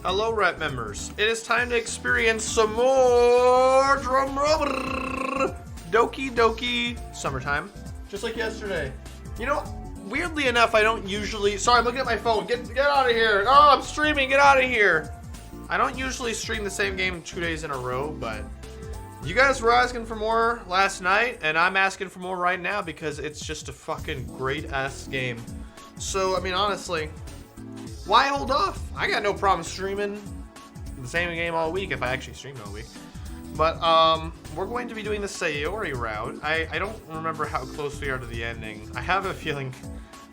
Hello, Rat members. It is time to experience some more Doki Doki summertime. Just like yesterday. You know, weirdly enough, I don't usually... Sorry, I'm looking at my phone. Get out of here. Oh, I'm streaming. Get out of here. I don't usually stream the same game 2 days in a row, but... You guys were asking for more last night, and I'm asking for more right now because it's just a fucking great-ass game. So, I mean, honestly... Why hold off? I got no problem streaming the same game all week if I actually streamed all week. But we're going to be doing the Sayori route. I don't remember how close we are to the ending. I have a feeling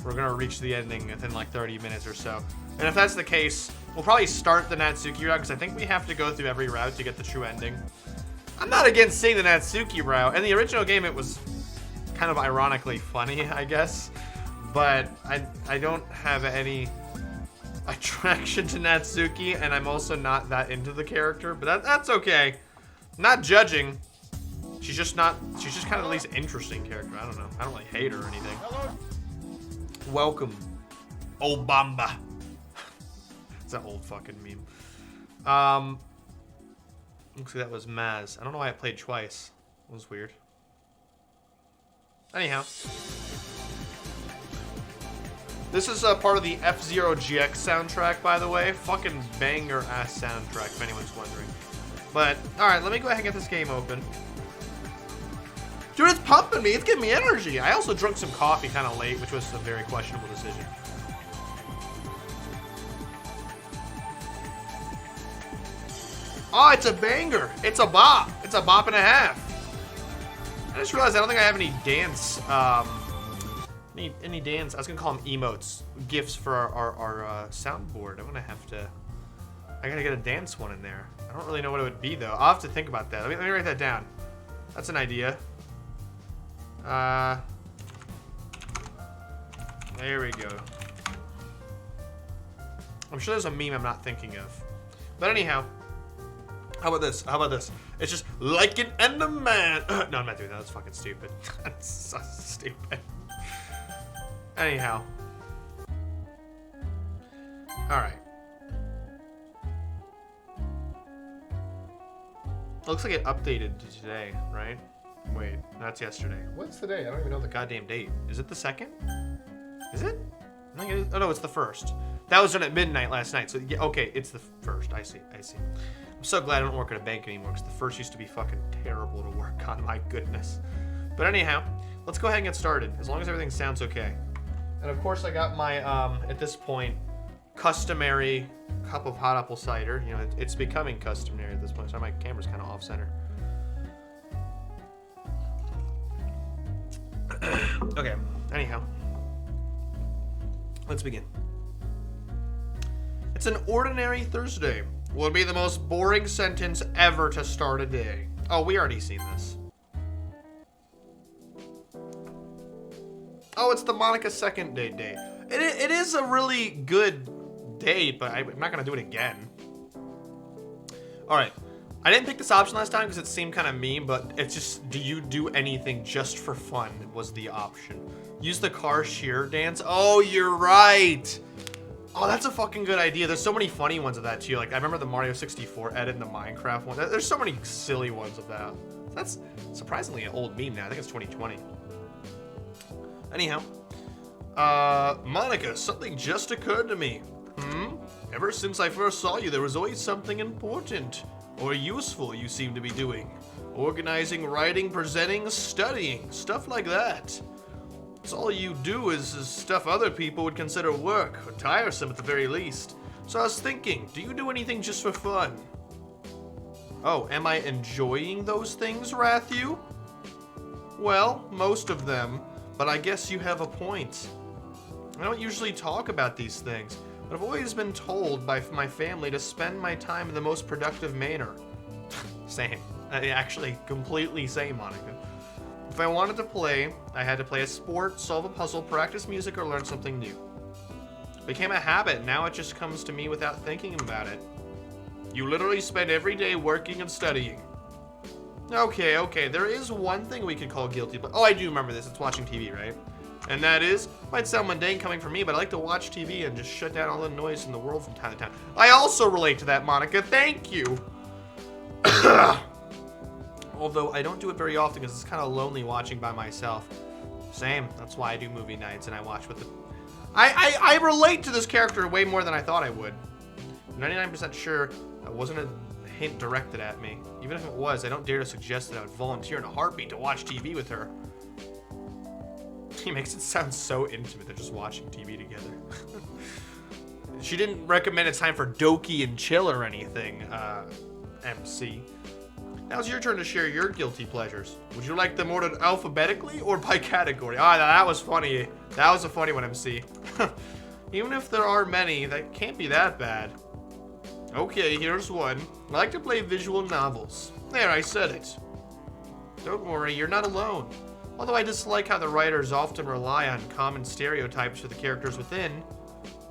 we're going to reach the ending within like 30 minutes or so. And if that's the case, we'll probably start the Natsuki route because I think we have to go through every route to get the true ending. I'm not against seeing the Natsuki route. In the original game, it was kind of ironically funny, I guess. But I don't have any... attraction to Natsuki, and I'm also not that into the character, but that's okay. Not judging. She's just kind of the least interesting character. I don't know. I don't really hate her or anything. Hello. Welcome, Obamba. It's an old fucking meme. Looks like that was Maz. I don't know why I played twice. It was weird. Anyhow. This is part of the F-Zero GX soundtrack, by the way. Fucking banger-ass soundtrack, if anyone's wondering. But, alright, let me go ahead and get this game open. Dude, it's pumping me. It's giving me energy. I also drank some coffee kind of late, which was a very questionable decision. Oh, it's a banger. It's a bop. It's a bop and a half. I just realized I don't think I have any dance, any dance, I was gonna call them emotes, gifts for our soundboard. I'm gonna have to, I gotta get a dance one in there. I don't really know what it would be though. I'll have to think about that. Let me write that down. That's an idea. There we go. I'm sure there's a meme I'm not thinking of. But anyhow, how about this? How about this? It's just like an Enderman. No, I'm not doing that. That's fucking stupid. That's so stupid. Anyhow. Alright. Looks like it updated to today, right? Wait, that's yesterday. What's today? I don't even know the goddamn date. Is it the 2nd? Is it? I think it is. Oh no, it's the 1st. That was done at midnight last night. So yeah, okay, it's the 1st. I see. I'm so glad I don't work at a bank anymore because the 1st used to be fucking terrible to work on. My goodness. But anyhow, let's go ahead and get started. As long as everything sounds okay. And of course I got my, at this point, customary cup of hot apple cider. You know, it's becoming customary at this point. Sorry, my camera's kind of off center. Okay, anyhow. Let's begin. It's an ordinary Thursday. Would be the most boring sentence ever to start a day. Oh, we already seen this. Oh, it's the Monica second date day. It is a really good date, but I'm not gonna do it again. All right, I didn't pick this option last time because it seemed kind of mean, but it's just, do you do anything just for fun was the option. Use the car shear dance. Oh, you're right. Oh, that's a fucking good idea. There's so many funny ones of that too. Like I remember the Mario 64 edit and the Minecraft one. There's so many silly ones of that. That's surprisingly an old meme now. I think it's 2020. Anyhow, Monica, something just occurred to me. Ever since I first saw you, there was always something important or useful you seem to be doing. Organizing, writing, presenting, studying, stuff like that. It's all you do is stuff other people would consider work, or tiresome at the very least. So I was thinking, do you do anything just for fun? Oh, am I enjoying those things, Rathu? Well, most of them. But I guess you have a point. I don't usually talk about these things, but I've always been told by my family to spend my time in the most productive manner. Same. Actually, completely same, Monica. If I wanted to play, I had to play a sport, solve a puzzle, practice music, or learn something new. It became a habit, now it just comes to me without thinking about it. You literally spend every day working and studying. Okay, there is one thing we could call guilty, but oh, I do remember this. It's watching TV, right? And that is, might sound mundane coming from me, but I like to watch TV and just shut down all the noise in the world from time to time. I also relate to that, Monica. Thank you. Although I don't do it very often because it's kind of lonely watching by myself. Same. That's why I do movie nights and I watch with the... I relate to this character way more than I thought I would. I'm 99% sure that wasn't a hint directed at me. Even if it was, I don't dare to suggest that I would volunteer in a heartbeat to watch TV with her. He makes it sound so intimate. They're just watching TV together. She didn't recommend it's time for Doki and chill or anything, MC. Now it's your turn to share your guilty pleasures. Would you like them ordered alphabetically or by category? Ah, that was funny. That was a funny one, MC. Even if there are many, that can't be that bad. Okay, here's one. I like to play visual novels. There, I said it. Don't worry, you're not alone. Although I dislike how the writers often rely on common stereotypes for the characters within.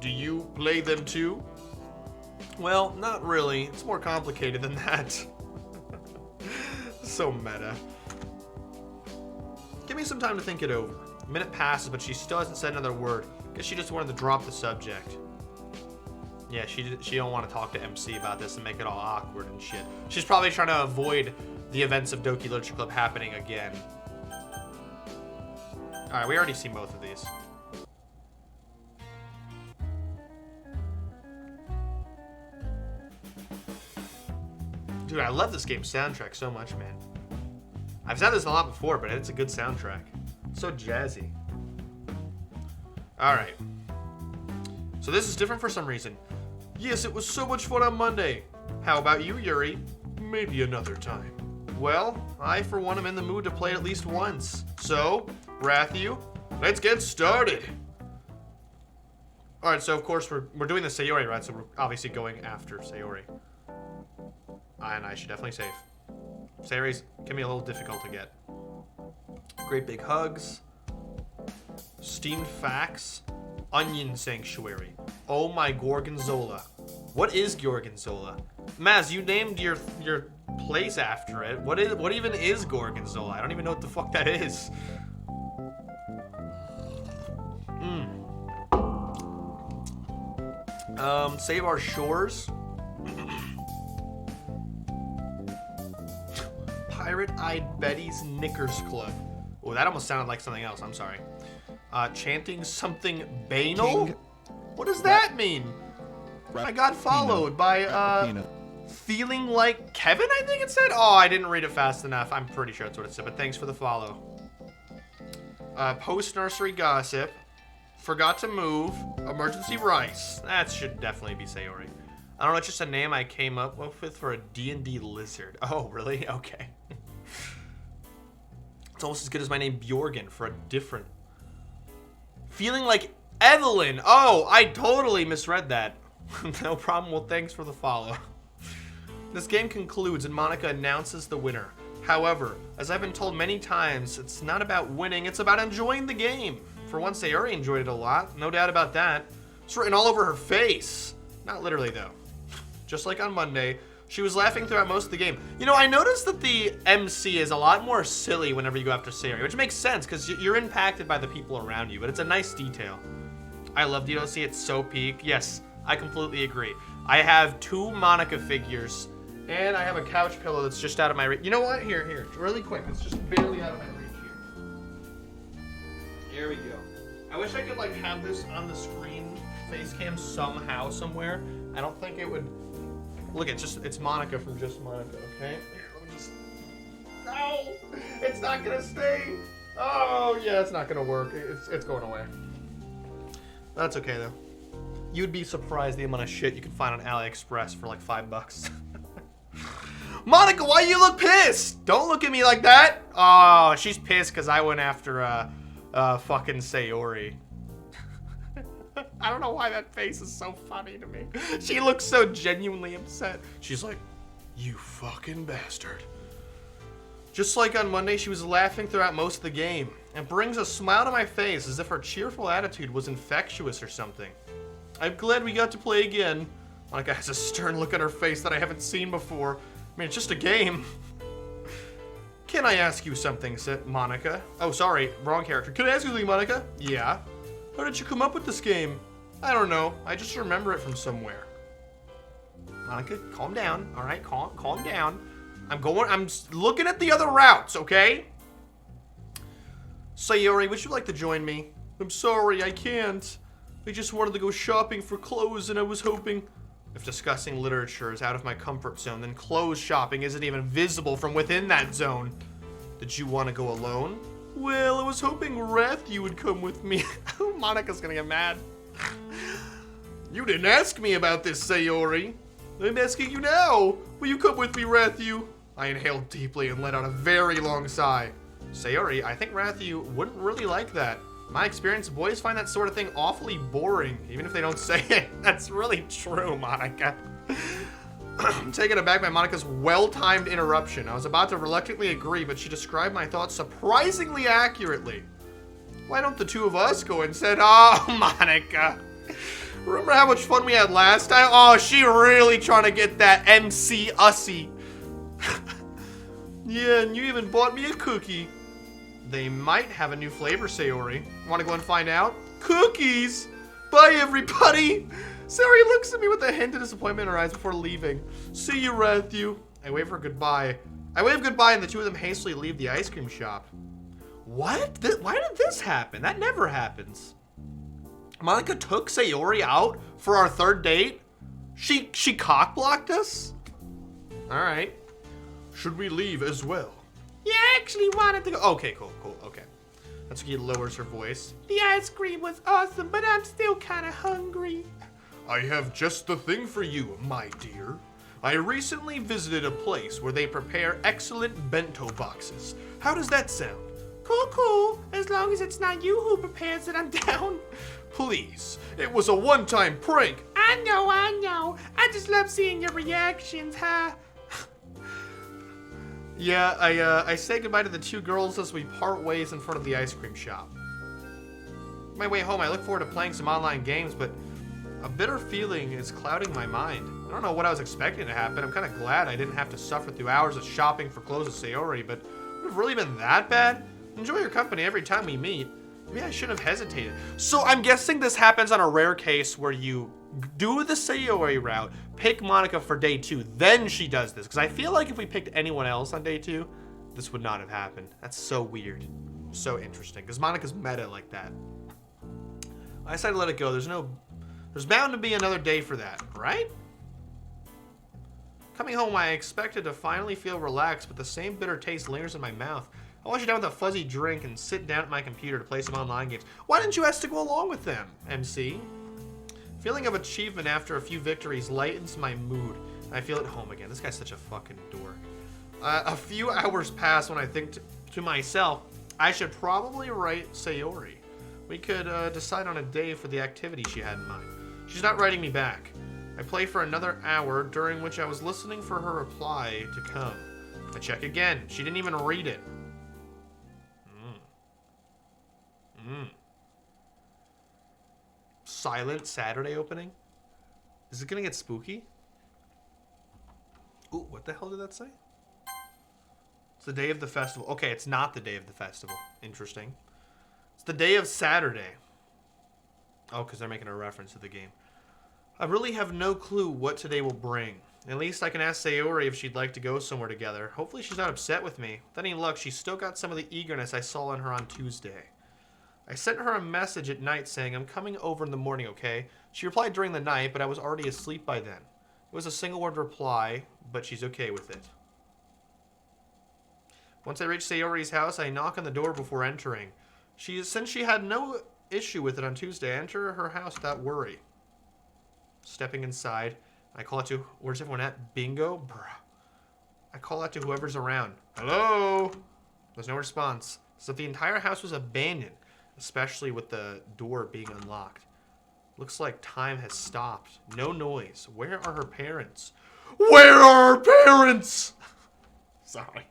Do you play them too? Well, not really. It's more complicated than that. So meta. Give me some time to think it over. A minute passes, but she still hasn't said another word. Guess she just wanted to drop the subject. Yeah, she don't want to talk to MC about this and make it all awkward and shit. She's probably trying to avoid the events of Doki Literature Club happening again. Alright, we already seen both of these. Dude, I love this game's soundtrack so much, man. I've said this a lot before, but it's a good soundtrack. It's so jazzy. Alright. So this is different for some reason. Yes, it was so much fun on Monday. How about you, Yuri? Maybe another time. Well, I for one am in the mood to play at least once. So, Rathu, let's get started. Alright, so of course we're doing the Sayori, right? So we're obviously going after Sayori. And I should definitely save. Sayori's can be a little difficult to get. Great big hugs. Steamed facts. Onion sanctuary. Oh my Gorgonzola. What is Gorgonzola? Maz, you named your place after it. What even is Gorgonzola? I don't even know what the fuck that is. Save our shores. Pirate-eyed Betty's Knickers Club. Oh, that almost sounded like something else. I'm sorry. Chanting something banal? King what does that mean? I got followed by, feeling like Kevin, I think it said? Oh, I didn't read it fast enough. I'm pretty sure that's what it said, but thanks for the follow. Post-nursery gossip. Forgot to move. Emergency rice. That should definitely be Sayori. I don't know, it's just a name I came up with for a D&D lizard. Oh, really? Okay. It's almost as good as my name Bjorgen for a different... Feeling like Evelyn. Oh, I totally misread that. No problem. Well, thanks for the follow. This game concludes and Monica announces the winner. However, as I've been told many times, it's not about winning, it's about enjoying the game. For once, Sayori enjoyed it a lot. No doubt about that. It's written all over her face. Not literally, though. Just like on Monday, she was laughing throughout most of the game. You know, I noticed that the MC is a lot more silly whenever you go after Sayori, which makes sense because you're impacted by the people around you, but it's a nice detail. I love ddlc, it's so peak. Yes, I completely agree. I have 2 Monica figures, and I have a couch pillow that's just out of my reach. You know what? Here, really quick. It's just barely out of my reach here. Here we go. I wish I could, like, have this on the screen, face cam somehow, somewhere. I don't think it would... Look, it's Monica from Just Monica, okay? Here, let me just... No! It's not gonna stay! Oh, yeah, it's not gonna work. It's going away. That's okay, though. You'd be surprised the amount of shit you can find on AliExpress for like $5. Monica, why you look pissed? Don't look at me like that! Oh, she's pissed because I went after, fucking Sayori. I don't know why that face is so funny to me. She looks so genuinely upset. She's like, you fucking bastard. Just like on Monday, she was laughing throughout most of the game and brings a smile to my face as if her cheerful attitude was infectious or something. I'm glad we got to play again. Monica has a stern look on her face that I haven't seen before. I mean, it's just a game. Can I ask you something, said Monica? Oh, sorry, wrong character. Can I ask you something, Monica? Yeah. How did you come up with this game? I don't know. I just remember it from somewhere. Monica, calm down. All right, calm down. I'm looking at the other routes, okay? Sayori, would you like to join me? I'm sorry, I can't. I just wanted to go shopping for clothes and I was hoping... If discussing literature is out of my comfort zone, then clothes shopping isn't even visible from within that zone. Did you want to go alone? Well, I was hoping Wrath you would come with me. Monica's gonna get mad. You didn't ask me about this, Sayori. I'm asking you now. Will you come with me, Rathu? I inhaled deeply and let out a very long sigh. Sayori, I think Rathu wouldn't really like that. In my experience, boys find that sort of thing awfully boring, even if they don't say it. That's really true, Monica. I'm taken aback by Monica's well-timed interruption. I was about to reluctantly agree, but she described my thoughts surprisingly accurately. Why don't the two of us go instead? Oh, Monica. Remember how much fun we had last time? Oh, she really trying to get that MC Ussy. Yeah, and you even bought me a cookie. They might have a new flavor, Sayori. Want to go and find out? Cookies! Bye, everybody! Sayori looks at me with a hint of disappointment in her eyes before leaving. See you, Rathu. I wave her goodbye. I wave goodbye and the two of them hastily leave the ice cream shop. What? Why did this happen? That never happens. Monica took Sayori out for our third date? She cock-blocked us? Alright. Should we leave as well? Yeah, I actually wanted to go. Okay, cool, okay. Natsuki lowers her voice. The ice cream was awesome, but I'm still kind of hungry. I have just the thing for you, my dear. I recently visited a place where they prepare excellent bento boxes. How does that sound? Cool. As long as it's not you who prepares it, I'm down. Please, it was a one-time prank. I know. I just love seeing your reactions, huh? Yeah, I say goodbye to the two girls as we part ways in front of the ice cream shop. On my way home, I look forward to playing some online games, but a bitter feeling is clouding my mind. I don't know what I was expecting to happen. I'm kind of glad I didn't have to suffer through hours of shopping for clothes with Sayori, but would it have really been that bad? Enjoy your company every time we meet. Maybe I should have hesitated. So I'm guessing this happens on a rare case where you do the Sayori route, pick Monica for day 2, then she does this. Because I feel like if we picked anyone else on day 2, this would not have happened. That's so weird. So interesting. Because Monica's meta like that. I decided to let it go. There's bound to be another day for that, right? Coming home, I expected to finally feel relaxed, but the same bitter taste lingers in my mouth. I wash it down with a fuzzy drink and sit down at my computer to play some online games. Why didn't you ask to go along with them, MC? Feeling of achievement after a few victories lightens my mood. I feel at home again. This guy's such a fucking dork. A few hours pass when I think to myself, I should probably write Sayori. We could decide on a day for the activity she had in mind. She's not writing me back. I play for another hour, during which I was listening for her reply to come. I check again. She didn't even read it. Silent Saturday opening? Is it gonna get spooky? Ooh, what the hell did that say? It's the day of the festival. Okay, it's not the day of the festival. Interesting. It's the day of Saturday. Oh, because they're making a reference to the game. I really have no clue what today will bring. At least I can ask Sayori if she'd like to go somewhere together. Hopefully she's not upset with me. With any luck, she's still got some of the eagerness I saw in her on Tuesday. I sent her a message at night saying, I'm coming over in the morning, okay? She replied during the night, but I was already asleep by then. It was a single word reply, but she's okay with it. Once I reach Sayori's house, I knock on the door before entering. Since she had no issue with it on Tuesday, I enter her house without worry. Stepping inside, I call out to, where's everyone at? Bingo? Bruh. I call out to whoever's around. Hello? There's no response. So the entire house was abandoned, especially with the door being unlocked. Looks like time has stopped. No noise. Where are her parents? Where are her parents? Sorry.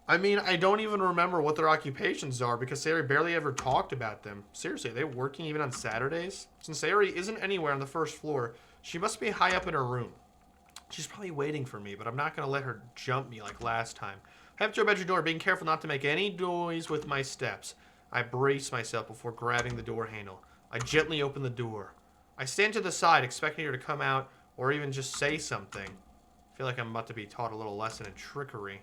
I mean, I don't even remember what their occupations are because Sayori barely ever talked about them. Seriously, are they working even on Saturdays? Since Sayori isn't anywhere on the first floor, she must be high up in her room. She's probably waiting for me, but I'm not going to let her jump me like last time. I have to your bedroom door, being careful not to make any noise with my steps. I brace myself before grabbing the door handle. I gently open the door. I stand to the side, expecting her to come out or even just say something. I feel like I'm about to be taught a little lesson in trickery.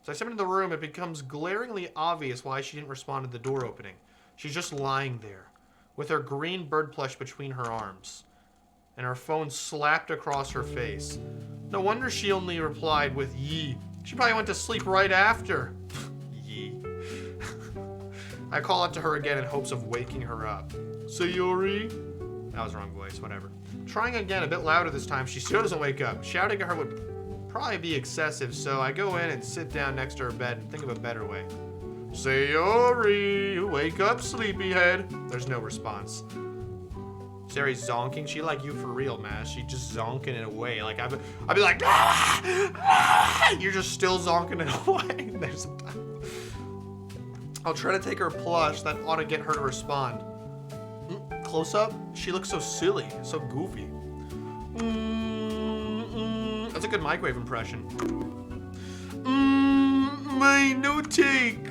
As I step into the room, it becomes glaringly obvious why she didn't respond to the door opening. She's just lying there, with her green bird plush between her arms, and her phone slapped across her face. No wonder she only replied with yee. She probably went to sleep right after. Yee. I call out to her again in hopes of waking her up. Sayori? That was the wrong voice, whatever. Trying again, a bit louder this time, she still doesn't wake up. Shouting at her would probably be excessive, so I go in and sit down next to her bed and think of a better way. Sayori, wake up, sleepyhead. There's no response. Sayori's zonking. She like you for real, man. She just zonking it away. Like I'd be like, ah, ah! You're just still zonking it away. There's some time. I'll try to take her plush. That ought to get her to respond. Close up. She looks so silly, so goofy. That's a good microwave impression. My no take.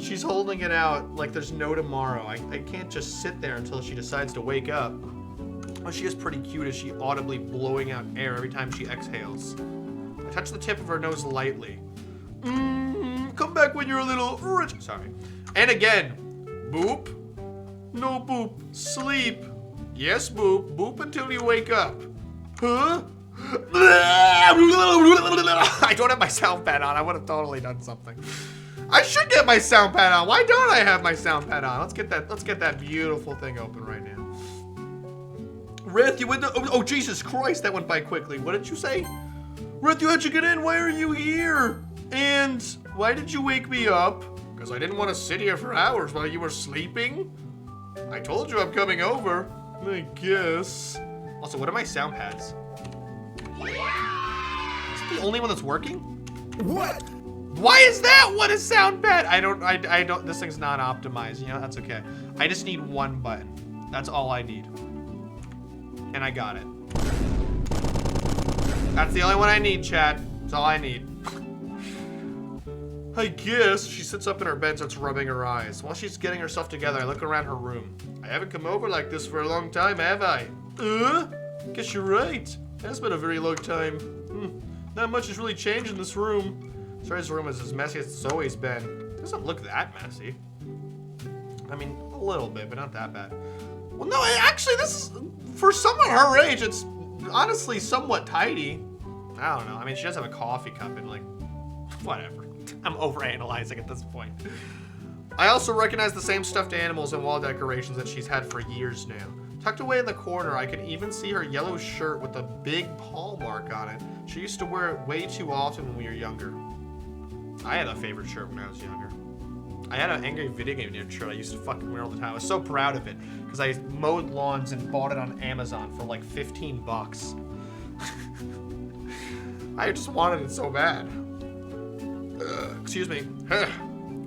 She's holding it out like there's no tomorrow. I can't just sit there until she decides to wake up. Oh, she is pretty cute as she audibly blowing out air every time she exhales. I touch the tip of her nose lightly. Come back when you're a little rich. Sorry. And again. Boop. No boop. Sleep. Yes, boop. Boop until you wake up. Huh? I don't have my sound pad on. I would have totally done something. I should get my sound pad on. Why don't I have my sound pad on? Let's get that beautiful thing open right now. Rith, you went to, oh Jesus Christ, that went by quickly. What did you say? Rith, how'd you get in? Why are you here? And why did you wake me up? Because I didn't want to sit here for hours while you were sleeping. I told you I'm coming over. I guess. Also, what are my sound pads? Is it the only one that's working? What? Why is that? What is sound pad? I don't, this thing's not optimized, you know, that's okay. I just need one button. That's all I need. And I got it. That's the only one I need, chat. That's all I need. I guess. She sits up in her bed and starts rubbing her eyes. While she's getting herself together, I look around her room. I haven't come over like this for a long time, have I? Guess you're right. It has been a very long time. Not much has really changed in this room. Sorry's room is as messy as it's always been. It doesn't look that messy. I mean, a little bit, but not that bad. Well, no, actually, this is, for someone her age, it's honestly somewhat tidy. I don't know. I mean, she does have a coffee cup and, like, whatever. I'm overanalyzing at this point. I also recognize the same stuffed animals and wall decorations that she's had for years now. Tucked away in the corner, I can even see her yellow shirt with a big paw mark on it. She used to wear it way too often when we were younger. I had a favorite shirt when I was younger. I had an Angry Video Game Nerd shirt I used to fucking wear all the time. I was so proud of it because I mowed lawns and bought it on Amazon for like 15 bucks. I just wanted it so bad. Excuse me.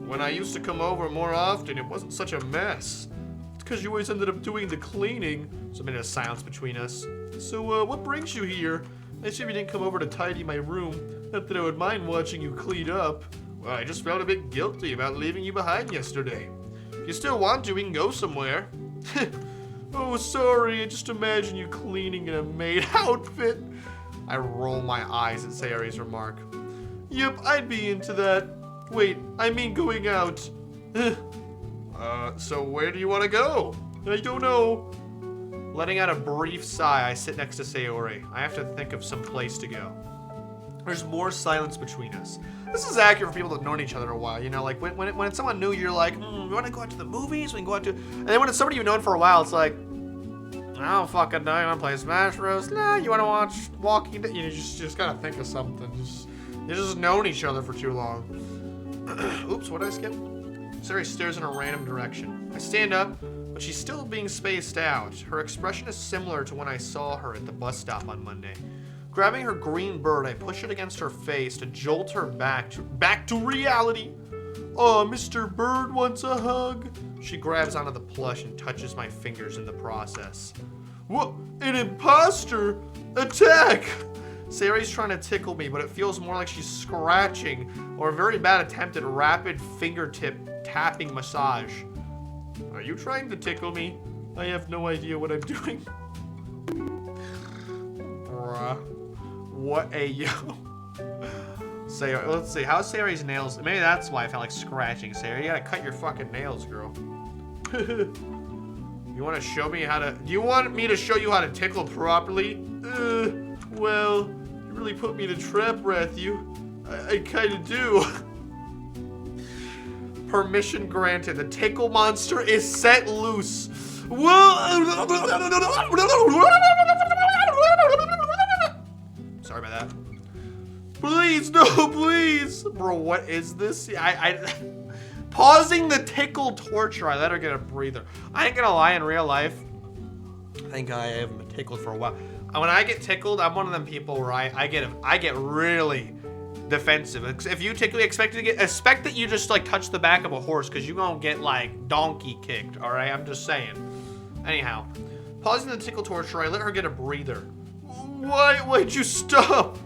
When I used to come over more often, it wasn't such a mess. It's because you always ended up doing the cleaning. So I made a silence between us. So, what brings you here? I assume you didn't come over to tidy my room. Not that I would mind watching you clean up. Well, I just felt a bit guilty about leaving you behind yesterday. If you still want to, we can go somewhere. Oh, sorry. I just imagine you cleaning in a maid outfit. I roll my eyes at Sayori's remark. Yep, I'd be into that. Wait, I mean going out. So where do you want to go? I don't know. Letting out a brief sigh, I sit next to Sayori. I have to think of some place to go. There's more silence between us. This is accurate for people that have known each other a while. You know, like when it's someone new, you're like, we want to go out to the movies. We can go out to, and then when it's somebody you've known for a while, it's like, I don't fucking know. You want to play Smash Bros? Nah, you want to watch Walking Dead? You just gotta think of something. You just known each other for too long. Oops, what did I skip? Sayori stares in a random direction. I stand up, but she's still being spaced out. Her expression is similar to when I saw her at the bus stop on Monday. Grabbing her green bird, I push it against her face to jolt her back to reality. Oh, Mr. Bird wants a hug. She grabs onto the plush and touches my fingers in the process. What? An imposter? Attack! Sayori's trying to tickle me, but it feels more like she's scratching or a very bad attempt at rapid fingertip tapping massage. Are you trying to tickle me? I have no idea what I'm doing. Bruh. What a yo. Sayori, let's see. How's Sayori's nails? Maybe that's why I felt like scratching. Sayori, you gotta cut your fucking nails, girl. You want to show me how to... Do you want me to show you how to tickle properly? Well, you really put me to trap, Rathu. I kind of do. Permission granted. The tickle monster is set loose. Sorry about that. Please, no, please. Bro, what is this? Pausing the tickle torture. I let her get a breather. I ain't gonna lie, in real life, thank God I haven't been tickled for a while. When I get tickled, I'm one of them people where I get really defensive. If you tickle, expect that you just like touch the back of a horse, because you gonna get like donkey kicked. All right, I'm just saying. Anyhow, pausing the tickle torture, I let her get a breather. Why'd you stop?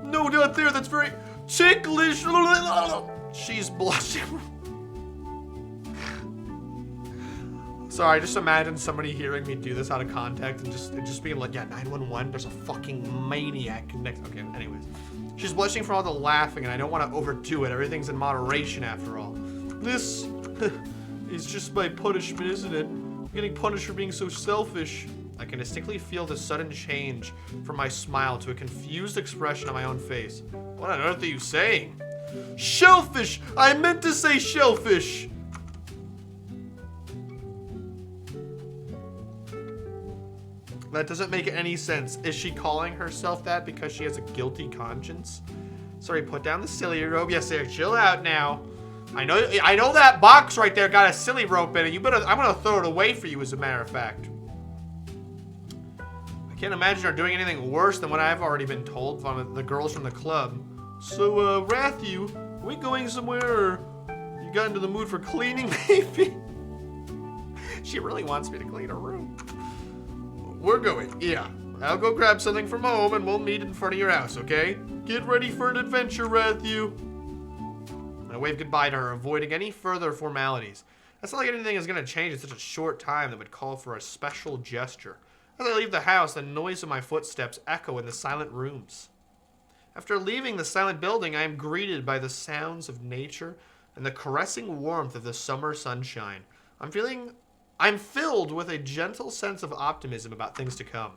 No, not there. That's very ticklish. She's blushing. Sorry, just imagine somebody hearing me do this out of context and just being like, yeah, 911, there's a fucking maniac next. Okay, anyways. She's blushing from all the laughing, and I don't want to overdo it. Everything's in moderation after all. This is just my punishment, isn't it? I'm getting punished for being so selfish. I can distinctly feel the sudden change from my smile to a confused expression on my own face. What on earth are you saying? Shellfish! I meant to say shellfish! That doesn't make any sense. Is she calling herself that because she has a guilty conscience? Sorry, put down the silly rope. Yes, sir. Chill out now. I know that box right there got a silly rope in it. I'm gonna throw it away for you, as a matter of fact. I can't imagine her doing anything worse than what I've already been told from the girls from the club. So, Rathu, are we going somewhere, or you got into the mood for cleaning, maybe? She really wants me to clean her room. We're going, yeah. I'll go grab something from home and we'll meet in front of your house, okay? Get ready for an adventure, Rathu. I wave goodbye to her, avoiding any further formalities. It's not like anything is going to change in such a short time that would call for a special gesture. As I leave the house, the noise of my footsteps echo in the silent rooms. After leaving the silent building, I am greeted by the sounds of nature and the caressing warmth of the summer sunshine. I'm filled with a gentle sense of optimism about things to come.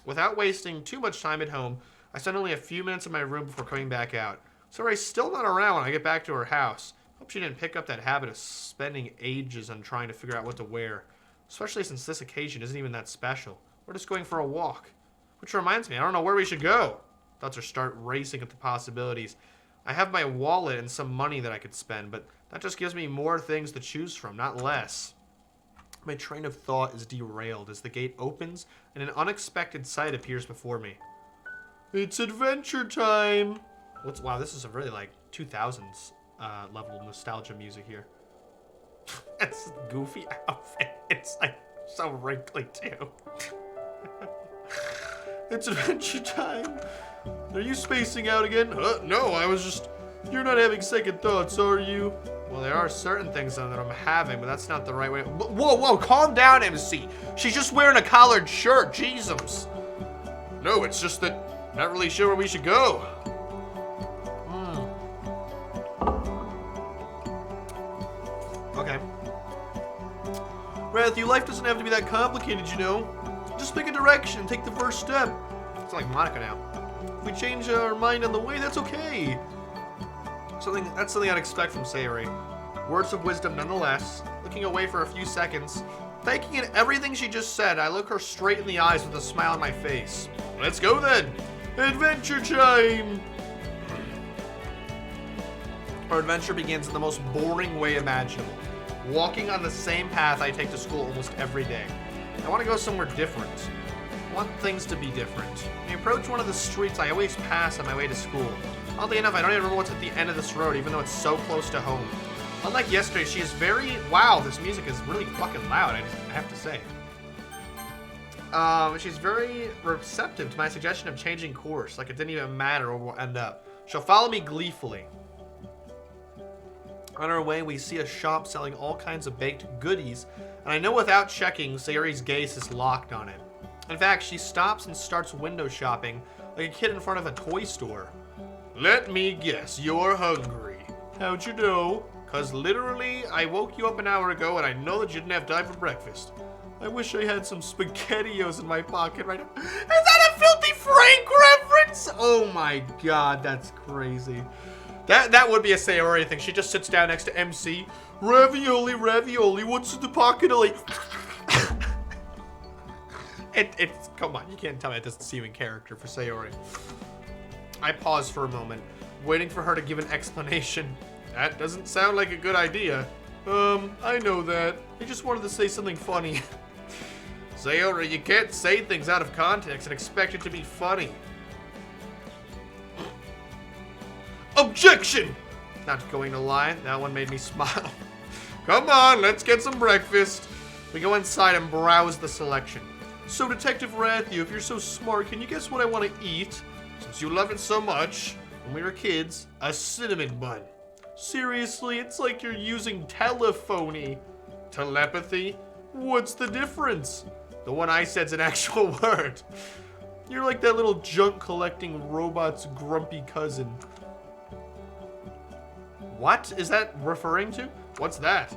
Without wasting too much time at home, I spend only a few minutes in my room before coming back out. Sorry's still not around when I get back to her house. Hope she didn't pick up that habit of spending ages on trying to figure out what to wear. Especially since this occasion isn't even that special. We're just going for a walk. Which reminds me, I don't know where we should go. Thoughts are start racing at the possibilities. I have my wallet and some money that I could spend, but that just gives me more things to choose from, not less. My train of thought is derailed as the gate opens and an unexpected sight appears before me. It's adventure time! Wow, this is a really like 2000s level nostalgia music here. It's a goofy outfit. It's like so wrinkly too. It's adventure time. Are you spacing out again? No, I was just... You're not having second thoughts, are you? Well, there are certain things that I'm having, but that's not the right way. Whoa, calm down, MC. She's just wearing a collared shirt. Jesus. No, it's just that not really sure where we should go. Okay. Rathu, life doesn't have to be that complicated, you know. Just pick a direction, take the first step. It's like Monica now. If we change our mind on the way, that's okay. That's something I'd expect from Sayori. Words of wisdom nonetheless. Looking away for a few seconds. Taking in everything she just said, I look her straight in the eyes with a smile on my face. Let's go then! Adventure time! Our adventure begins in the most boring way imaginable. Walking on the same path I take to school almost every day. I want to go somewhere different. I want things to be different. When I approach one of the streets I always pass on my way to school. Oddly enough, I don't even remember what's at the end of this road, even though it's so close to home. Unlike yesterday, she is very... Wow, this music is really fucking loud, I have to say. She's very receptive to my suggestion of changing course, like it didn't even matter where we'll end up. She'll follow me gleefully. On our way, we see a shop selling all kinds of baked goodies, and I know without checking, Sayori's gaze is locked on it. In fact, she stops and starts window shopping like a kid in front of a toy store. Let me guess, you're hungry. How'd you know? 'Cause literally, I woke you up an hour ago and I know that you didn't have time for breakfast. I wish I had some SpaghettiOs in my pocket right now. Is that a Filthy Frank reference? Oh my god, that's crazy. That would be a Sayori thing. She just sits down next to MC. Ravioli, ravioli, what's in the pocket? Like, it's come on, you can't tell me it doesn't seem in character for Sayori. I pause for a moment, waiting for her to give an explanation. That doesn't sound like a good idea. I know that. I just wanted to say something funny. Sayori, you can't say things out of context and expect it to be funny. Objection! Not going to lie, that one made me smile. Come on, let's get some breakfast. We go inside and browse the selection. So, Detective Rathu, if you're so smart, can you guess what I want to eat? Since you love it so much, when we were kids, a cinnamon bun. Seriously, it's like you're using telephony. Telepathy? What's the difference? The one I said's an actual word. You're like that little junk collecting robot's grumpy cousin. What is that referring to? What's that?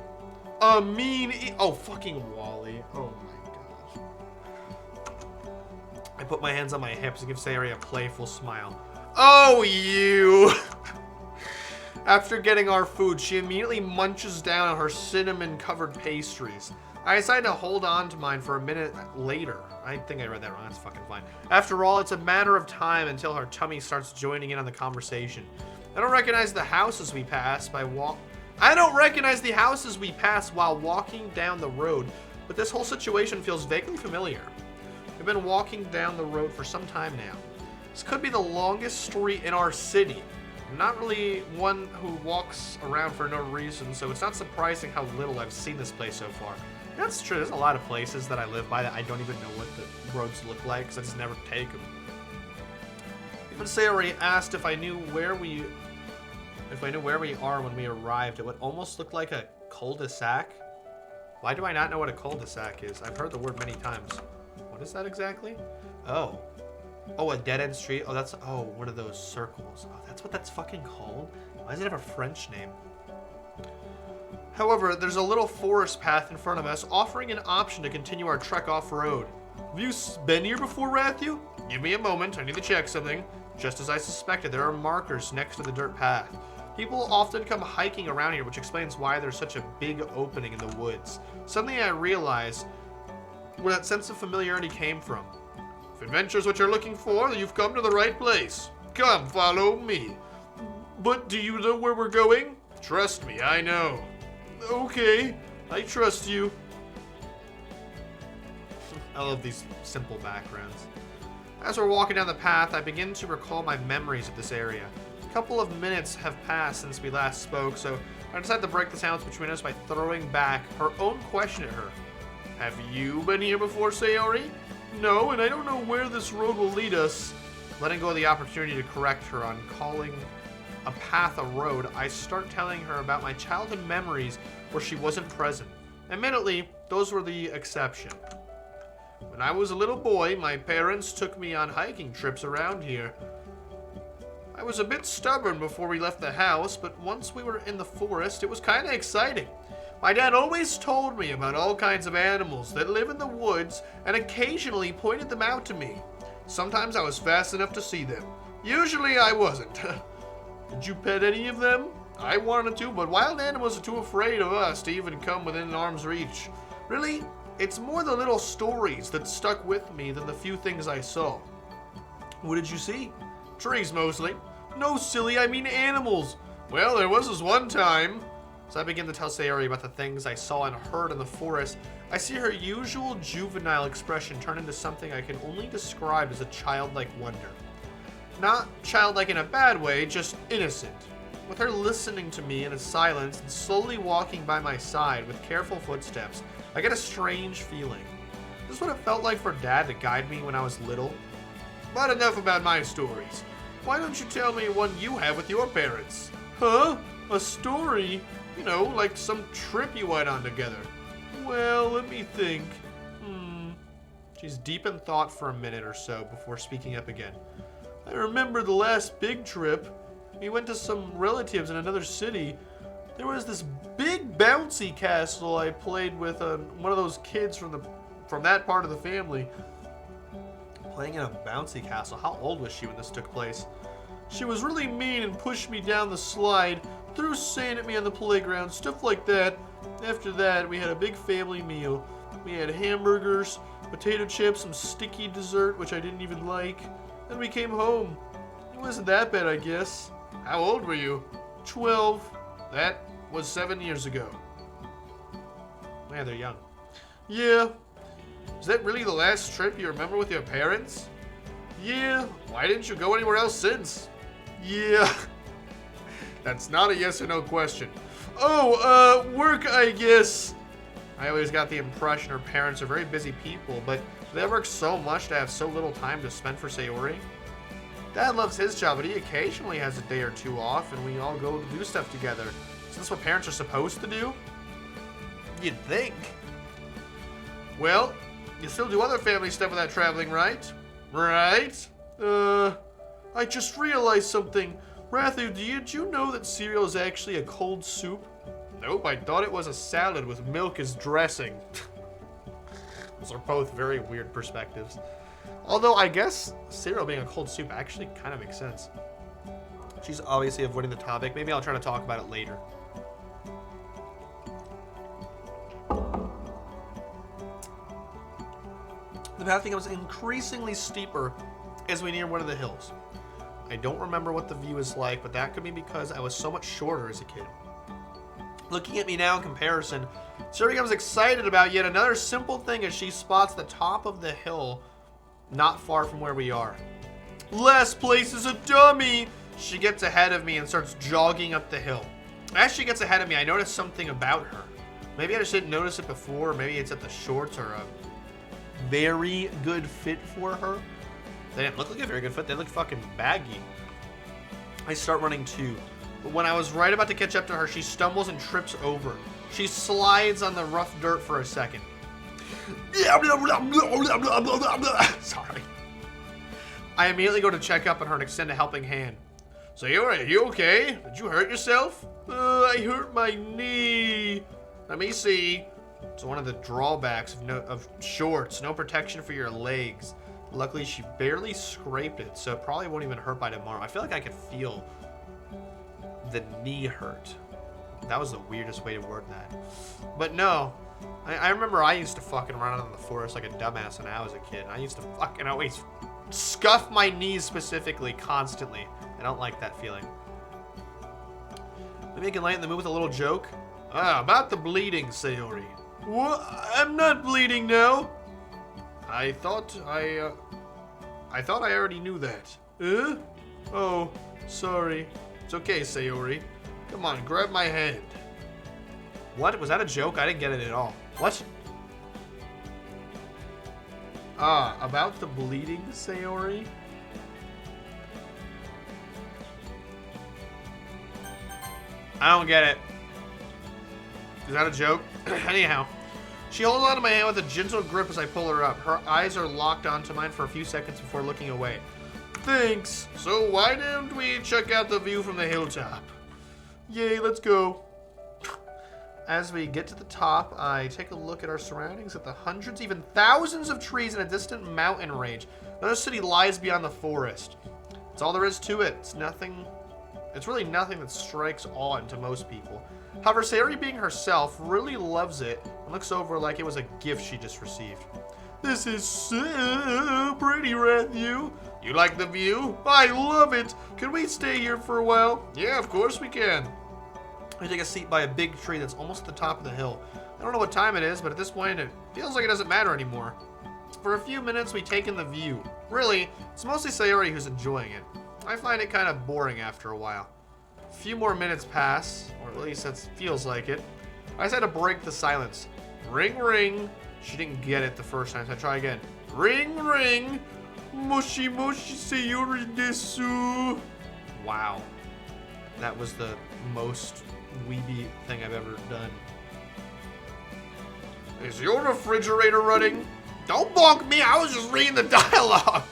A mean oh, fucking Wally. Oh my gosh. I put my hands on my hips and give Sayori a playful smile. Oh, you! After getting our food, she immediately munches down on her cinnamon-covered pastries. I decided to hold on to mine for a minute later. I think I read that wrong. That's fucking fine. After all, it's a matter of time until her tummy starts joining in on the conversation. I don't recognize the houses we pass while walking down the road, but this whole situation feels vaguely familiar. We've been walking down the road for some time now. This could be the longest street in our city. I'm not really one who walks around for no reason, so it's not surprising how little I've seen this place so far. That's true, there's a lot of places that I live by that I don't even know what the roads look like, because I just never take them. Even Sayori asked if I knew where we are when we arrived. It would almost look like a cul-de-sac. Why do I not know what a cul-de-sac is? I've heard the word many times. What is that exactly? Oh, a dead-end street? Oh, that's, one of those circles. Oh, that's what that's fucking called? Why does it have a French name? However, there's a little forest path in front of us, offering an option to continue our trek off-road. Have you been here before, Rathu? Give me a moment, I need to check something. Just as I suspected, there are markers next to the dirt path. People often come hiking around here, which explains why there's such a big opening in the woods. Suddenly I realized where that sense of familiarity came from. If adventure's what you're looking for, you've come to the right place. Come, follow me. But do you know where we're going? Trust me, I know. Okay, I trust you. I love these simple backgrounds. As we're walking down the path, I begin to recall my memories of this area. A couple of minutes have passed since we last spoke, so I decided to break the silence between us by throwing back her own question at her. Have you been here before, Sayori? No, and I don't know where this road will lead us. Letting go of the opportunity to correct her on calling a path a road, I start telling her about my childhood memories where she wasn't present. Admittedly, those were the exception. When I was a little boy, my parents took me on hiking trips around here. I was a bit stubborn before we left the house, but once we were in the forest, it was kind of exciting. My dad always told me about all kinds of animals that live in the woods and occasionally pointed them out to me. Sometimes I was fast enough to see them. Usually I wasn't. Did you pet any of them? I wanted to, but wild animals are too afraid of us to even come within arm's reach. Really, it's more the little stories that stuck with me than the few things I saw. What did you see? Trees mostly. No, silly, I mean animals. Well, there was this one time. As I begin to tell Sayori about the things I saw and heard in the forest, I see her usual juvenile expression turn into something I can only describe as a childlike wonder. Not childlike in a bad way, just innocent. With her listening to me in a silence and slowly walking by my side with careful footsteps, I get a strange feeling. This is what it felt like for Dad to guide me when I was little. But enough about my stories. Why don't you tell me one you have with your parents? Huh? A story? You know, like some trip you went on together. Well, let me think. She's deep in thought for a minute or so before speaking up again. I remember the last big trip. We went to some relatives in another city. There was this big bouncy castle I played with one of those kids from that part of the family. Playing in a bouncy castle? How old was she when this took place? She was really mean and pushed me down the slide, threw sand at me on the playground, stuff like that. After that, we had a big family meal. We had hamburgers, potato chips, some sticky dessert, which I didn't even like. Then we came home. It wasn't that bad, I guess. How old were you? 12. That was 7 years ago. Man, they're young. Yeah. Is that really the last trip you remember with your parents? Yeah. Why didn't you go anywhere else since? Yeah. That's not a yes or no question. Oh, work, I guess. I always got the impression her parents are very busy people, but they work so much to have so little time to spend for Sayori. Dad loves his job, but he occasionally has a day or two off, and we all go to do stuff together. Is this what parents are supposed to do? You'd think. Well, you still do other family stuff without traveling, right? Right? I just realized something. Rathu, did you know that cereal is actually a cold soup? Nope, I thought it was a salad with milk as dressing. Those are both very weird perspectives. Although, I guess cereal being a cold soup actually kind of makes sense. She's obviously avoiding the topic. Maybe I'll try to talk about it later. The path becomes increasingly steeper as we near one of the hills. I don't remember what the view is like, but that could be because I was so much shorter as a kid. Looking at me now in comparison, Sayori becomes excited about yet another simple thing as she spots the top of the hill not far from where we are. Last place is a dummy! She gets ahead of me and starts jogging up the hill. As she gets ahead of me, I notice something about her. Maybe I just didn't notice it before, or maybe it's that the shorts are a very good fit for her. They didn't look like a very good fit, they looked fucking baggy. I start running too. But when I was right about to catch up to her, she stumbles and trips over. She slides on the rough dirt for a second. Sorry. I immediately go to check up on her and extend a helping hand. Sayori, are you okay? Did you hurt yourself? I hurt my knee. Let me see. It's one of the drawbacks of shorts. No protection for your legs. Luckily, she barely scraped it, so it probably won't even hurt by tomorrow. I feel like I could feel the knee hurt. That was the weirdest way to word that. But no, I remember I used to fucking run out in the forest like a dumbass when I was a kid. I used to fucking always scuff my knees specifically, constantly. I don't like that feeling. Maybe I can lighten the mood with a little joke. About the bleeding, Sayori. What? I'm not bleeding now. I thought I already knew that. Oh, sorry. It's okay, Sayori. Come on, grab my hand. What? Was that a joke? I didn't get it at all. What? About the bleeding, Sayori? I don't get it. Is that a joke? Anyhow. She holds onto my hand with a gentle grip as I pull her up. Her eyes are locked onto mine for a few seconds before looking away. Thanks. So why don't we check out the view from the hilltop? Yay, let's go. As we get to the top, I take a look at our surroundings, at the hundreds, even thousands of trees in a distant mountain range. Another city lies beyond the forest. That's all there is to it. It's really nothing that strikes awe into most people. However, Sayori, being herself, really loves it and looks over like it was a gift she just received. This is so pretty, Rathu. You like the view? I love it. Can we stay here for a while? Yeah, of course we can. We take a seat by a big tree that's almost at the top of the hill. I don't know what time it is, but at this point it feels like it doesn't matter anymore. For a few minutes we take in the view. Really, it's mostly Sayori who's enjoying it. I find it kind of boring after a while. A few more minutes pass, or at least that feels like it. I decide to break the silence. Ring ring. She didn't get it the first time, so I try again. Ring, ring. Moshi, moshi, sayori desu. Wow. That was the most weeby thing I've ever done. Is your refrigerator running? Don't bonk me, I was just reading the dialogue.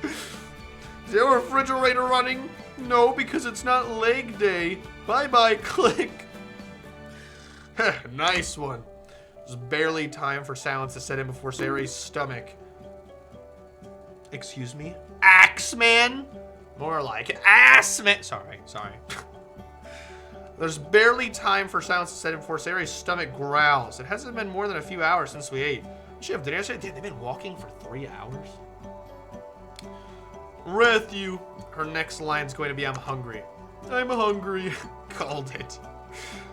Is your refrigerator running? No, because it's not leg day. Bye-bye, click. Nice one. There's barely time for silence to set in before Sayori's stomach. Excuse me? Axeman? More like assman. Sorry. There's barely time for silence to set in before Sayori's stomach growls. It hasn't been more than a few hours since we ate. Did she have dinner yesterday? Dude, they've been walking for 3 hours? Matthew. Her next line's going to be, I'm hungry. I'm hungry. Called it.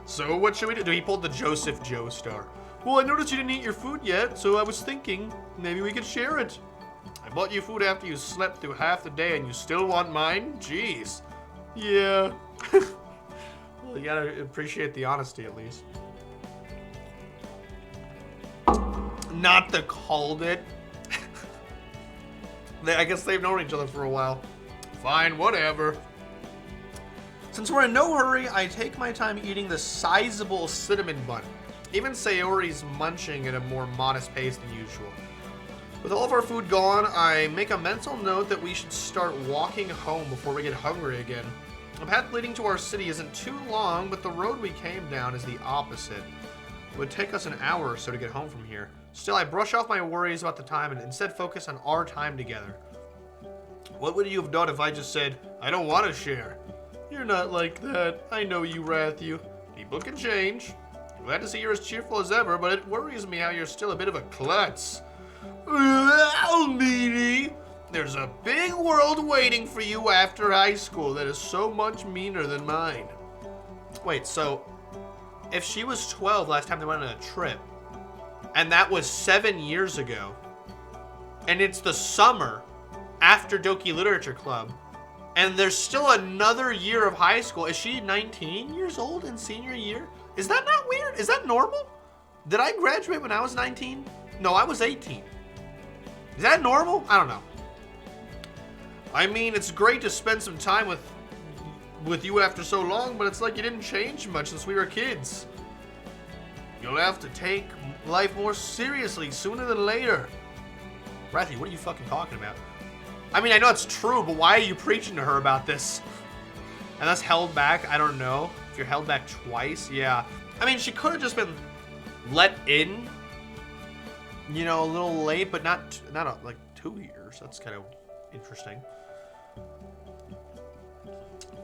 So what should we do? He pulled the Joseph Joestar. Well, I noticed you didn't eat your food yet, so I was thinking maybe we could share it. I bought you food after you slept through half the day and you still want mine? Jeez. Yeah. Well, you gotta appreciate the honesty at least. Not the called it. I guess they've known each other for a while. Fine, whatever. Since we're in no hurry, I take my time eating the sizable cinnamon bun. Even Sayori's munching at a more modest pace than usual. With all of our food gone, I make a mental note that we should start walking home before we get hungry again. The path leading to our city isn't too long, but the road we came down is the opposite. It would take us an hour or so to get home from here. Still, I brush off my worries about the time and instead focus on our time together. What would you have done if I just said, I don't want to share? You're not like that. I know you, Matthew. People can change. Glad to see you're as cheerful as ever, but it worries me how you're still a bit of a klutz. Well, meaty. There's a big world waiting for you after high school that is so much meaner than mine. Wait, so if she was 12 last time they went on a trip, and that was 7 years ago, and it's the summer after Doki Literature Club, and there's still another year of high school, is she 19 years old in senior year? Is that not weird? Is that normal? Did I graduate when I was 19? No, I was 18. Is that normal? I don't know. I mean, it's great to spend some time with you after so long, but it's like you didn't change much since we were kids. You'll have to take life more seriously sooner than later. Rathy, what are you fucking talking about? I mean, I know it's true, but why are you preaching to her about this? And that's held back? I don't know. If you're held back twice, yeah. I mean, she could have just been let in, you know, a little late, but not like 2 years. That's kind of interesting.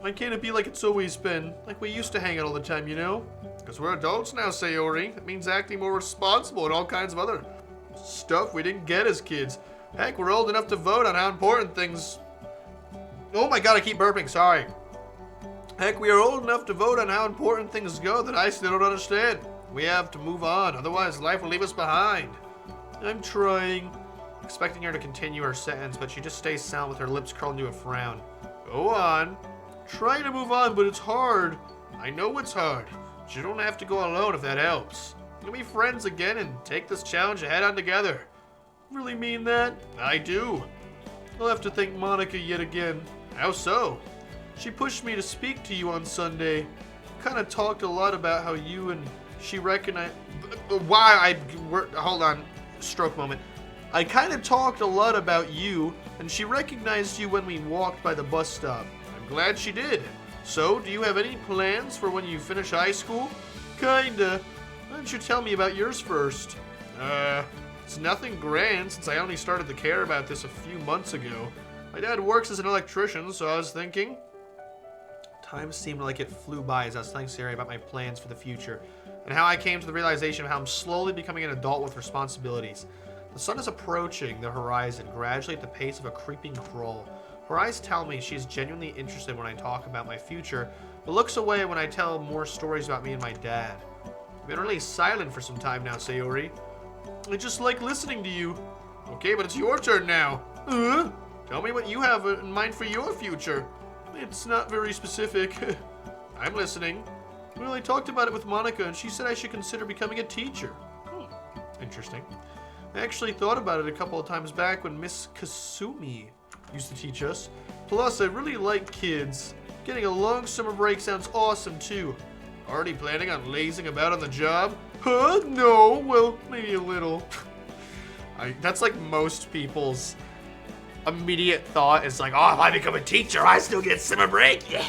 Why can't it be like it's always been? Like we used to hang out all the time, you know? Because we're adults now, Sayori. It means acting more responsible and all kinds of other stuff we didn't get as kids. Heck, we're old enough to vote on how important things... Oh my god, I keep burping, sorry. Heck, we are old enough to vote on how important things go that I still don't understand. We have to move on, otherwise life will leave us behind. I'm trying. Expecting her to continue her sentence, but she just stays silent with her lips curled into a frown. Go on. Trying to move on, but it's hard. I know it's hard. But you don't have to go alone if that helps. We'll be friends again and take this challenge head on together. Really mean that? I do. I'll have to thank Monica yet again. How so? She pushed me to speak to you on Sunday. Kind of talked a lot about how you and she recognized... Hold on. Stroke moment. I kind of talked a lot about you, and she recognized you when we walked by the bus stop. I'm glad she did. So, do you have any plans for when you finish high school? Kinda. Why don't you tell me about yours first? It's nothing grand since I only started to care about this a few months ago. My dad works as an electrician, so I was thinking... Time seemed like it flew by as I was telling Sayori about my plans for the future, and how I came to the realization of how I'm slowly becoming an adult with responsibilities. The sun is approaching the horizon, gradually at the pace of a creeping crawl. Her eyes tell me she's genuinely interested when I talk about my future, but looks away when I tell more stories about me and my dad. I've been really silent for some time now, Sayori. I just like listening to you. Okay, but it's your turn now. Tell me what you have in mind for your future. It's not very specific. I'm listening. Well, I talked about it with Monica, and she said I should consider becoming a teacher. Interesting. I actually thought about it a couple of times back when Miss Kasumi used to teach us. Plus, I really like kids. Getting a long summer break sounds awesome, too. Already planning on lazing about on the job? Huh? No. Well, maybe a little. That's like most people's immediate thought is like, oh, if I become a teacher, I still get summer break. Yeah.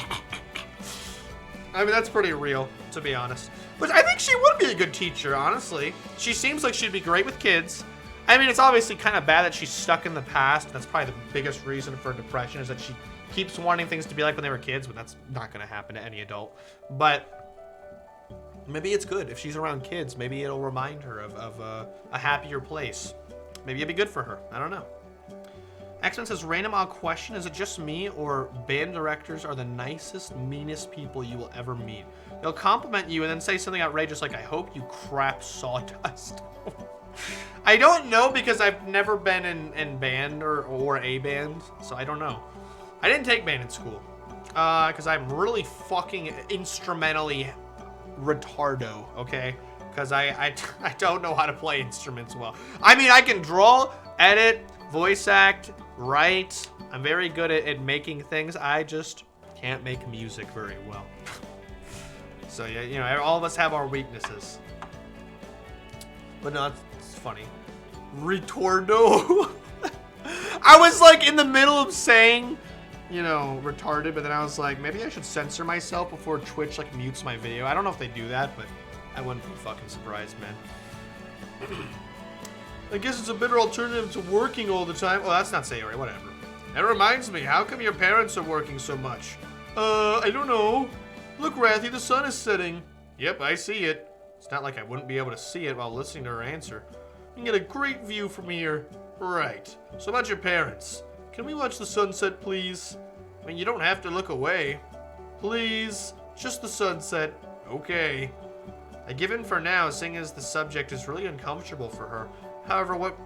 I mean, that's pretty real, to be honest. But I think she would be a good teacher, honestly. She seems like she'd be great with kids. I mean, it's obviously kind of bad that she's stuck in the past. That's probably the biggest reason for depression is that she keeps wanting things to be like when they were kids, but that's not going to happen to any adult. But maybe it's good. If she's around kids, maybe it'll remind her of a happier place. Maybe it'd be good for her. I don't know. X-Men says, random odd question, is it just me or band directors are the nicest, meanest people you will ever meet? They'll compliment you and then say something outrageous like, I hope you crap sawdust. I don't know because I've never been in band or a band, so I don't know. I didn't take band in school because I'm really fucking instrumentally retardo, okay? Because I don't know how to play instruments well. I mean, I can draw, edit, voice act, write. I'm very good at making things. I just can't make music very well. So yeah, you know, all of us have our weaknesses. But no, it's funny. Retardo. I was like in the middle of saying, you know, retarded, but then I was like, maybe I should censor myself before Twitch like mutes my video. I don't know if they do that, but I wouldn't be fucking surprised, man. I guess it's a better alternative to working all the time. Well, that's not Sayori, whatever. That reminds me, how come your parents are working so much? I don't know. Look, Rathy, the sun is setting. Yep, I see it. It's not like I wouldn't be able to see it while listening to her answer. You can get a great view from here. Right. So about your parents. Can we watch the sunset, please? I mean, you don't have to look away. Please. Just the sunset. Okay. I give in for now, seeing as the subject is really uncomfortable for her. However, what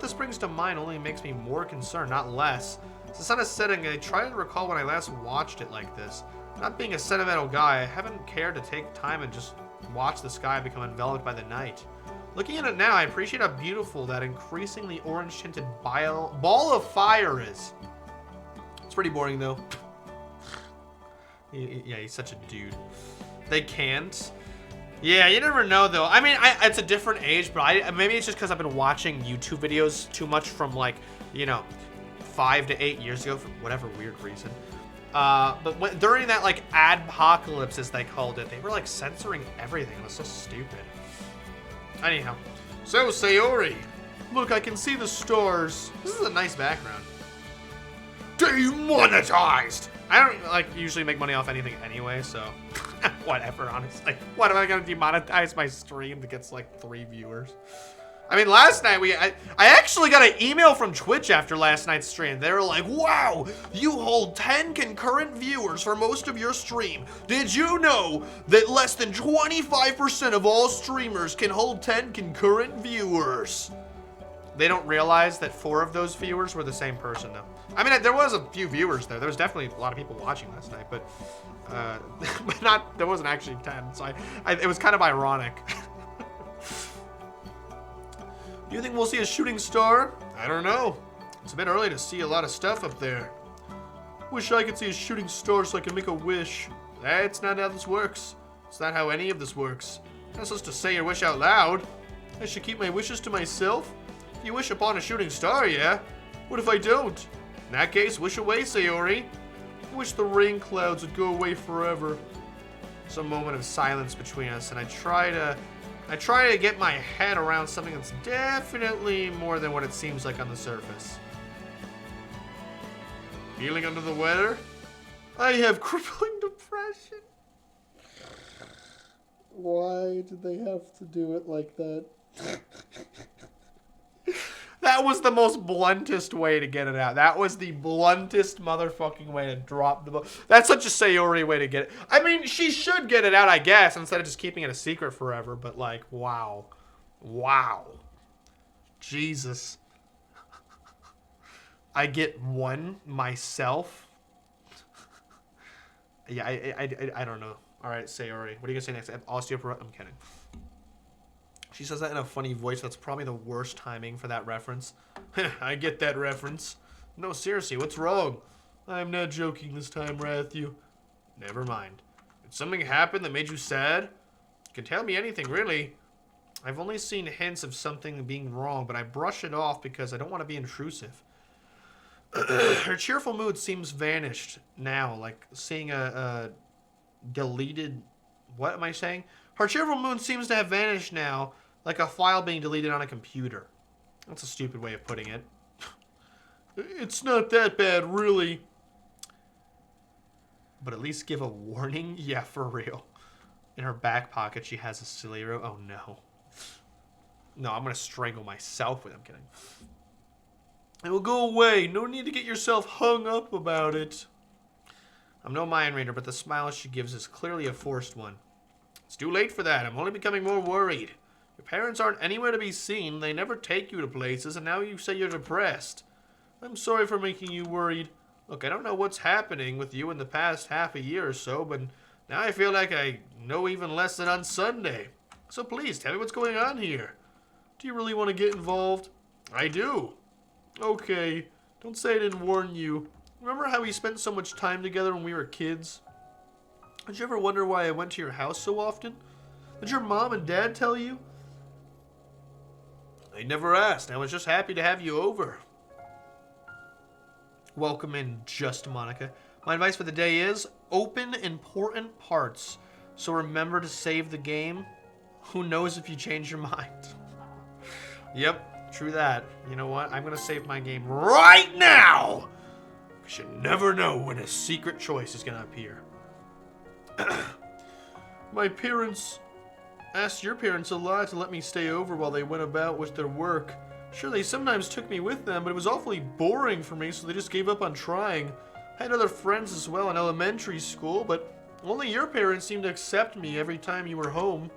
this brings to mind only makes me more concerned, not less. As the sun is setting, I try to recall when I last watched it like this. Not being a sentimental guy, I haven't cared to take time and just watch the sky become enveloped by the night. Looking at it now, I appreciate how beautiful that increasingly orange-tinted ball of fire is. It's pretty boring, though. Yeah, he's such a dude. They can't. Yeah, you never know, though. I mean, it's a different age, but maybe it's just because I've been watching YouTube videos too much from, like, you know, 5 to 8 years ago for whatever weird reason. But during that, like, adpocalypse, as they called it, they were, like, censoring everything. It was so stupid. Anyhow. So, Sayori. Look, I can see the stars. This is a nice background. Demonetized! I don't, like, usually make money off anything anyway, so whatever, honestly. What am I gonna demonetize my stream that gets, like, 3 viewers? I mean, last night, I actually got an email from Twitch after last night's stream. They were like, wow, you hold 10 concurrent viewers for most of your stream. Did you know that less than 25% of all streamers can hold 10 concurrent viewers? They don't realize that 4 of those viewers were the same person, though. I mean, there was a few viewers there. There was definitely a lot of people watching last night, but there wasn't actually 10, so it was kind of ironic. Do you think we'll see a shooting star? I don't know. It's a bit early to see a lot of stuff up there. Wish I could see a shooting star so I can make a wish. That's not how this works. It's not how any of this works. I'm not supposed to say your wish out loud. I should keep my wishes to myself. You wish upon a shooting star, yeah? What if I don't? In that case, wish away, Sayori. I wish the rain clouds would go away forever. There's a moment of silence between us, and I try to get my head around something that's definitely more than what it seems like on the surface. Feeling under the weather? I have crippling depression. Why did they have to do it like that? That was the most bluntest way to get it out. That was the bluntest motherfucking way to drop the book. That's such a Sayori way to get it. I mean, she should get it out, I guess, instead of just keeping it a secret forever. But, like, wow. Wow. Jesus. I get one myself. Yeah, I don't know. All right, Sayori. What are you going to say next? Osteoporosis? I'm kidding. She says that in a funny voice. That's probably the worst timing for that reference. I get that reference. No, seriously, what's wrong? I'm not joking this time, Matthew. Never mind. Did something happen that made you sad? You can tell me anything, really. I've only seen hints of something being wrong, but I brush it off because I don't want to be intrusive. Her cheerful mood seems vanished now, like seeing a deleted... What am I saying? Her cheerful mood seems to have vanished now, like a file being deleted on a computer. That's a stupid way of putting it. It's not that bad, really. But at least give a warning? Yeah, for real. In her back pocket, she has a Celero. Oh, no. No, I'm going to strangle myself with it. I'm kidding. It will go away. No need to get yourself hung up about it. I'm no mind reader, but the smile she gives is clearly a forced one. It's too late for that. I'm only becoming more worried. Your parents aren't anywhere to be seen. They never take you to places, and now you say you're depressed. I'm sorry for making you worried. Look, I don't know what's happening with you in the past half a year or so, but now I feel like I know even less than on Sunday. So please, tell me what's going on here. Do you really want to get involved? I do. Okay, don't say I didn't warn you. Remember how we spent so much time together when we were kids? Did you ever wonder why I went to your house so often? Did your mom and dad tell you? I never asked. I was just happy to have you over. Welcome in, Just Monica. My advice for the day is open important parts. So remember to save the game. Who knows if you change your mind? Yep, true that. You know what? I'm going to save my game right now. Because you never know when a secret choice is going to appear. My parents asked your parents a lot to let me stay over while they went about with their work. Sure, they sometimes took me with them, but it was awfully boring for me, so they just gave up on trying. I had other friends as well in elementary school, but only your parents seemed to accept me every time you were home.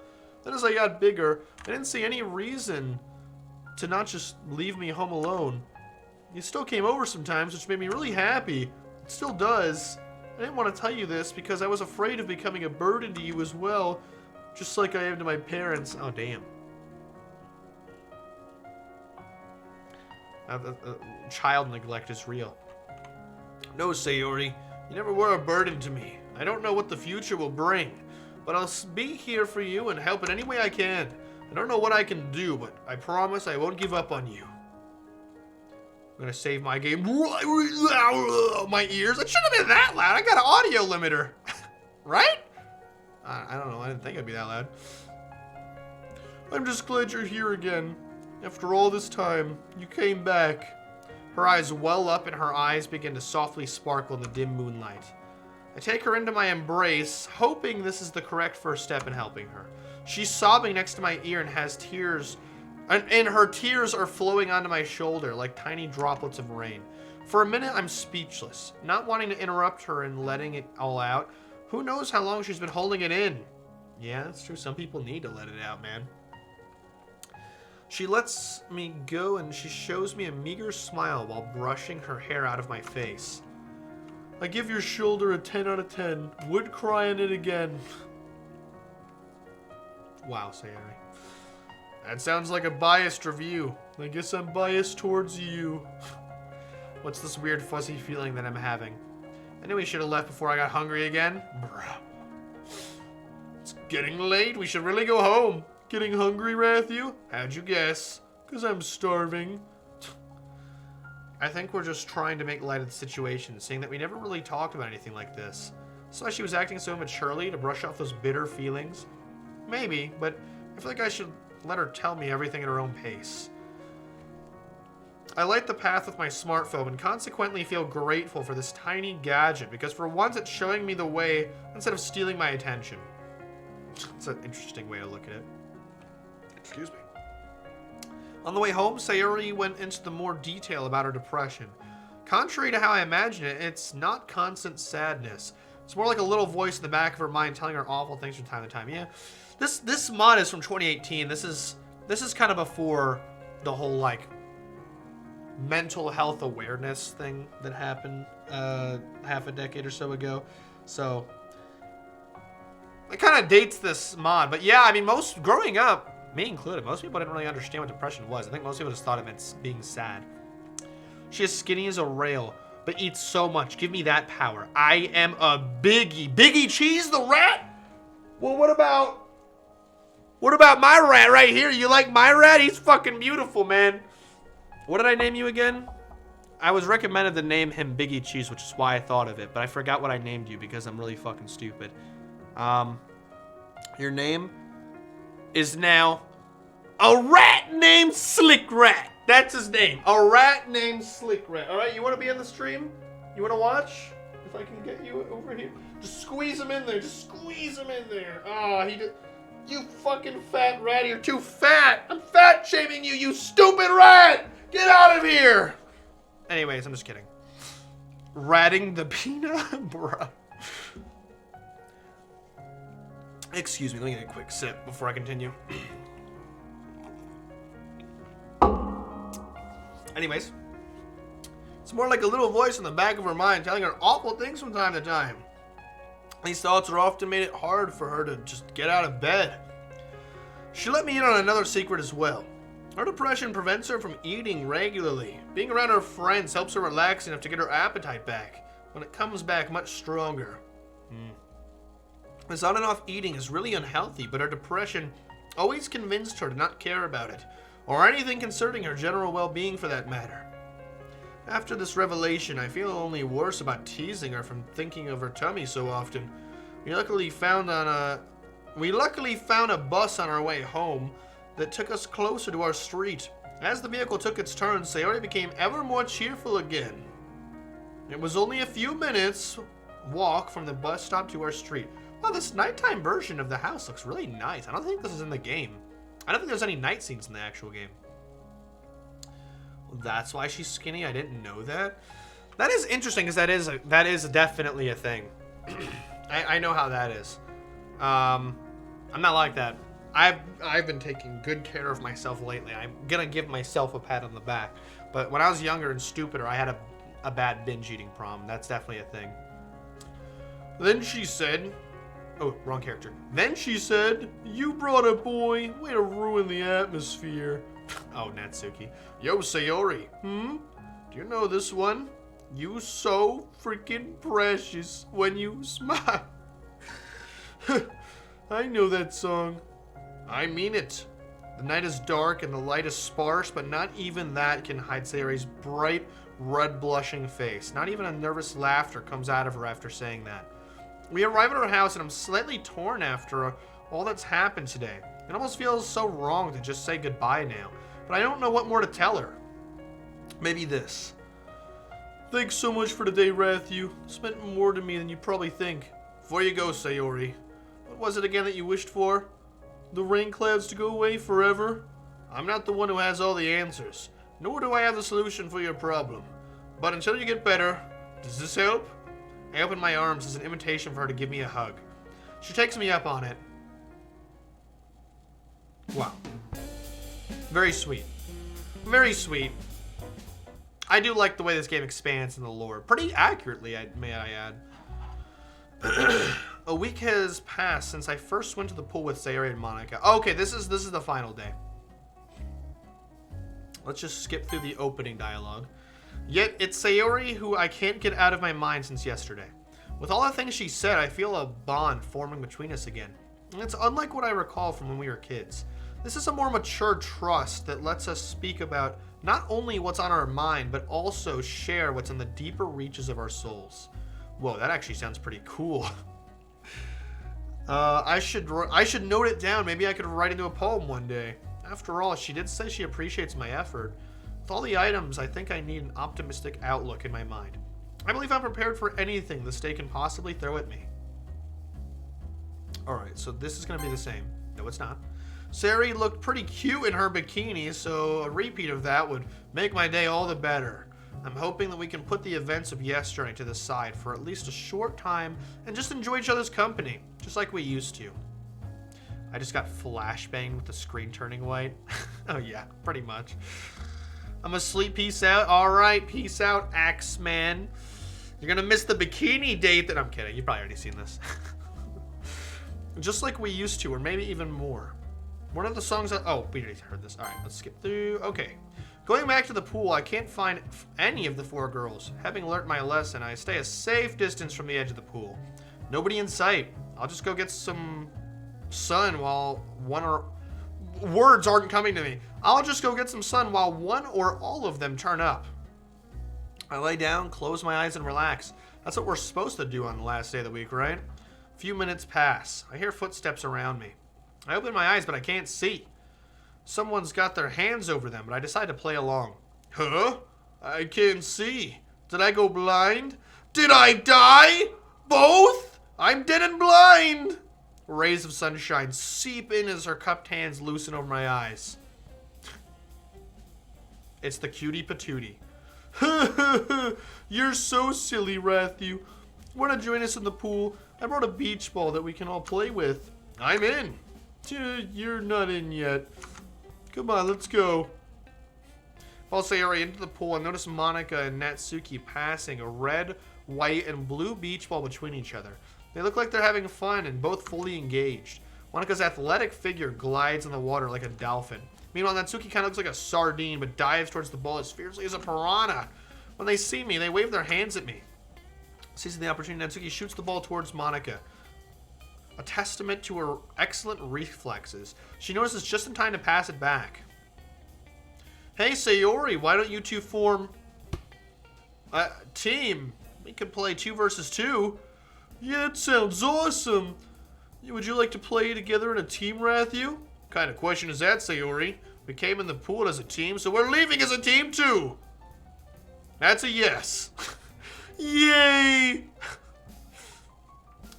Then as I got bigger, I didn't see any reason to not just leave me home alone. You still came over sometimes, which made me really happy. It still does. I didn't want to tell you this because I was afraid of becoming a burden to you as well, just like I am to my parents. Oh, damn. Child neglect is real. No, Sayori, you never were a burden to me. I don't know what the future will bring, but I'll be here for you and help in any way I can. I don't know what I can do, but I promise I won't give up on you. I'm gonna save my game. My ears. It shouldn't have been that loud. I got an audio limiter. Right? I don't know. I didn't think it'd be that loud. I'm just glad you're here again. After all this time, you came back. Her eyes well up and her eyes begin to softly sparkle in the dim moonlight. I take her into my embrace, hoping this is the correct first step in helping her. She's sobbing next to my ear and has tears, and her tears are flowing onto my shoulder like tiny droplets of rain. For a minute, I'm speechless, not wanting to interrupt her and letting it all out. Who knows how long she's been holding it in? Yeah, that's true. Some people need to let it out, man. She lets me go and she shows me a meager smile while brushing her hair out of my face. I give your shoulder a 10 out of 10. Would cry on it again. Wow, Sayori. That sounds like a biased review. I guess I'm biased towards you. What's this weird fuzzy feeling that I'm having? I knew we should have left before I got hungry again. Bruh. It's getting late. We should really go home. Getting hungry, Matthew? How'd you guess? 'Cause I'm starving. I think we're just trying to make light of the situation, seeing that we never really talked about anything like this. So she was acting so maturely to brush off those bitter feelings. Maybe, but I feel like I should let her tell me everything at her own pace. I light the path with my smartphone and consequently feel grateful for this tiny gadget because for once it's showing me the way instead of stealing my attention. It's an interesting way to look at it. Excuse me. On the way home, Sayori went into the more detail about her depression. Contrary to how I imagined it, it's not constant sadness. It's more like a little voice in the back of her mind telling her awful things from time to time. Yeah, this mod is from 2018. This is kind of before the whole like mental health awareness thing that happened half a decade or so ago. So it kind of dates this mod. But yeah, I mean, growing up, Me included. Most people didn't really understand what depression was. I think most people just thought it meant being sad. She is skinny as a rail, but eats so much. Give me that power. I am a biggie. Biggie Cheese the rat? Well, what about my rat right here? You like my rat? He's fucking beautiful, man. What did I name you again? I was recommended to name him Biggie Cheese, which is why I thought of it, but I forgot what I named you because I'm really fucking stupid. Your name is now a rat named Slick Rat. That's his name. A rat named Slick Rat. All right, you want to be on the stream? You want to watch? If I can get you over here. Just squeeze him in there. Just squeeze him in there. Oh, he did. You fucking fat rat. You're too fat. I'm fat shaming you, you stupid rat. Get out of here. Anyways, I'm just kidding. Ratting the peanut, bro. Excuse me, let me get a quick sip before I continue. Anyways, it's more like a little voice in the back of her mind telling her awful things from time to time. These thoughts are often made it hard for her to just get out of bed. She let me in on another secret as well. Her depression prevents her from eating regularly. Being around her friends helps her relax enough to get her appetite back, when it comes back much stronger. This on and off eating is really unhealthy, but her depression always convinced her to not care about it, or anything concerning her general well-being for that matter. After this revelation, I feel only worse about teasing her from thinking of her tummy so often. We luckily found a bus on our way home that took us closer to our street. As the vehicle took its turn, Sayori became ever more cheerful again. It was only a few minutes walk from the bus stop to our street. Wow, this nighttime version of the house looks really nice. I don't think this is in the game. I don't think there's any night scenes in the actual game. Well, that's why she's skinny. I didn't know that. That is interesting because that is definitely a thing. I know how that is. I'm not like that. I've been taking good care of myself lately. I'm gonna give myself a pat on the back. But when I was younger and stupider, I had a bad binge eating problem. That's definitely a thing. Then she said, oh, wrong character. Then she said, you brought a boy. Way to ruin the atmosphere. Oh, Natsuki. Yo, Sayori. Do you know this one? You so freaking precious when you smile. I know that song. I mean it. The night is dark and the light is sparse, but not even that can hide Sayori's bright, red blushing face. Not even a nervous laughter comes out of her after saying that. We arrive at her house and I'm slightly torn after all that's happened today. It almost feels so wrong to just say goodbye now, but I don't know what more to tell her. Maybe this. Thanks so much for today, Rathu. It's meant more to me than you probably think. Before you go, Sayori, what was it again that you wished for? The rain clouds to go away forever? I'm not the one who has all the answers, nor do I have the solution for your problem. But until you get better, does this help? I open my arms as an invitation for her to give me a hug. She takes me up on it. Wow. Very sweet. Very sweet. I do like the way this game expands in the lore. Pretty accurately, may I add. A week has passed since I first went to the pool with Sayori and Monica. Okay, this is the final day. Let's just skip through the opening dialogue. Yet it's Sayori who I can't get out of my mind since yesterday. With all the things she said, I feel a bond forming between us again. And it's unlike what I recall from when we were kids. This is a more mature trust that lets us speak about not only what's on our mind, but also share what's in the deeper reaches of our souls. Whoa, that actually sounds pretty cool. I should note it down. Maybe I could write into a poem one day. After all, she did say she appreciates my effort. With all the items, I think I need an optimistic outlook in my mind. I believe I'm prepared for anything this day can possibly throw at me. Alright, so this is going to be the same. No, it's not. Sayori looked pretty cute in her bikini, so a repeat of that would make my day all the better. I'm hoping that we can put the events of yesterday to the side for at least a short time and just enjoy each other's company, just like we used to. I just got flashbanged with the screen turning white. Oh yeah, pretty much. I'm asleep, peace out. Alright, peace out, Axeman. You're gonna miss the bikini date that... I'm kidding, you've probably already seen this. Just like we used to, or maybe even more. One of the songs that... Oh, we already heard this. All right, let's skip through. Okay. Going back to the pool, I can't find any of the 4 girls. Having learnt my lesson, I stay a safe distance from the edge of the pool. Nobody in sight. I'll just go get some sun while one or... Words aren't coming to me. I'll just go get some sun while one or all of them turn up. I lay down, close my eyes, and relax. That's what we're supposed to do on the last day of the week, right? A few minutes pass. I hear footsteps around me. I open my eyes, but I can't see. Someone's got their hands over them, but I decide to play along. Huh? I can't see. Did I go blind? Did I die? Both? I'm dead and blind. Rays of sunshine seep in as her cupped hands loosen over my eyes. It's the cutie patootie. You're so silly, Rathu. Want to join us in the pool? I brought a beach ball that we can all play with. I'm in. You're not in yet. Come on, let's go. Follow Sayori into the pool and notice Monica and Natsuki passing a red, white, and blue beach ball between each other. They look like they're having fun and both fully engaged. Monica's athletic figure glides in the water like a dolphin. Meanwhile, Natsuki kind of looks like a sardine but dives towards the ball as fiercely as a piranha. When they see me, they wave their hands at me. Seizing the opportunity, Natsuki shoots the ball towards Monica. A testament to her excellent reflexes. She notices just in time to pass it back. Hey, Sayori, why don't you two form a team? We could play 2 versus 2. Yeah, it sounds awesome. Would you like to play together in a team, Rathu? What kind of question is that, Sayori? We came in the pool as a team, so we're leaving as a team too. That's a yes. Yay!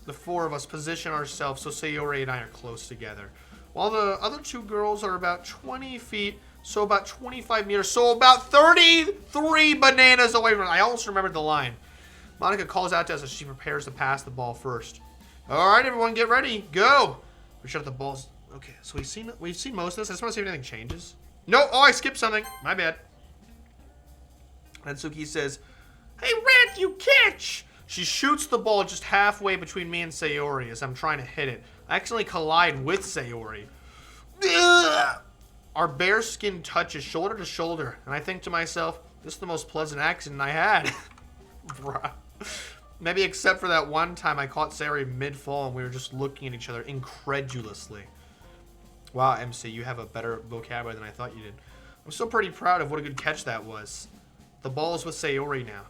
The 4 of us position ourselves so Sayori and I are close together. While the other 2 girls are about 20 feet, so about 25 meters, so about 33 bananas away from us. I almost remembered the line. Monica calls out to us as she prepares to pass the ball first. All right, everyone, get ready. Go. We shut the balls. Okay, so we've seen most of this. I just want to see if anything changes. No, oh, I skipped something. My bad. Natsuki says, "Hey, Rat, you catch!" She shoots the ball just halfway between me and Sayori as I'm trying to hit it. I accidentally collide with Sayori. Ugh! Our bare skin touches shoulder to shoulder, and I think to myself, this is the most pleasant accident I had. Bruh. Maybe except for that one time I caught Sayori mid-fall and we were just looking at each other incredulously. Wow, MC, you have a better vocabulary than I thought you did. I'm still pretty proud of what a good catch that was. The ball is with Sayori now.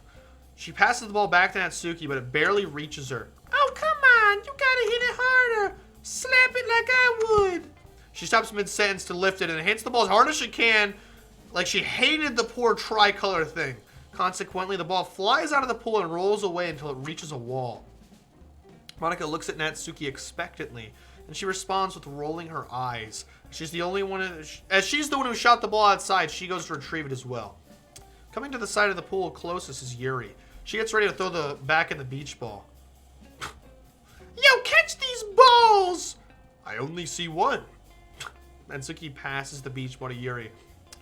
She passes the ball back to Natsuki, but it barely reaches her. Oh, come on. You gotta hit it harder. Slap it like I would. She stops mid-sentence to lift it and hits the ball as hard as she can, like she hated the poor tricolor thing. Consequently, the ball flies out of the pool and rolls away until it reaches a wall. Monica looks at Natsuki expectantly, and she responds with rolling her eyes. She's the only one, as she's the one who shot the ball outside, she goes to retrieve it as well. Coming to the side of the pool closest is Yuri. She gets ready to throw the back in the beach ball. Yo, catch these balls! I only see one. Natsuki passes the beach ball to Yuri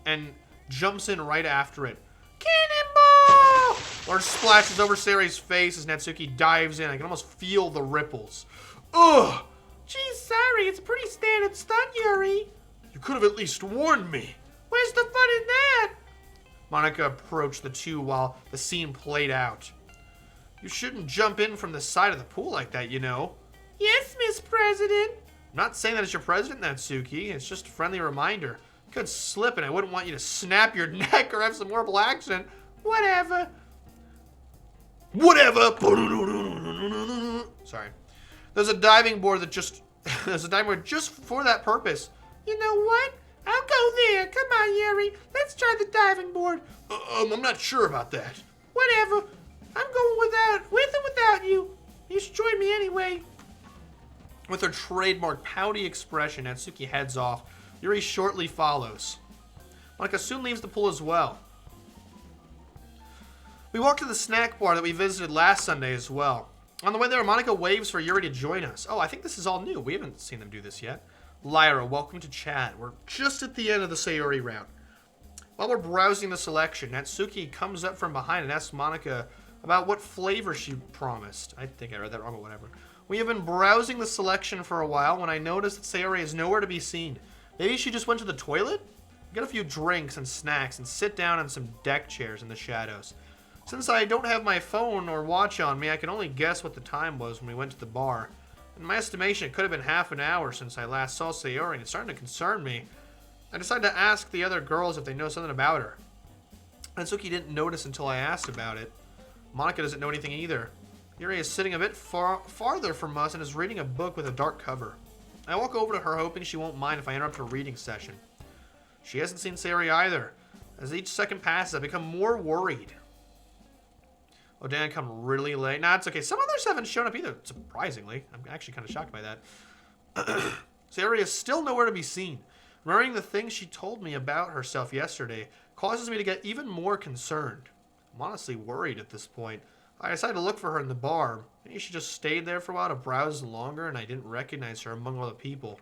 and jumps in right after it. Cannonball! Or splashes over Sayori's face as Natsuki dives in. I can almost feel the ripples. Ugh! Geez, sorry, it's a pretty standard stunt, Yuri. You could have at least warned me. Where's the fun in that? Monica approached the 2 while the scene played out. You shouldn't jump in from the side of the pool like that, you know. Yes, Miss President. I'm not saying that it's your president, Natsuki. It's just a friendly reminder. You could slip and I wouldn't want you to snap your neck or have some horrible accent. Whatever. Whatever. Sorry. There's a diving board that there's a diving board just for that purpose. You know what? I'll go there. Come on, Yuri. Let's try the diving board. I'm not sure about that. Whatever. I'm going with or without you. You should join me anyway. With her trademark pouty expression, Natsuki heads off. Yuri shortly follows. Monica soon leaves the pool as well. We walk to the snack bar that we visited last Sunday as well. On the way there, Monica waves for Yuri to join us. Oh, I think this is all new. We haven't seen them do this yet. Lyra, welcome to chat. We're just at the end of the Sayori round. While we're browsing the selection, Natsuki comes up from behind and asks Monica about what flavor she promised. I think I read that wrong, but whatever. We have been browsing the selection for a while when I noticed that Sayori is nowhere to be seen. Maybe she just went to the toilet? Get a few drinks and snacks and sit down on some deck chairs in the shadows. Since I don't have my phone or watch on me, I can only guess what the time was when we went to the bar. In my estimation, it could have been half an hour since I last saw Sayori, and it's starting to concern me. I decided to ask the other girls if they know something about her. Simpsuki didn't notice until I asked about it. Monika doesn't know anything either. Yuri is sitting a bit farther from us and is reading a book with a dark cover. I walk over to her hoping she won't mind if I interrupt her reading session. She hasn't seen Sayori either. As each second passes, I become more worried. Oh, Dan come really late. Nah, it's okay. Some others haven't shown up either, surprisingly. I'm actually kind of shocked by that. Sayori is still nowhere to be seen. Remembering the things she told me about herself yesterday causes me to get even more concerned. I'm honestly worried at this point. I decided to look for her in the bar. Maybe she just stayed there for a while to browse longer and I didn't recognize her among all the people.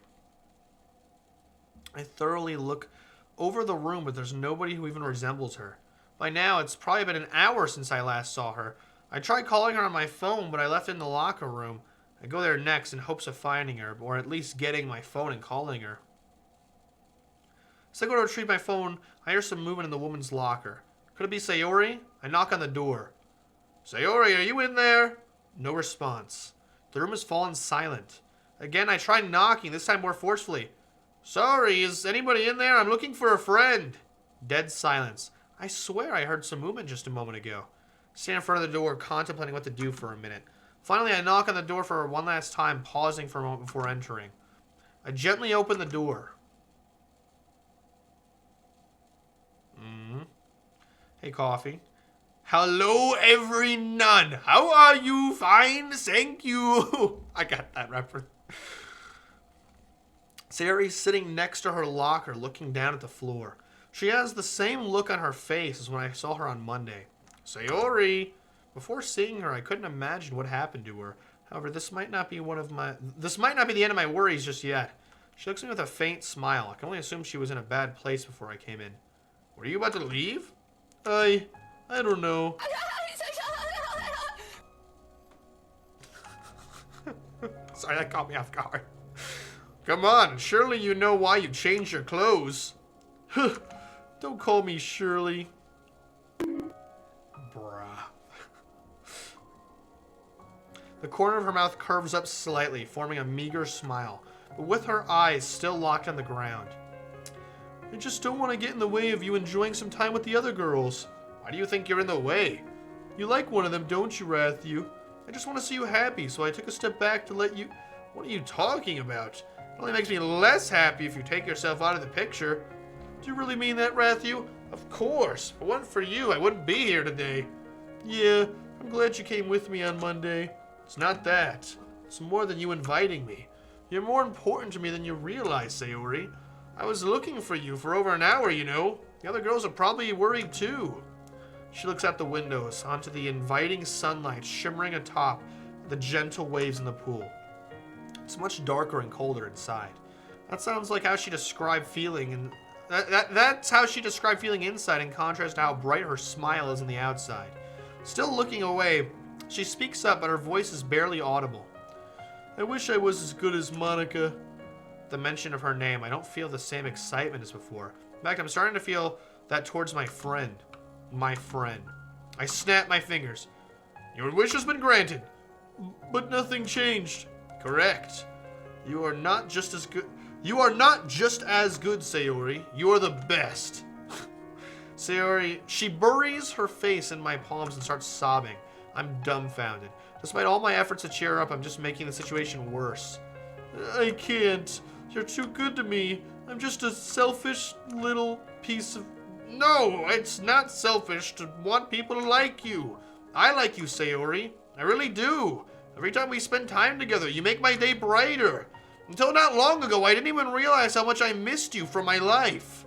I thoroughly look over the room, but there's nobody who even resembles her. By now, it's probably been an hour since I last saw her. I tried calling her on my phone, but I left it in the locker room. I go there next in hopes of finding her, or at least getting my phone and calling her. As I go to retrieve my phone, I hear some movement in the woman's locker. Could it be Sayori? I knock on the door. Sayori, are you in there? No response. The room has fallen silent. Again, I try knocking, this time more forcefully. Sorry, is anybody in there? I'm looking for a friend. Dead silence. I swear I heard some movement just a moment ago. Stand in front of the door, contemplating what to do for a minute. Finally, I knock on the door for one last time, pausing for a moment before entering. I gently open the door. Hey, coffee. Hello, every nun. How are you? Fine, thank you. I got that reference. Sayori's sitting next to her locker, looking down at the floor. She has the same look on her face as when I saw her on Monday. Sayori! Before seeing her, I couldn't imagine what happened to her. However, this might not be the end of my worries just yet. She looks at me with a faint smile. I can only assume she was in a bad place before I came in. Were you about to leave? I don't know. Sorry, that caught me off guard. Come on, surely you know why you changed your clothes. Don't call me Shirley. Bruh. The corner of her mouth curves up slightly, forming a meager smile, but with her eyes still locked on the ground. I just don't want to get in the way of you enjoying some time with the other girls. Why do you think you're in the way? You like one of them, don't you, Rathew? I just want to see you happy, so I took a step back to let you... What are you talking about? It only makes me less happy if you take yourself out of the picture. Do you really mean that, Rathew? Of course. If it wasn't for you, I wouldn't be here today. Yeah, I'm glad you came with me on Monday. It's not that. It's more than you inviting me. You're more important to me than you realize, Sayori. I was looking for you for over an hour, you know. The other girls are probably worried too. She looks out the windows, onto the inviting sunlight shimmering atop the gentle waves in the pool. It's much darker and colder inside. That sounds like how she described feeling, and that's how she described feeling inside in contrast to how bright her smile is on the outside. Still looking away, she speaks up, but her voice is barely audible. I wish I was as good as Monika. The mention of her name, I don't feel the same excitement as before. In fact, I'm starting to feel that towards my friend. My friend. I snap my fingers. Your wish has been granted, but nothing changed. Correct. You are not just as good. You are not just as good, Sayori. You are the best. Sayori, she buries her face in my palms and starts sobbing. I'm dumbfounded. Despite all my efforts to cheer her up, I'm just making the situation worse. I can't. You're too good to me. I'm just a selfish little piece of... No, it's not selfish to want people to like you. I like you, Sayori. I really do. Every time we spend time together, you make my day brighter. Until not long ago, I didn't even realize how much I missed you from my life.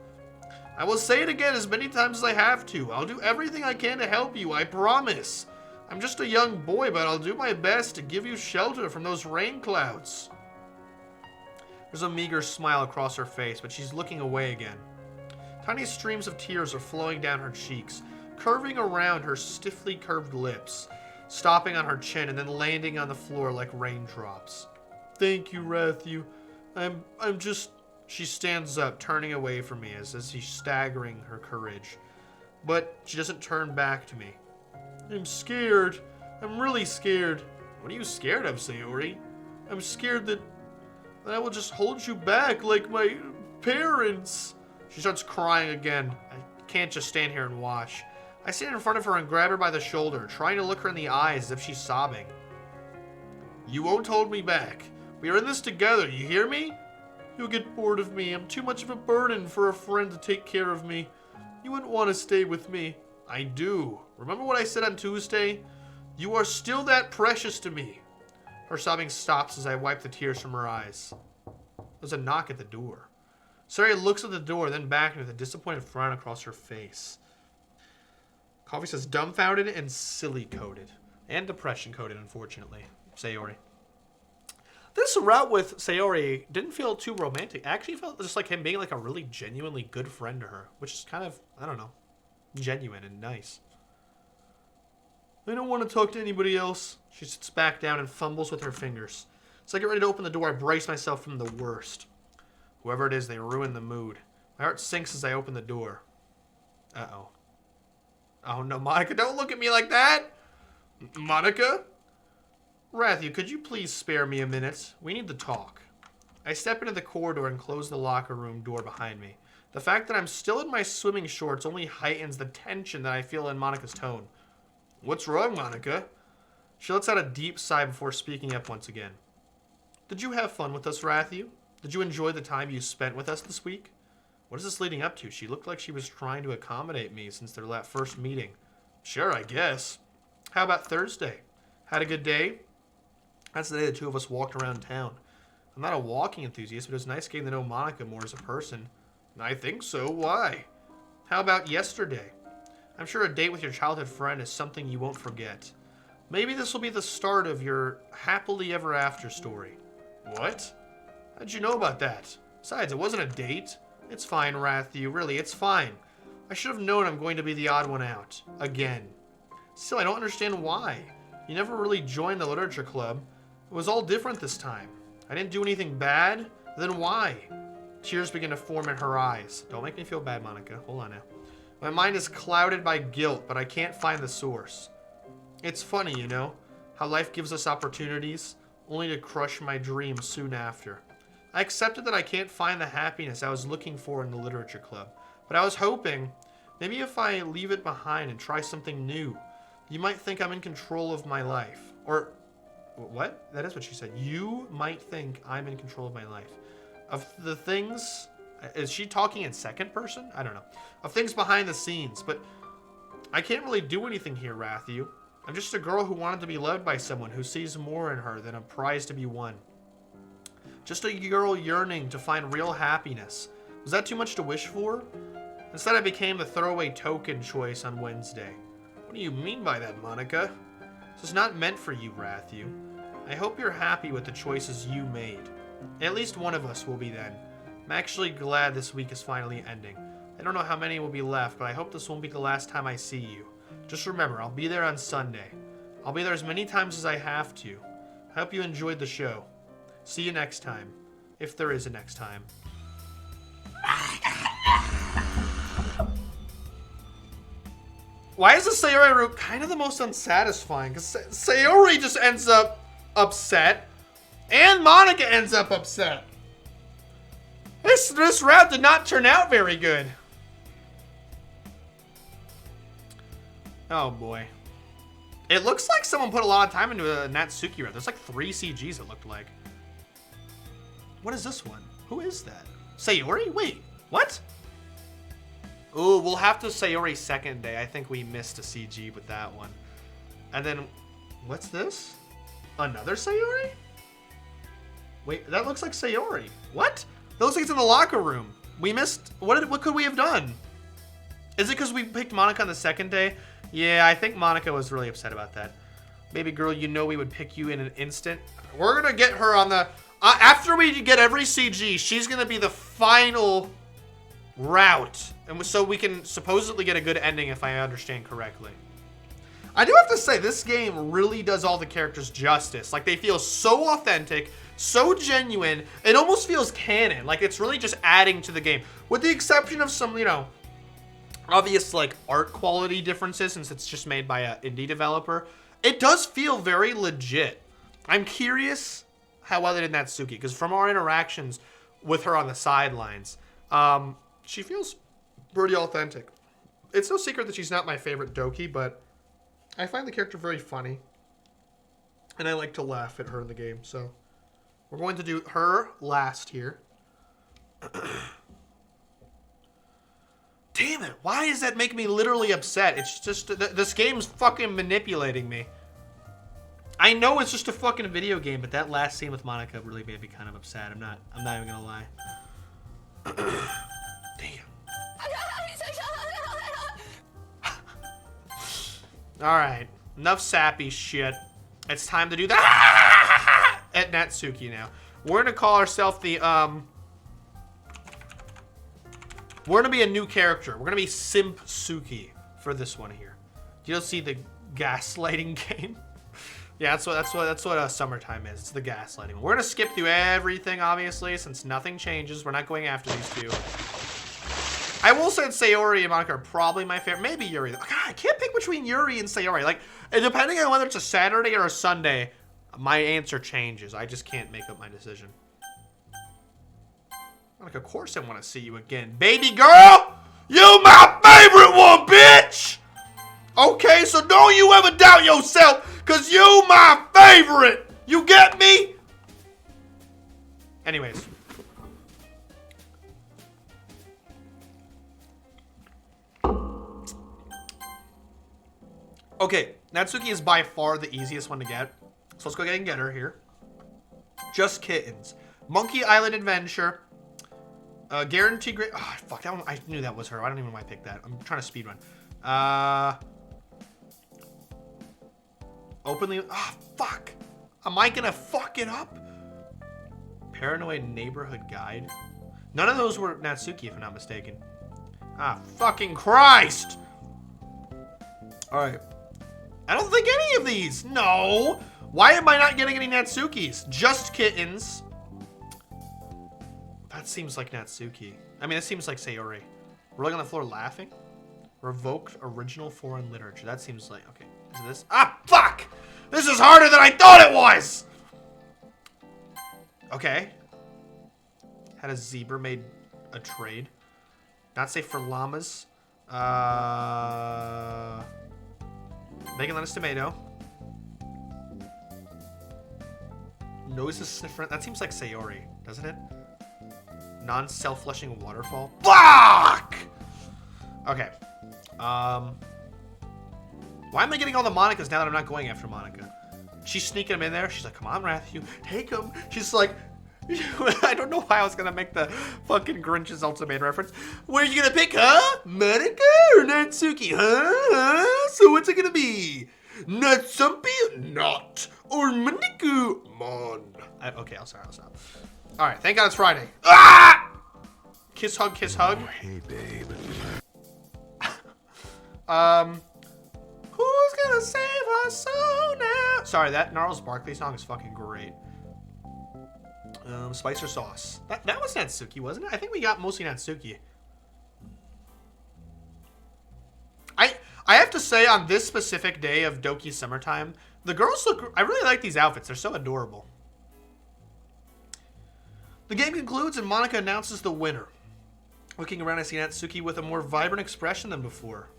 I will say it again as many times as I have to. I'll do everything I can to help you, I promise. I'm just a young boy, but I'll do my best to give you shelter from those rain clouds. There's a meager smile across her face, but she's looking away again. Tiny streams of tears are flowing down her cheeks, curving around her stiffly curved lips, stopping on her chin and then landing on the floor like raindrops. Thank you, Rathew. I'm just She stands up, turning away from me as she's staggering her courage. But she doesn't turn back to me. I'm scared. I'm really scared. What are you scared of, Sayori? I'm scared that I will just hold you back like my parents. She starts crying again. I can't just stand here and watch. I stand in front of her and grab her by the shoulder, trying to look her in the eyes as if she's sobbing. You won't hold me back. We are in this together, you hear me? You'll get bored of me. I'm too much of a burden for a friend to take care of me. You wouldn't want to stay with me. I do. Remember what I said on Tuesday? You are still that precious to me. Her sobbing stops as I wipe the tears from her eyes. There's a knock at the door. Sayori looks at the door, then back with a disappointed frown across her face. Coffee says dumbfounded and silly-coded. And depression-coded, unfortunately. Sayori. This route with Sayori didn't feel too romantic. Actually felt just like him being like a really genuinely good friend to her. Which is kind of, I don't know, genuine and nice. I don't want to talk to anybody else. She sits back down and fumbles with her fingers. As I get ready to open the door, I brace myself from the worst. Whoever it is, they ruin the mood. My heart sinks as I open the door. Uh-oh. Oh no, Monica, don't look at me like that! Monica? Rathu, could you please spare me a minute? We need to talk. I step into the corridor and close the locker room door behind me. The fact that I'm still in my swimming shorts only heightens the tension that I feel in Monica's tone. What's wrong, Monica? She lets out a deep sigh before speaking up once again. Did you have fun with us, Rathu? Did you enjoy the time you spent with us this week? What is this leading up to? She looked like she was trying to accommodate me since their first meeting. Sure, I guess. How about Thursday? Had a good day? That's the day the two of us walked around town. I'm not a walking enthusiast, but it was nice getting to know Monica more as a person. I think so. Why? How about yesterday? I'm sure a date with your childhood friend is something you won't forget. Maybe this will be the start of your happily ever after story. What? How'd you know about that? Besides, it wasn't a date. It's fine, Rathu. Really, it's fine. I should have known I'm going to be the odd one out. Again. Still, I don't understand why. You never really joined the literature club. It was all different this time. I didn't do anything bad. Then why? Tears begin to form in her eyes. Don't make me feel bad, Monica. Hold on now. My mind is clouded by guilt, but I can't find the source. It's funny, you know, how life gives us opportunities, only to crush my dreams soon after. I accepted that I can't find the happiness I was looking for in the literature club, but I was hoping, maybe if I leave it behind and try something new, you might think I'm in control of my life. Or, what? That is what she said. You might think I'm in control of my life. Of the things, is she talking in second person? I don't know. Of things behind the scenes, but I can't really do anything here, Rathu. I'm just a girl who wanted to be loved by someone who sees more in her than a prize to be won. Just a girl yearning to find real happiness. Was that too much to wish for? Instead, I became the throwaway token choice on Wednesday. What do you mean by that, Monica? This is not meant for you, Rathu. I hope you're happy with the choices you made. At least one of us will be then. I'm actually glad this week is finally ending. I don't know how many will be left, but I hope this won't be the last time I see you. Just remember, I'll be there on Sunday. I'll be there as many times as I have to. I hope you enjoyed the show. See you next time. If there is a next time. Why is the Sayori route kind of the most unsatisfying? Because Sayori just ends up upset. And Monica ends up upset. This route did not turn out very good. Oh boy. It looks like someone put a lot of time into a Natsuki route. There's like 3 CGs it looked like. What is this one? Who is that? Sayori? Wait, what? Ooh, we'll have to Sayori second day. I think we missed a CG with that one. And then, what's this? Another Sayori? Wait, that looks like Sayori. What? That looks like it's in the locker room. We missed, what could we have done? Is it because we picked Monica on the second day? Yeah, I think Monica was really upset about that. Baby girl, you know we would pick you in an instant. We're gonna get her on the, after we get every CG, she's gonna be the final route. And so we can supposedly get a good ending if I understand correctly. I do have to say, this game really does all the characters justice. Like, they feel so authentic, so genuine. It almost feels canon. Like, it's really just adding to the game. With the exception of some, you know, obvious, like, art quality differences, since it's just made by an indie developer. It does feel very legit. I'm curious how well they did Natsuki, because from our interactions with her on the sidelines, she feels pretty authentic. It's no secret that she's not my favorite Doki, but I find the character very funny. And I like to laugh at her in the game, so we're going to do her last here. Damn it, why does that make me literally upset? It's just, this game's fucking manipulating me. I know it's just a fucking video game, but that last scene with Monica really made me kind of upset. I'm not even gonna lie. Damn. Alright, enough sappy shit. It's time to do that at Natsuki now. We're gonna call ourselves the, we're gonna be a new character. We're gonna be Simpsuki for this one here. You'll see the gaslighting game. Yeah, that's what summertime is. It's the gaslighting. We're gonna skip through everything, obviously, since nothing changes. We're not going after these two. I will say Sayori and Monica are probably my favorite. Maybe Yuri. God, I can't pick between Yuri and Sayori. Like, depending on whether it's a Saturday or a Sunday, my answer changes. I just can't make up my decision. Like, of course I want to see you again. Baby girl, you my favorite one, bitch! Okay, so don't you ever doubt yourself, because you my favorite! You get me? Anyways. Okay, Natsuki is by far the easiest one to get. So let's go ahead and get her here. Just Kittens. Monkey Island Adventure. Guaranteed great. Oh, fuck, that one. I knew that was her. I don't even know why I picked that. I'm trying to speedrun. Openly. Oh, fuck. Am I gonna fuck it up? Paranoid Neighborhood Guide. None of those were Natsuki, if I'm not mistaken. Ah, fucking Christ! Alright. I don't think any of these. No! Why am I not getting any Natsukis? Just Kittens. That seems like Natsuki. I mean, it seems like Sayori. Rolling on the floor laughing? Revoked original foreign literature. That seems like... Okay. Is it this? Ah, fuck! This is harder than I thought it was! Okay. Had a zebra made a trade. Not safe for llamas. Bacon, lettuce, tomato. Nose is different. That seems like Sayori, doesn't it? Non-self-flushing waterfall. Fuck! Okay. Why am I getting all the Monicas now that I'm not going after Monica? She's sneaking them in there. She's like, come on, Matthew, take them. She's like, I don't know why I was going to make the fucking Grinch's Ultimate reference. Where are you going to pick, huh? Monica or Natsuki, huh? So what's it going to be? Natsuki, not. Or Monica, mon. Okay, I'll stop. All right, thank God it's Friday. Ah! Kiss, hug, kiss, hug. Oh, hey, babe. Who's gonna save our soul now? Sorry, that Gnarls Barkley song is fucking great. Spicer sauce. That was Natsuki, wasn't it? I think we got mostly Natsuki. I have to say, on this specific day of Doki Summertime, the girls look... I really like these outfits. They're so adorable. The game concludes and Monica announces the winner. Looking around, I see Natsuki with a more vibrant expression than before.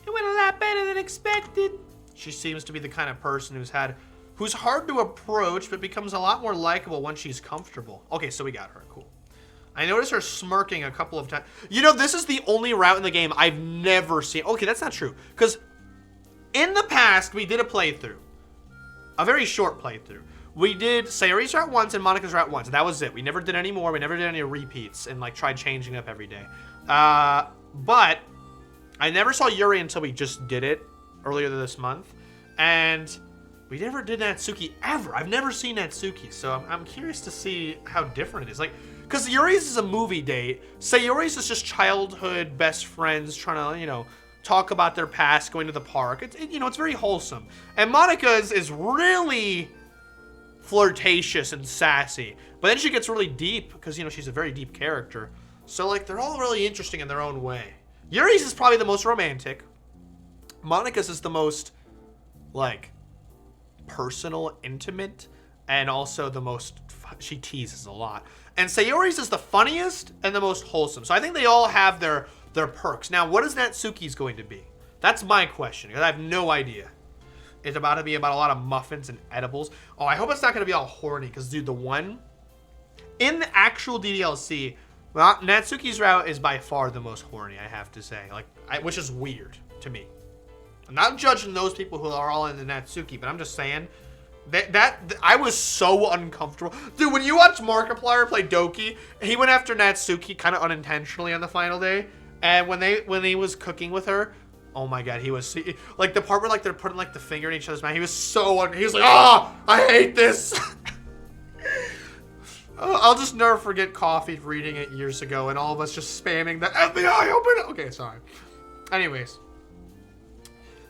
It went a lot better than expected. She seems to be the kind of person who's hard to approach, but becomes a lot more likable once she's comfortable. Okay, so we got her. Cool. I noticed her smirking a couple of times. You know, this is the only route in the game I've never seen. Okay, that's not true. Because in the past, we did a playthrough. A very short playthrough. We did Sayori's route once and Monica's route once. And that was it. We never did any more. We never did any repeats and, like, tried changing up every day. But I never saw Yuri until we just did it earlier this month. And we never did Natsuki ever. I've never seen Natsuki. So I'm curious to see how different it is. Like, because Yuri's is a movie date. Sayori's is just childhood best friends trying to, you know, talk about their past, going to the park. You know, it's very wholesome. And Monica's is really flirtatious and sassy. But then she gets really deep because, you know, she's a very deep character. So, like, they're all really interesting in their own way. Yuri's is probably the most romantic. Monica's is the most, like, personal, intimate, and also the most, she teases a lot. And Sayori's is the funniest and the most wholesome. So I think they all have their perks. Now, what is Natsuki's going to be? That's my question, because I have no idea. It's about to be about a lot of muffins and edibles. Oh, I hope it's not going to be all horny, because, dude, the one in the actual ddlc, well, Natsuki's route is by far the most horny, I have to say. Like, which is weird to me. I'm not judging those people who are all into Natsuki, but I'm just saying that I was so uncomfortable. Dude, when you watch Markiplier play Doki, he went after Natsuki kind of unintentionally on the final day, and when he was cooking with her, oh my god, he was like the part where like they're putting like the finger in each other's mouth. He was so he was like, "Ah, I hate this." I'll just never forget Coffee reading it years ago, and all of us just spamming the FBI open it. Okay, sorry. Anyways,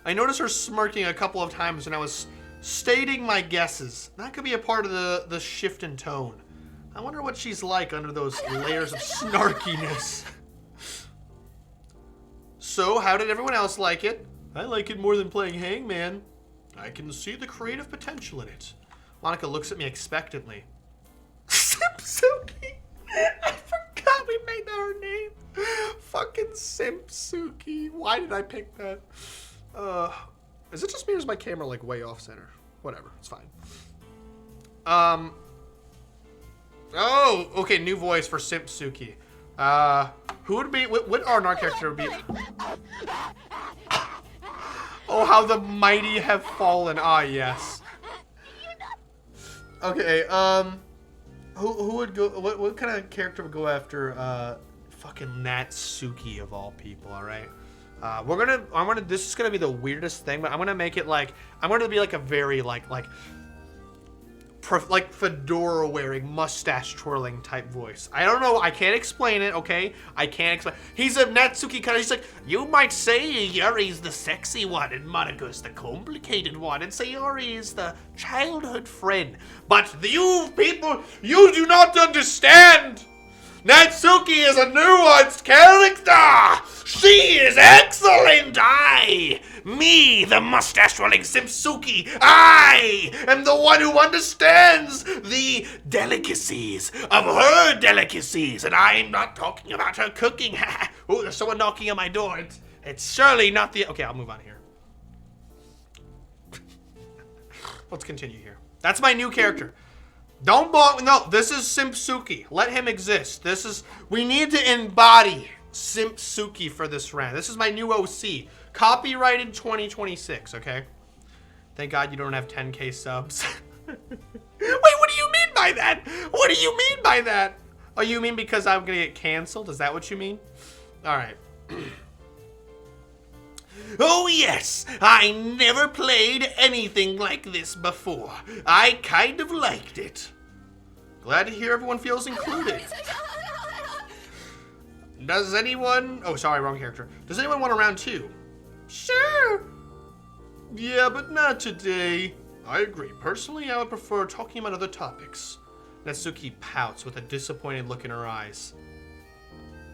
I noticed her smirking a couple of times when I was stating my guesses. That could be a part of the shift in tone. I wonder what she's like under those layers of snarkiness. So, how did everyone else like it? I like it more than playing Hangman. I can see the creative potential in it. Monica looks at me expectantly. Simpsuki! I forgot we made that her name. Fucking Simpsuki. Why did I pick that? Is it just me or is my camera like way off center? Whatever, it's fine. Oh, okay, new voice for Simpsuki. Who would be, what our character would be? Oh, how the mighty have fallen. Ah, yes. Okay, who would go, what kind of character would go after, fucking Natsuki of all people, alright? This is gonna be the weirdest thing, but I'm gonna make it like, I'm gonna be like a very, like fedora wearing, mustache twirling type voice. I don't know, I can't explain it, okay? I can't explain. He's a Natsuki kind of, he's like, you might say Yuri's the sexy one and Monika's the complicated one and Sayori is the childhood friend. But you people, you do not understand! Natsuki is a nuanced character! She is excellent! Me, the mustache-twirling Simpsuki, I am the one who understands the delicacies of her delicacies, and I'm not talking about her cooking. Oh, there's someone knocking on my door. It's surely not the... Okay, I'll move on here. Let's continue here. That's my new character. Don't block. No, this is Simpsuki. Let him exist. We need to embody Simpsuki for this round. This is my new OC. Copyrighted 2026, okay? Thank God you don't have 10K subs. Wait, what do you mean by that? What do you mean by that? Oh, you mean because I'm gonna get canceled? Is that what you mean? All right. Oh yes, I never played anything like this before. I kind of liked it. Glad to hear everyone feels included. Does anyone... Oh, sorry, wrong character. Does anyone want a round 2? Sure. Yeah, but not today. I agree. Personally, I would prefer talking about other topics. Natsuki pouts with a disappointed look in her eyes.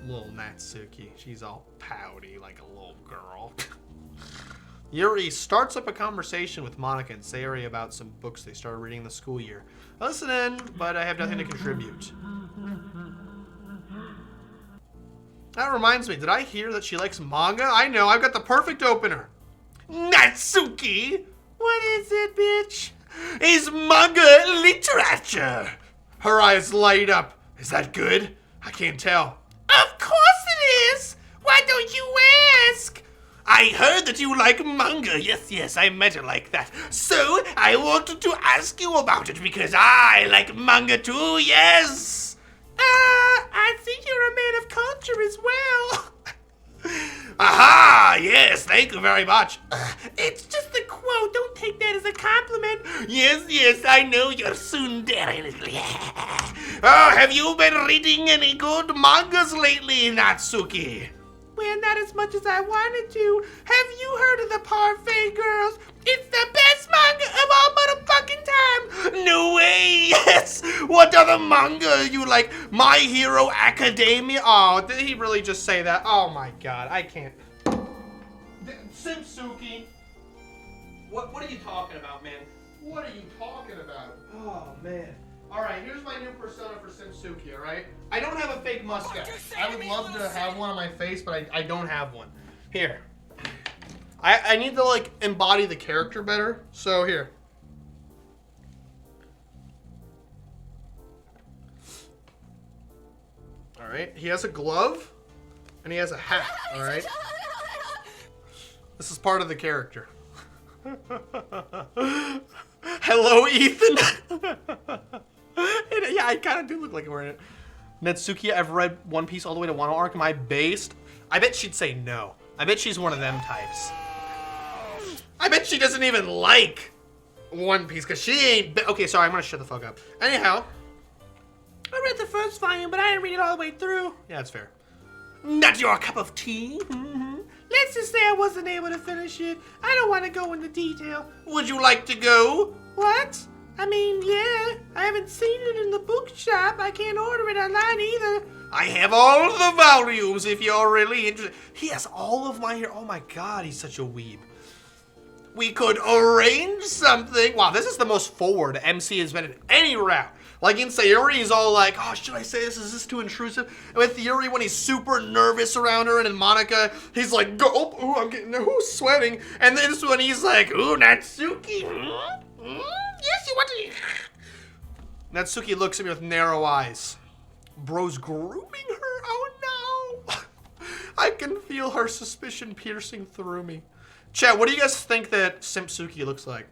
Little Natsuki. She's all pouty like a little girl. Yuri starts up a conversation with Monika and Sayori about some books they started reading in the school year. I listen in, but I have nothing to contribute. That reminds me, did I hear that she likes manga? I know, I've got the perfect opener. Natsuki! What is it, bitch? Is manga literature? Her eyes light up. Is that good? I can't tell. Of course it is! Why don't you ask? I heard that you like manga. Yes, I meant it like that. So, I wanted to ask you about it because I like manga too, yes! I think you're a man of culture as well. Aha! Yes, thank you very much. It's just a quote. Don't take that as a compliment. Yes, I know you're tsundere. Oh, have you been reading any good mangas lately, Natsuki? Well, not as much as I wanted to. Have you heard of the Parfait Girls? It's the best manga of all motherfucking time. No way. other manga you like? My Hero Academia? Oh, did he really just say that? Oh my god, I can't. Simpsuki. What are you talking about, man? What are you talking about? Oh, man. Alright, here's my new persona for Simpsuki, alright? I don't have a fake mustache. I would love to have one on my face, but I don't have one. Here. I need to, like, embody the character better. So, here. Alright, he has a glove, and he has a hat, alright? This is part of the character. Hello, Ethan. Yeah, I kind of do look like I'm wearing it. Natsuki, I've read One Piece all the way to Wano arc. Am I based? I bet she'd say no. I bet she's one of them types. I bet she doesn't even like One Piece because she ain't. Okay, sorry, I'm gonna shut the fuck up. Anyhow, I read the first volume, but I didn't read it all the way through. Yeah, that's fair. Not your cup of tea. Let's just say I wasn't able to finish it. I don't want to go into detail. Would you like to go? What? I mean, yeah. I haven't seen it in the bookshop. I can't order it online either. I have all the volumes if you're really interested. He has all of my hair. Oh my god, he's such a weeb. We could arrange something. Wow, this is the most forward MC has been in any route. Like in Sayuri, he's all like, oh, should I say this? Is this too intrusive? And with Yuri, when he's super nervous around her, and in Monica, he's like, go, oh, I'm getting, who's sweating? And then this one, he's like, ooh, Natsuki. Yes, you want to. Natsuki looks at me with narrow eyes. Bro's grooming her? Oh no. I can feel her suspicion piercing through me. Chat, what do you guys think that Simpsuki looks like?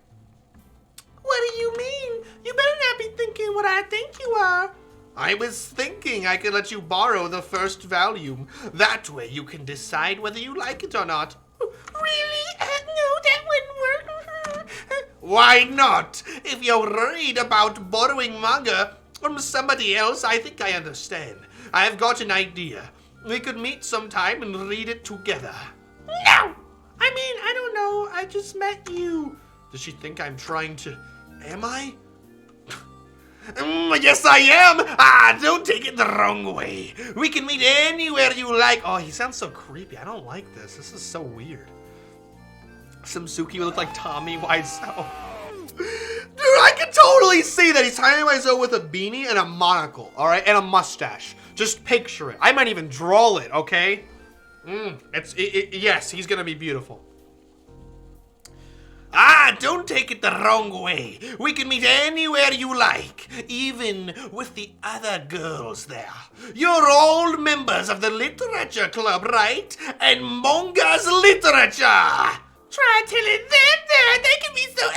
What do you mean? You better not be thinking what I think you are. I was thinking I could let you borrow the first volume. That way you can decide whether you like it or not. Really? No, that wouldn't work. Why not? If you're worried about borrowing manga from somebody else, I think I understand. I've got an idea. We could meet sometime and read it together. No! I mean, I don't know. I just met you. Does she think I'm trying to... Am I? Yes, I am. Ah, don't take it the wrong way. We can meet anywhere you like. Oh, he sounds so creepy. I don't like this. This is so weird. Simpsuki would look like Tommy Wiseau. Dude, I can totally see that. He's Tommy Wiseau with a beanie and a monocle, all right, and a mustache. Just picture it. I might even draw it, okay? Yes, he's gonna be beautiful. Ah, don't take it the wrong way. We can meet anywhere you like, even with the other girls there. You're all members of the literature club, right? And manga's literature. Try telling them that. They can be so...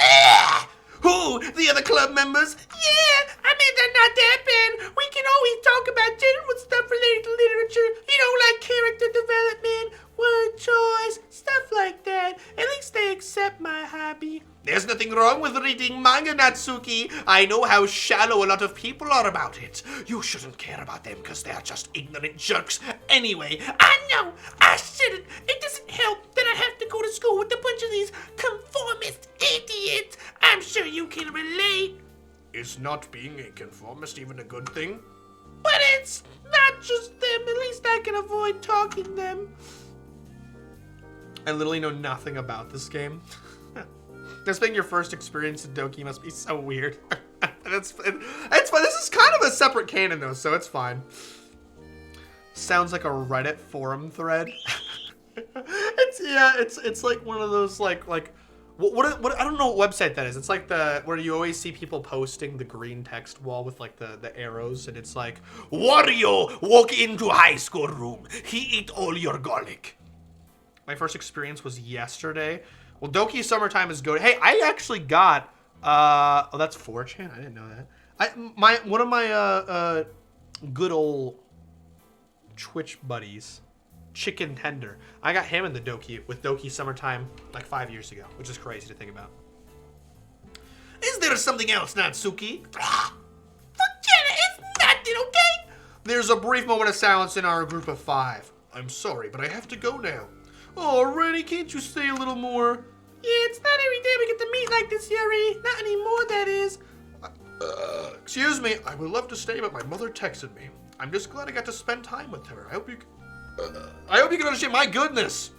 Who? The other club members? Yeah, I mean, they're not that bad. We can always talk about general stuff related to literature. You know, like character development, word choice, stuff like that. At least they accept my hobby. There's nothing wrong with reading manga, Natsuki. I know how shallow a lot of people are about it. You shouldn't care about them because they're just ignorant jerks anyway. I know, I shouldn't. It doesn't help that I have to go to school with a bunch of these conformist idiots. I'm sure you can relate. Is not being a conformist even a good thing? But it's not just them. At least I can avoid talking them. I literally know nothing about this game. This being your first experience in Doki must be so weird. It's fun. This is kind of a separate canon though, so it's fine. Sounds like a Reddit forum thread. It's like one of those like what I don't know what website that is. It's like where you always see people posting the green text wall with like the arrows, and it's like, Wario walk into high school room. He eat all your garlic. My first experience was yesterday. Well, Doki Summertime is good. Hey, I actually got, oh, that's 4chan? I didn't know that. One of my, good old Twitch buddies, Chicken Tender, I got him in the with Doki Summertime like 5 years ago, which is crazy to think about. Is there something else, Natsuki? Forget it, it's nothing, okay? There's a brief moment of silence in our group of 5. I'm sorry, but I have to go now. Already, can't you stay a little more? Yeah, it's not every day we get to meet like this, Yuri. Not anymore, that is. Excuse me, I would love to stay, but my mother texted me. I'm just glad I got to spend time with her. I hope you can understand my goodness.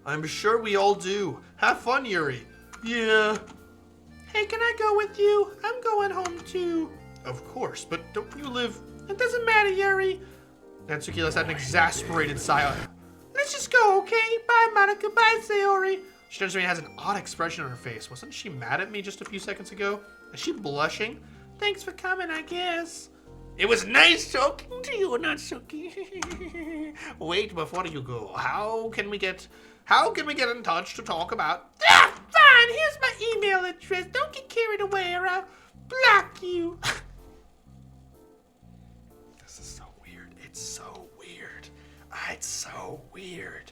I'm sure we all do. Have fun, Yuri. Yeah. Hey, can I go with you? I'm going home too. Of course, but don't you live... It doesn't matter, Yuri. Natsuki lets out an exasperated sigh. Let's just go, okay? Bye, Monica. Bye, Sayori. She turns to me and has an odd expression on her face. Wasn't she mad at me just a few seconds ago? Is she blushing? Thanks for coming, I guess. It was nice talking to you, Natsuki. Wait, before you go, how can we get in touch to talk about... Ah, fine, here's my email address. Don't get carried away or I'll block you. This is so weird. It's so weird. It's so weird.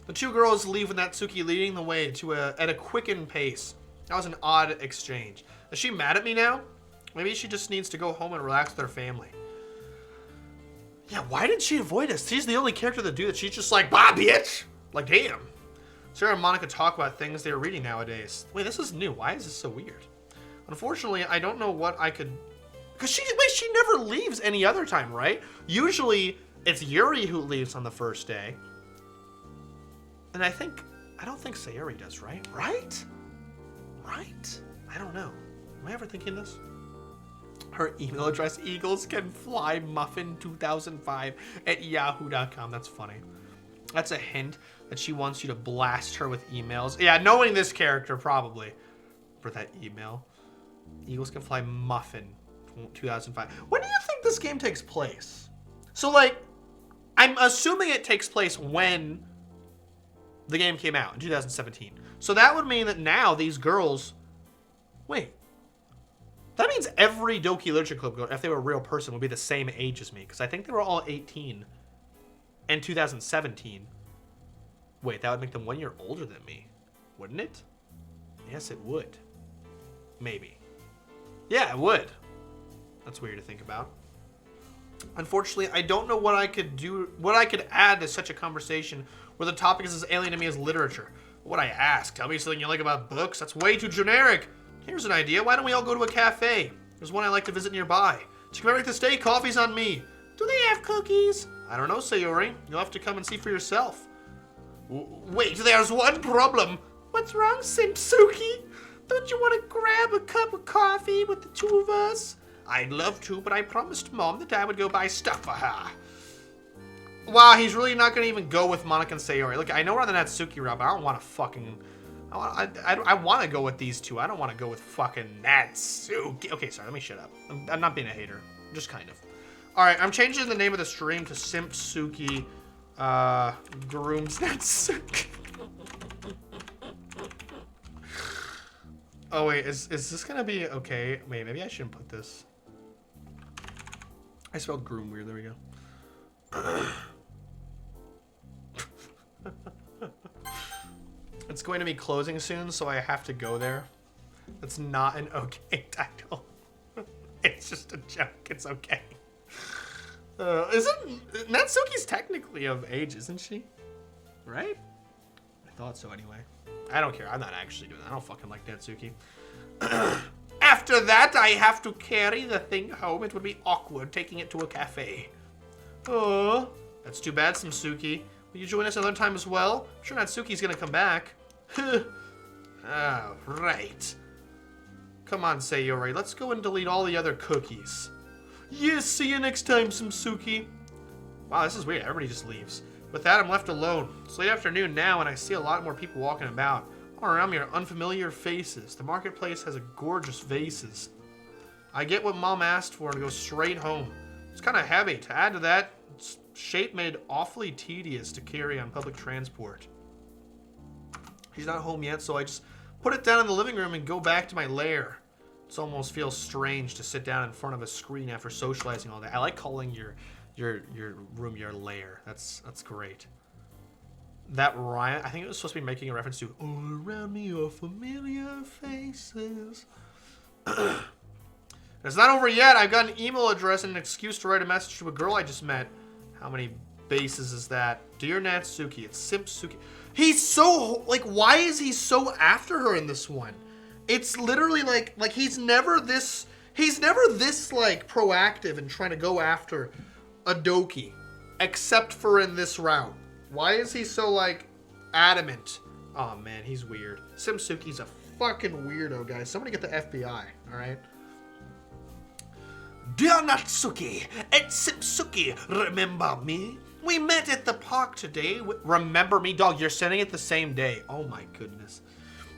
The two girls leave with Natsuki leading the way at a quickened pace. That was an odd exchange. Is she mad at me now? Maybe she just needs to go home and relax with her family. Yeah, why did she avoid us? She's the only character that do that. She's just like, bah, bitch! Like, damn. Sarah and Monica talk about things they're reading nowadays. Wait, this is new. Why is this so weird? Unfortunately, I don't know what I could... Because she never leaves any other time, right? Usually, it's Yuri who leaves on the first day. And I don't think Sayori does, right? Right? Right? I don't know. Am I ever thinking this? Her email address, eaglescanflymuffin2005@yahoo.com. That's funny. That's a hint that she wants you to blast her with emails. Yeah, knowing this character, probably. For that email. Eagles Can Fly Muffin 2005. When do you think this game takes place? So, like, I'm assuming it takes place when the game came out in 2017. So that would mean that now these girls... Wait. That means every Doki Literature Club girl, if they were a real person, would be the same age as me. Because I think they were all 18 in 2017. Wait, that would make them 1 year older than me. Wouldn't it? Yes, it would. Maybe. Yeah, it would. That's weird to think about. Unfortunately, I don't know what I could do, what I could add to such a conversation where the topic is as alien to me as literature. What I ask? Tell me something you like about books? That's way too generic. Here's an idea. Why don't we all go to a cafe? There's one I like to visit nearby. To commemorate this day, coffee's on me. Do they have cookies? I don't know, Sayori. You'll have to come and see for yourself. Wait, there's one problem. What's wrong, Simpsuki? Don't you want to grab a cup of coffee with the two of us? I'd love to, but I promised Mom that I would go buy stuff for her. Wow, he's really not going to even go with Monica and Sayori. Look, I know we're on the Natsuki route, but I don't want to fucking... I want to go with these two. I don't want to go with fucking Natsuki. Okay, sorry, let me shut up. I'm not being a hater. Just kind of. Alright, I'm changing the name of the stream to Simpsuki Grooms Natsuki. Oh, wait, is this going to be okay? Wait, maybe I shouldn't put this. I spelled groom weird. There we go. It's going to be closing soon, so I have to go there. That's not an okay title. It's just a joke. It's okay. Natsuki's technically of age, isn't she? Right? I thought so anyway. I don't care. I'm not actually doing that. I don't fucking like Natsuki. After that, I have to carry the thing home. It would be awkward taking it to a cafe. Oh, that's too bad, Simpsuki. Will you join us another time as well? I'm sure Natsuki's gonna come back. Oh, right. Come on, Sayori. Let's go and delete all the other cookies. Yes, see you next time, Simpsuki. Wow, this is weird. Everybody just leaves. With that, I'm left alone. It's late afternoon now, and I see a lot more people walking about. All around me are unfamiliar faces. The marketplace has gorgeous vases. I get what Mom asked for and go straight home. It's kind of heavy. To add to that, its shape made awfully tedious to carry on public transport. She's not home yet, so I just put it down in the living room and go back to my lair. It almost feels strange to sit down in front of a screen after socializing all day. I like calling your room your lair. That's great. That rhyme, I think it was supposed to be making a reference to all around me are familiar faces. It's not over yet. I've got an email address and an excuse to write a message to a girl I just met. How many bases is that? Dear Natsuki, it's Simpsuki. He's so, like, why is he so after her in this one? It's literally like he's never this like proactive in trying to go after a Doki, except for in this route. Why is he so like adamant? Oh man, he's weird. Simpsuki's a fucking weirdo, guys. Somebody get the FBI, all right? Dear Natsuki and Simpsuki, remember me? We met at the park today. Remember me? Dog, you're sending it the same day. Oh my goodness.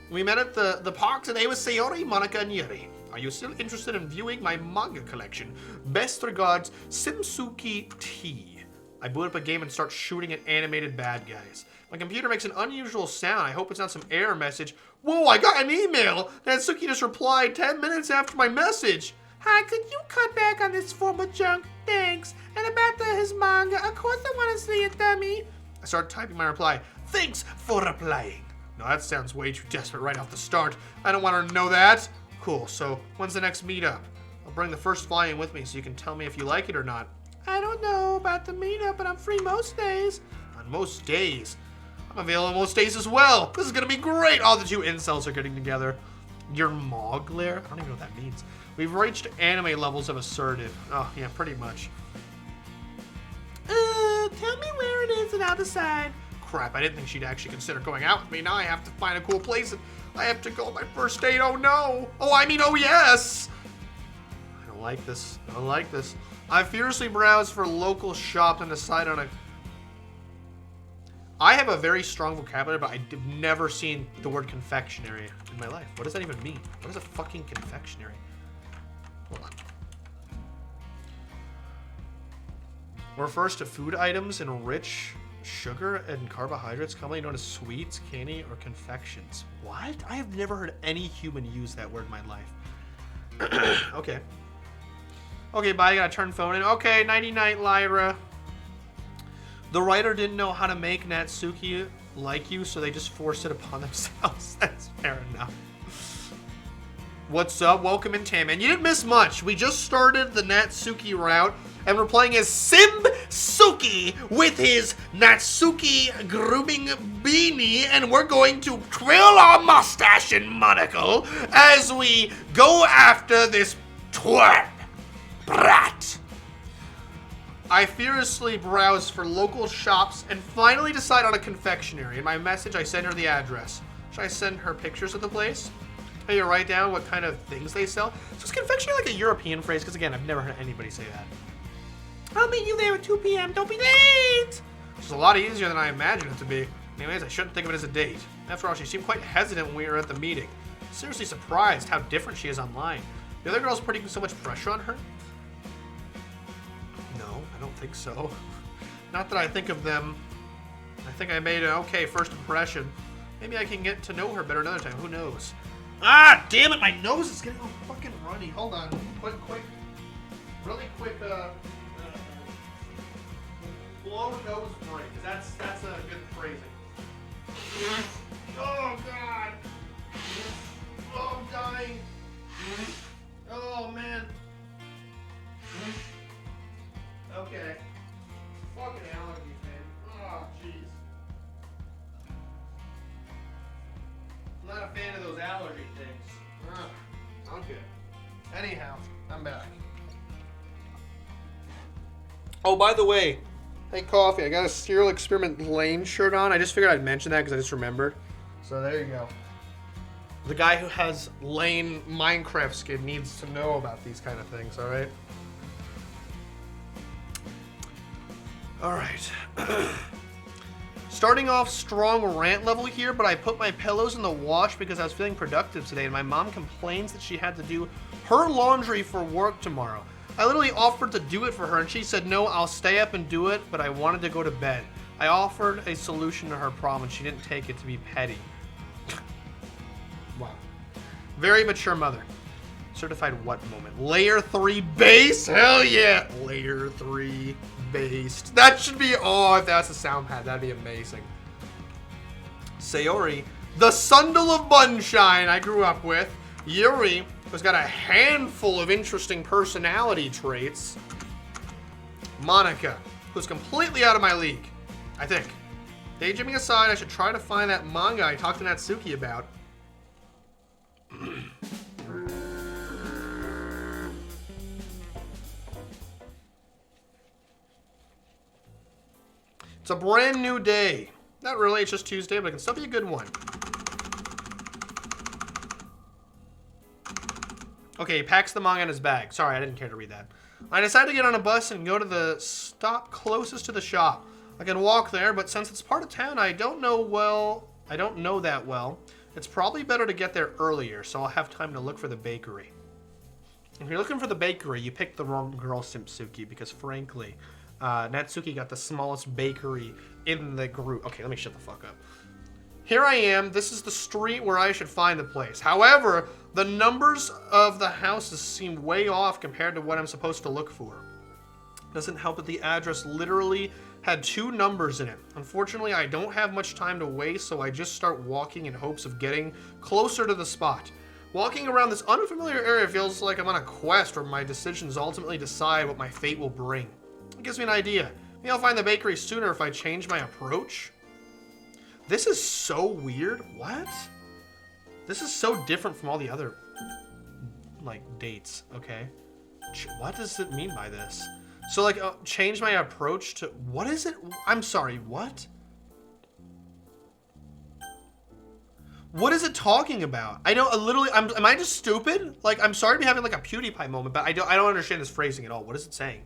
We met at the park today with Sayori, Monica, and Yuri. Are you still interested in viewing my manga collection? Best regards, Simpsuki T. I boot up a game and start shooting at animated bad guys. My computer makes an unusual sound. I hope it's not some error message. Whoa, I got an email! Natsuki just replied 10 minutes after my message. Hi, could you cut back on this form of junk? Thanks. And about his manga, of course I want to see it, dummy. I start typing my reply. Thanks for replying. No, that sounds way too desperate right off the start. I don't want her to know that. Cool, so when's the next meetup? I'll bring the first volume with me so you can tell me if you like it or not. I don't know about the meetup, but I'm free most days. On most days? I'm available most days as well. This is gonna be great. All the two incels are getting together. Your Mogler? I don't even know what that means. We've reached anime levels of assertive. Oh, yeah, pretty much. Tell me where it is and I'll decide. Crap, I didn't think she'd actually consider going out with me. Now I have to find a cool place and I have to go on my first date. Oh no. Oh yes. I don't like this. I don't like this. I furiously browse for local shops and decide on a... I have a very strong vocabulary, but I've never seen the word confectionery in my life. What does that even mean? What is a fucking confectionery? Hold on. Refers to food items enriched sugar and carbohydrates, commonly known as sweets, candy, or confections. What? I have never heard any human use that word in my life. Okay. Okay, bye. I gotta turn phone in. Okay, nighty-night, Lyra. The writer didn't know how to make Natsuki like you, so they just forced it upon themselves. That's fair enough. What's up? Welcome in, Tam. And you didn't miss much. We just started the Natsuki route, and we're playing as Simpsuki with his Natsuki grooming beanie, and we're going to twirl our mustache and monocle as we go after this twerp brat. I furiously browse for local shops and finally decide on a confectionery. In my message, I send her the address. Should I send her pictures of the place? Tell you to write down what kind of things they sell. So is confectionery like a European phrase? Because again, I've never heard anybody say that. I'll meet you there at 2 p.m. Don't be late! Which is a lot easier than I imagined it to be. Anyways, I shouldn't think of it as a date. After all, she seemed quite hesitant when we were at the meeting. Seriously surprised how different she is online. The other girl's putting so much pressure on her? No, I don't think so. Not that I think of them. I think I made an okay first impression. Maybe I can get to know her better another time. Who knows? Ah, damn it! My nose is getting all fucking runny. Hold on. Really quick, blow nose break. That's a good phrasing. Oh God! Oh, I'm dying. Oh man. Okay. Fucking allergies, man. Oh, jeez. I'm not a fan of those allergy things. Okay. Anyhow, I'm back. Oh, by the way, hey, Coffee, I got a Serial Experiment Lane shirt on. I just figured I'd mention that because I just remembered. So there you go. The guy who has Lane Minecraft skin needs to know about these kind of things, alright? Alright. Starting off strong rant level here, but I put my pillows in the wash because I was feeling productive today, and my mom complains that she had to do her laundry for work tomorrow. I literally offered to do it for her, and she said, no, I'll stay up and do it, but I wanted to go to bed. I offered a solution to her problem, and she didn't take it to be petty. Wow. Very mature mother. Certified what moment? Layer 3 base? Hell yeah! Layer 3 based. That should be, oh, if that's a sound pad, that'd be amazing. Sayori, the Sundle of Bunshine I grew up with. Yuri, who's got a handful of interesting personality traits. Monica, who's completely out of my league, I think. Daydreaming aside, I should try to find that manga I talked to Natsuki about. It's a brand new day. Not really, it's just Tuesday, but it can still be a good one. Okay, he packs the manga in his bag. Sorry, I didn't care to read that. I decided to get on a bus and go to the stop closest to the shop. I can walk there, but since it's part of town I don't know that well. It's probably better to get there earlier, so I'll have time to look for the bakery. If you're looking for the bakery, you picked the wrong girl, Simpsuki, because frankly, Natsuki got the smallest bakery in the group. Okay, let me shut the fuck up. Here I am. This is the street where I should find the place. However, the numbers of the houses seem way off compared to what I'm supposed to look for. Doesn't help that the address literally had 2 numbers in it. Unfortunately, I don't have much time to waste, so I just start walking in hopes of getting closer to the spot. Walking around this unfamiliar area feels like I'm on a quest where my decisions ultimately decide what my fate will bring. It gives me an idea. Maybe I'll find the bakery sooner if I change my approach. This is so weird. What? This is so different from all the other, like, dates, okay? What does it mean by this? So, like, change my approach to... What is it? I'm sorry, what? What is it talking about? I don't, literally, am I just stupid? Like, I'm sorry to be having, like, a PewDiePie moment, but I don't understand this phrasing at all. What is it saying?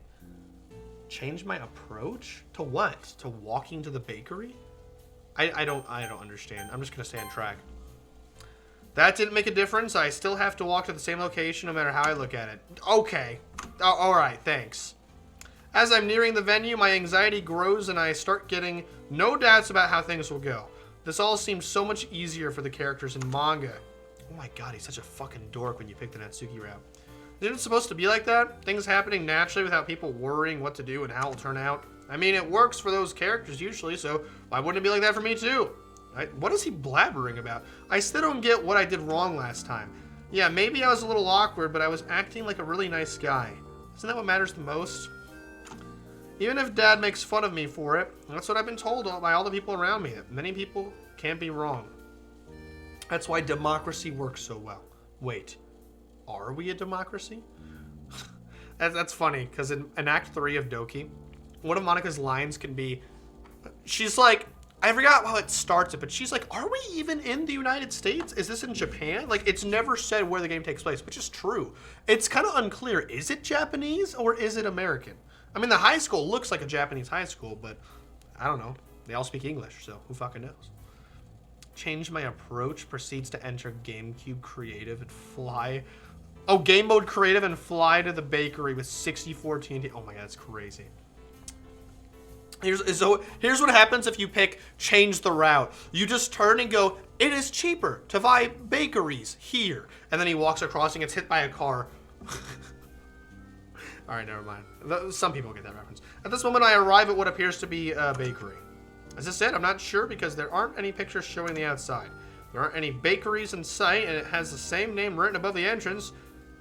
Change my approach? To what? To walking to the bakery? I don't understand. I'm just gonna stay on track. That didn't make a difference. I still have to walk to the same location no matter how I look at it. Okay. Alright, thanks. As I'm nearing the venue, my anxiety grows and I start getting no doubts about how things will go. This all seems so much easier for the characters in manga. Oh my god, he's such a fucking dork when you pick the Natsuki route. Isn't it supposed to be like that? Things happening naturally without people worrying what to do and how it'll turn out? I mean, it works for those characters usually, so why wouldn't it be like that for me too? What is he blabbering about? I still don't get what I did wrong last time. Yeah, maybe I was a little awkward, but I was acting like a really nice guy. Isn't that what matters the most? Even if Dad makes fun of me for it, that's what I've been told by all the people around me, that many people can't be wrong. That's why democracy works so well. Wait, are we a democracy? That's funny, because in Act 3 of Doki, one of Monika's lines can be, she's like, I forgot how it starts it, but she's like, are we even in the United States? Is this in Japan? Like, it's never said where the game takes place, which is true. It's kind of unclear. Is it Japanese or is it American? I mean, the high school looks like a Japanese high school, but I don't know. They all speak English, so who fucking knows? Change my approach, proceeds to enter GameCube Creative and fly. Oh, Game Mode Creative and fly to the bakery with 64 TNT. Oh my god, that's crazy. Here's what happens if you pick change the route. You just turn and go, it is cheaper to buy bakeries here. And then he walks across and gets hit by a car. Alright, never mind. Some people get that reference. At this moment, I arrive at what appears to be a bakery. As I said, I'm not sure because there aren't any pictures showing the outside. There aren't any bakeries in sight, and it has the same name written above the entrance.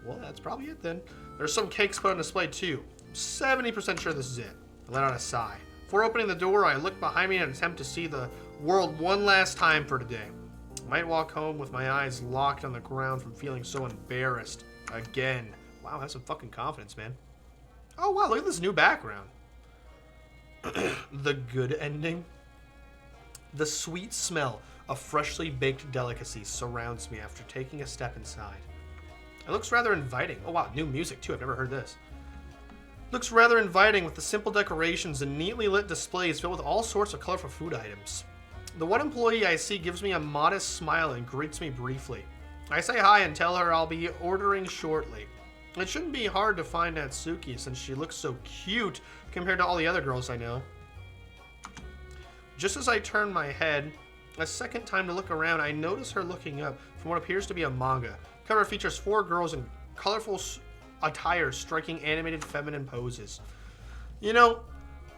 Well, that's probably it then. There's some cakes put on display too. I'm 70% sure this is it. I let out a sigh. Before opening the door, I look behind me and attempt to see the world one last time for today. I might walk home with my eyes locked on the ground from feeling so embarrassed. Again. Wow, have some fucking confidence, man. Oh, wow, look at this new background. The good ending. The sweet smell of freshly baked delicacies surrounds me after taking a step inside. It looks rather inviting. Oh, wow, new music, too. I've never heard this. Looks rather inviting with the simple decorations and neatly lit displays filled with all sorts of colorful food items. The one employee I see gives me a modest smile and greets me briefly. I say hi and tell her I'll be ordering shortly. It shouldn't be hard to find Natsuki since she looks so cute compared to all the other girls I know. Just as I turn my head a second time to look around, I notice her looking up from what appears to be a manga. The cover features 4 girls in colorful attire striking animated feminine poses. You know,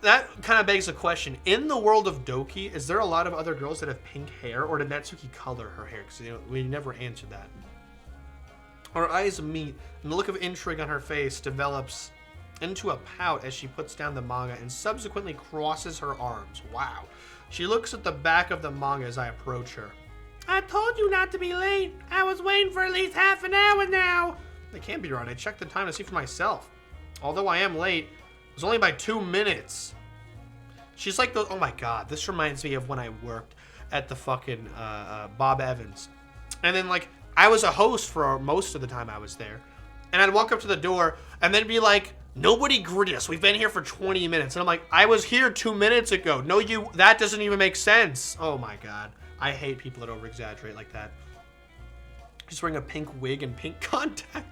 that kind of begs a question. In the world of Doki, is there a lot of other girls that have pink hair, or did Natsuki color her hair? Because, you know, we never answered that. Our eyes meet, and the look of intrigue on her face develops into a pout as she puts down the manga and subsequently crosses her arms. Wow. She looks at the back of the manga as I approach her. I told you not to be late. I was waiting for at least half an hour now. It can't be right. I checked the time to see for myself. Although I am late, it was only by 2 minutes. She's like those. Oh my god, this reminds me of when I worked at the fucking Bob Evans. And then like I was a host for most of the time I was there. And I'd walk up to the door and then be like, nobody greeted us. We've been here for 20 minutes. And I'm like, I was here 2 minutes ago. No, that doesn't even make sense. Oh my god. I hate people that over-exaggerate like that. She's wearing a pink wig and pink contacts.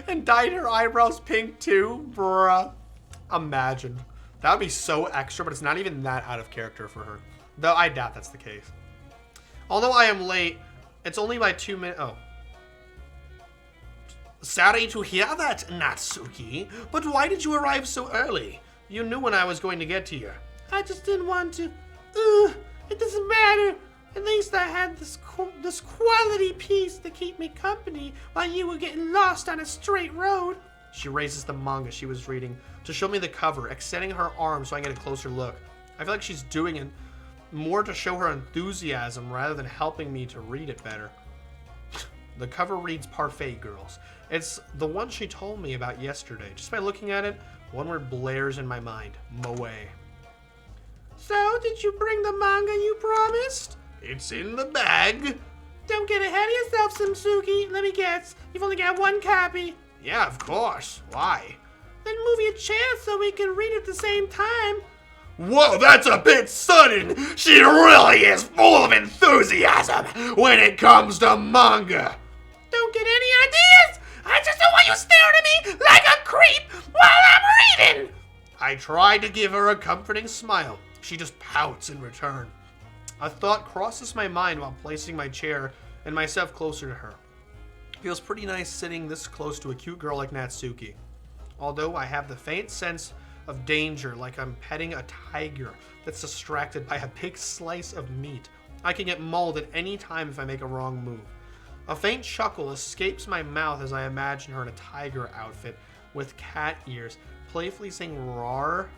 And dyed her eyebrows pink too. Bruh. Imagine. That would be so extra, but it's not even that out of character for her. Though I doubt that's the case. Although I am late, it's only by 2 minutes. Oh. Sorry to hear that, Natsuki. But why did you arrive so early? You knew when I was going to get to you. I just didn't want to. It doesn't matter. At least I had this quality piece to keep me company while you were getting lost on a straight road. She raises the manga she was reading to show me the cover, extending her arm so I can get a closer look. I feel like she's doing it more to show her enthusiasm rather than helping me to read it better. The cover reads Parfait Girls. It's the one she told me about yesterday. Just by looking at it, one word blares in my mind. Moe. So, did you bring the manga you promised? It's in the bag. Don't get ahead of yourself, Simpsuki. Let me guess. You've only got one copy. Yeah, of course. Why? Then move your chair so we can read at the same time. Whoa, that's a bit sudden. She really is full of enthusiasm when it comes to manga. Don't get any ideas. I just don't want you staring at me like a creep while I'm reading. I tried to give her a comforting smile. She just pouts in return. A thought crosses my mind while placing my chair and myself closer to her. Feels pretty nice sitting this close to a cute girl like Natsuki. Although I have the faint sense of danger, like I'm petting a tiger that's distracted by a big slice of meat. I can get mauled at any time if I make a wrong move. A faint chuckle escapes my mouth as I imagine her in a tiger outfit with cat ears, playfully saying "rawr."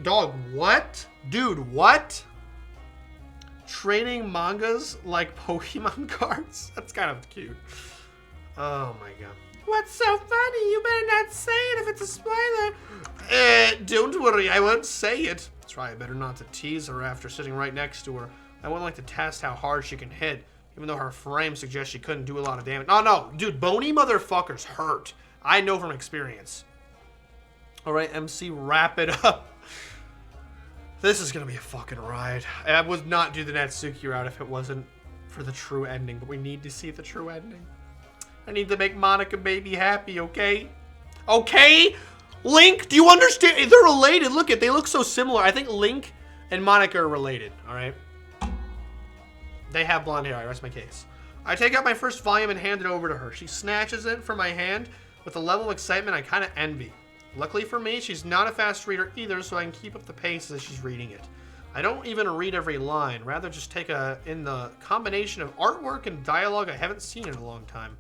Dog, what? Dude, what? Trading mangas like Pokemon cards? That's kind of cute. Oh my god. What's so funny? You better not say it if it's a spoiler. Don't worry, I won't say it. Try better not to tease her after sitting right next to her. I wouldn't like to test how hard she can hit, even though her frame suggests she couldn't do a lot of damage. Oh no, dude, bony motherfuckers hurt. I know from experience. Alright, MC, wrap it up. This is gonna be a fucking ride. I would not do the Natsuki route if it wasn't for the true ending, but we need to see the true ending. I need to make Monica baby happy, okay? Okay? Link, do you understand? They're related. Look at, they look so similar. I think Link and Monica are related, all right? They have blonde hair. I rest my case. I take out my first volume and hand it over to her. She snatches it from my hand with a level of excitement I kind of envy. Luckily for me, she's not a fast reader either, so I can keep up the pace as she's reading it. I don't even read every line, rather just take in the combination of artwork and dialogue I haven't seen in a long time.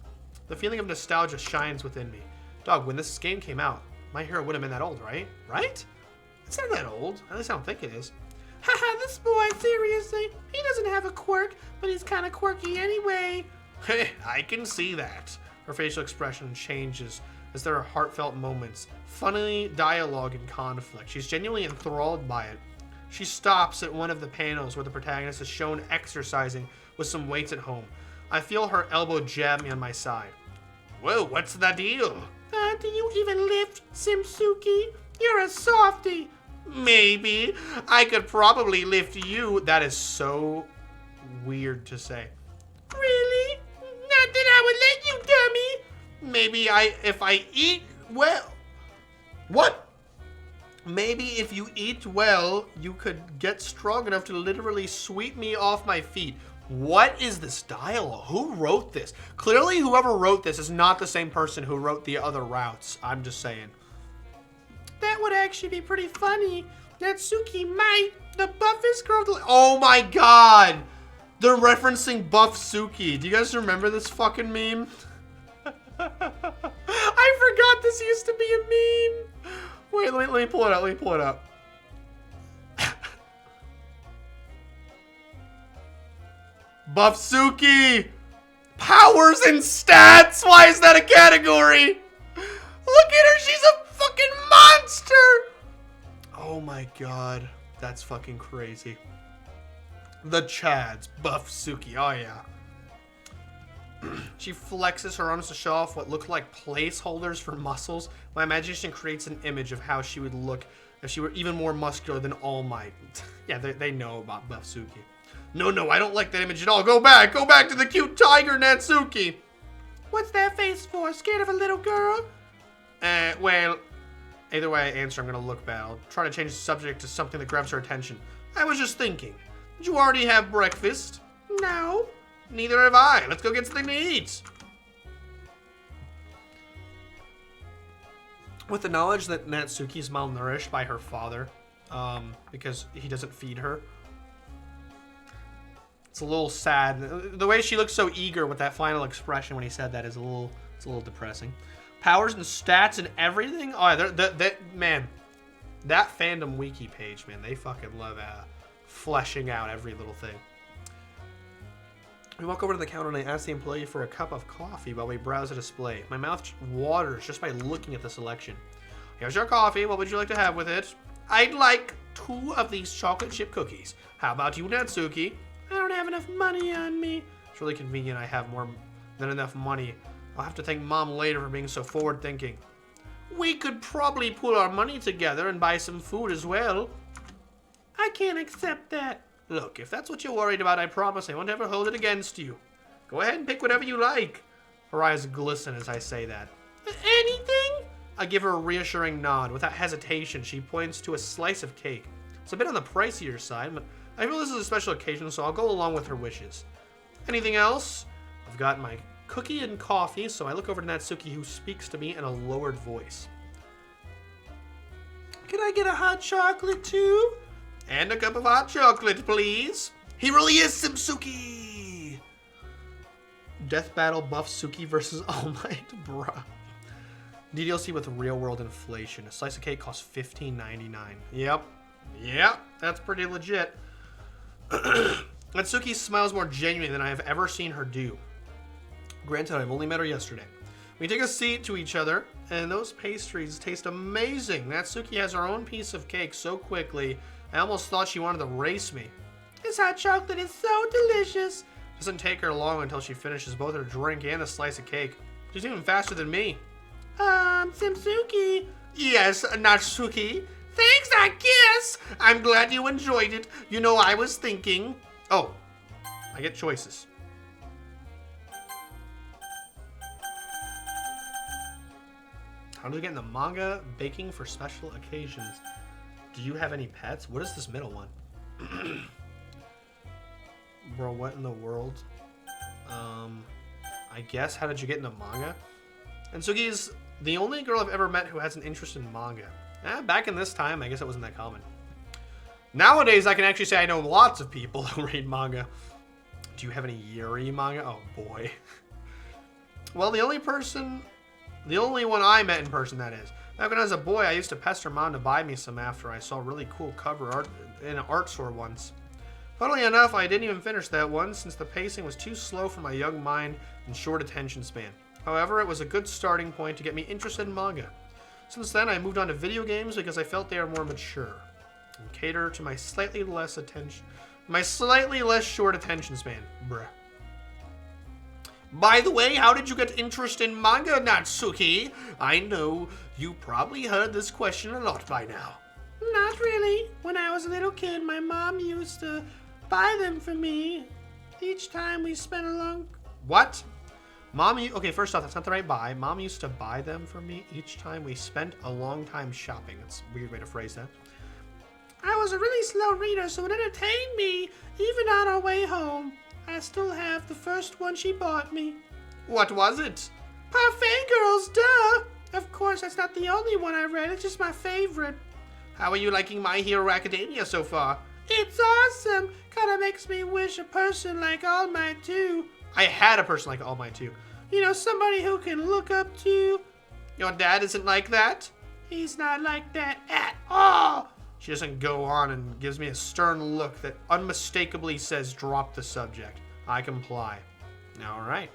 The feeling of nostalgia shines within me. Dog, when this game came out, my hero would have been that old, right? Right? It's not that old. At least I don't think it is. Haha, this boy, seriously. He doesn't have a quirk, but he's kind of quirky anyway. I can see that. Her facial expression changes as there are heartfelt moments, funny dialogue and conflict. She's genuinely enthralled by it. She stops at one of the panels where the protagonist is shown exercising with some weights at home. I feel her elbow jab me on my side. Whoa, what's the deal? Do you even lift, Simpsuki? You're a softie. Maybe. I could probably lift you. That is so weird to say. Really? Not that I would let you, dummy. Maybe if I eat well. What? Maybe if you eat well, you could get strong enough to literally sweep me off my feet. What is this dialogue? Who wrote this? Clearly, whoever wrote this is not the same person who wrote the other routes. I'm just saying. That would actually be pretty funny. Natsuki might. The buffest girl. Oh my god. They're referencing Buff Suki. Do you guys remember this fucking meme? I forgot this used to be a meme. Wait, let me pull it up. Let me pull it up. Buff Suki. Powers and stats. Why is that a category? Look at her. She's a fucking monster. Oh my god. That's fucking crazy. The Chads. Buff Suki. Oh yeah. She flexes her arms to show off what look like placeholders for muscles. My imagination creates an image of how she would look if she were even more muscular than All Might. Yeah, they know about Buff Suki. No, I don't like that image at all. Go back to the cute tiger, Natsuki. What's that face for? Scared of a little girl? Well, either way I answer, I'm gonna look bad. I'll try to change the subject to something that grabs her attention. I was just thinking, did you already have breakfast? No. Neither have I. Let's go get something to eat. With the knowledge that Natsuki's malnourished by her father, because he doesn't feed her, it's a little sad. The way she looks so eager with that final expression when he said that is it's a little depressing. Powers and stats and everything. Oh, yeah, man, that fandom wiki page, man, they fucking love fleshing out every little thing. We walk over to the counter and I ask the employee for a cup of coffee while we browse a display. My mouth waters just by looking at the selection. Here's your coffee. What would you like to have with it? I'd like 2 of these chocolate chip cookies. How about you, Natsuki? I don't have enough money on me. It's really convenient I have more than enough money. I'll have to thank Mom later for being so forward-thinking. We could probably pool our money together and buy some food as well. I can't accept that. Look, if that's what you're worried about, I promise I won't ever hold it against you. Go ahead and pick whatever you like. Her eyes glisten as I say that. Anything? I give her a reassuring nod. Without hesitation, she points to a slice of cake. It's a bit on the pricier side, but I feel this is a special occasion, so I'll go along with her wishes. Anything else? I've got my cookie and coffee, so I look over to Natsuki, who speaks to me in a lowered voice. Can I get a hot chocolate too? And a cup of hot chocolate, please. He really is Simpsuki! Death Battle Buff Suki versus All Might, bruh. ddlc with real world inflation. A slice of cake costs $15.99. Yep, that's pretty legit. Natsuki smiles more genuine than I have ever seen her do. Granted, I've only met her yesterday. We take a seat to each other, and those pastries taste amazing. Natsuki has her own piece of cake so quickly, I almost thought she wanted to race me. This hot chocolate is so delicious. Doesn't take her long until she finishes both her drink and a slice of cake. She's even faster than me. Simpsuki. Yes, Natsuki. Thanks, I guess. I'm glad you enjoyed it. You know, I was thinking. Oh, I get choices. How do we get in the manga? Baking for special occasions. Do you have any pets? What is this middle one? Bro, what in the world? I guess, how did you get into manga? And Sugi's the only girl I've ever met who has an interest in manga. Back in this time, I guess it wasn't that common. Nowadays, I can actually say I know lots of people who read manga. Do you have any Yuri manga? Oh boy. Well, the only one I met in person, that is. Back when I was a boy, I used to pester Mom to buy me some after I saw really cool cover art in an art store once. Funnily enough, I didn't even finish that one since the pacing was too slow for my young mind and short attention span. However, it was a good starting point to get me interested in manga. Since then, I moved on to video games because I felt they are more mature and cater to my slightly less short attention span. Bruh. By the way, how did you get interest in manga, Natsuki? I know you probably heard this question a lot by now. Not really. When I was a little kid, my mom used to buy them for me. Each time we spent a long... What? Okay, first off, that's not the right buy. Mom used to buy them for me each time we spent a long time shopping. That's a weird way to phrase that. I was a really slow reader, so it entertained me, even on our way home. I still have the first one she bought me. What was it? Parfait Girls, duh! Of course, that's not the only one I read. It's just my favorite. How are you liking My Hero Academia so far? It's awesome! Kinda makes me wish a person like All Might too. I had a person like All Might too. You know, somebody who can look up to. Your dad isn't like that? He's not like that at all! She doesn't go on and gives me a stern look that unmistakably says drop the subject. I comply. Alright.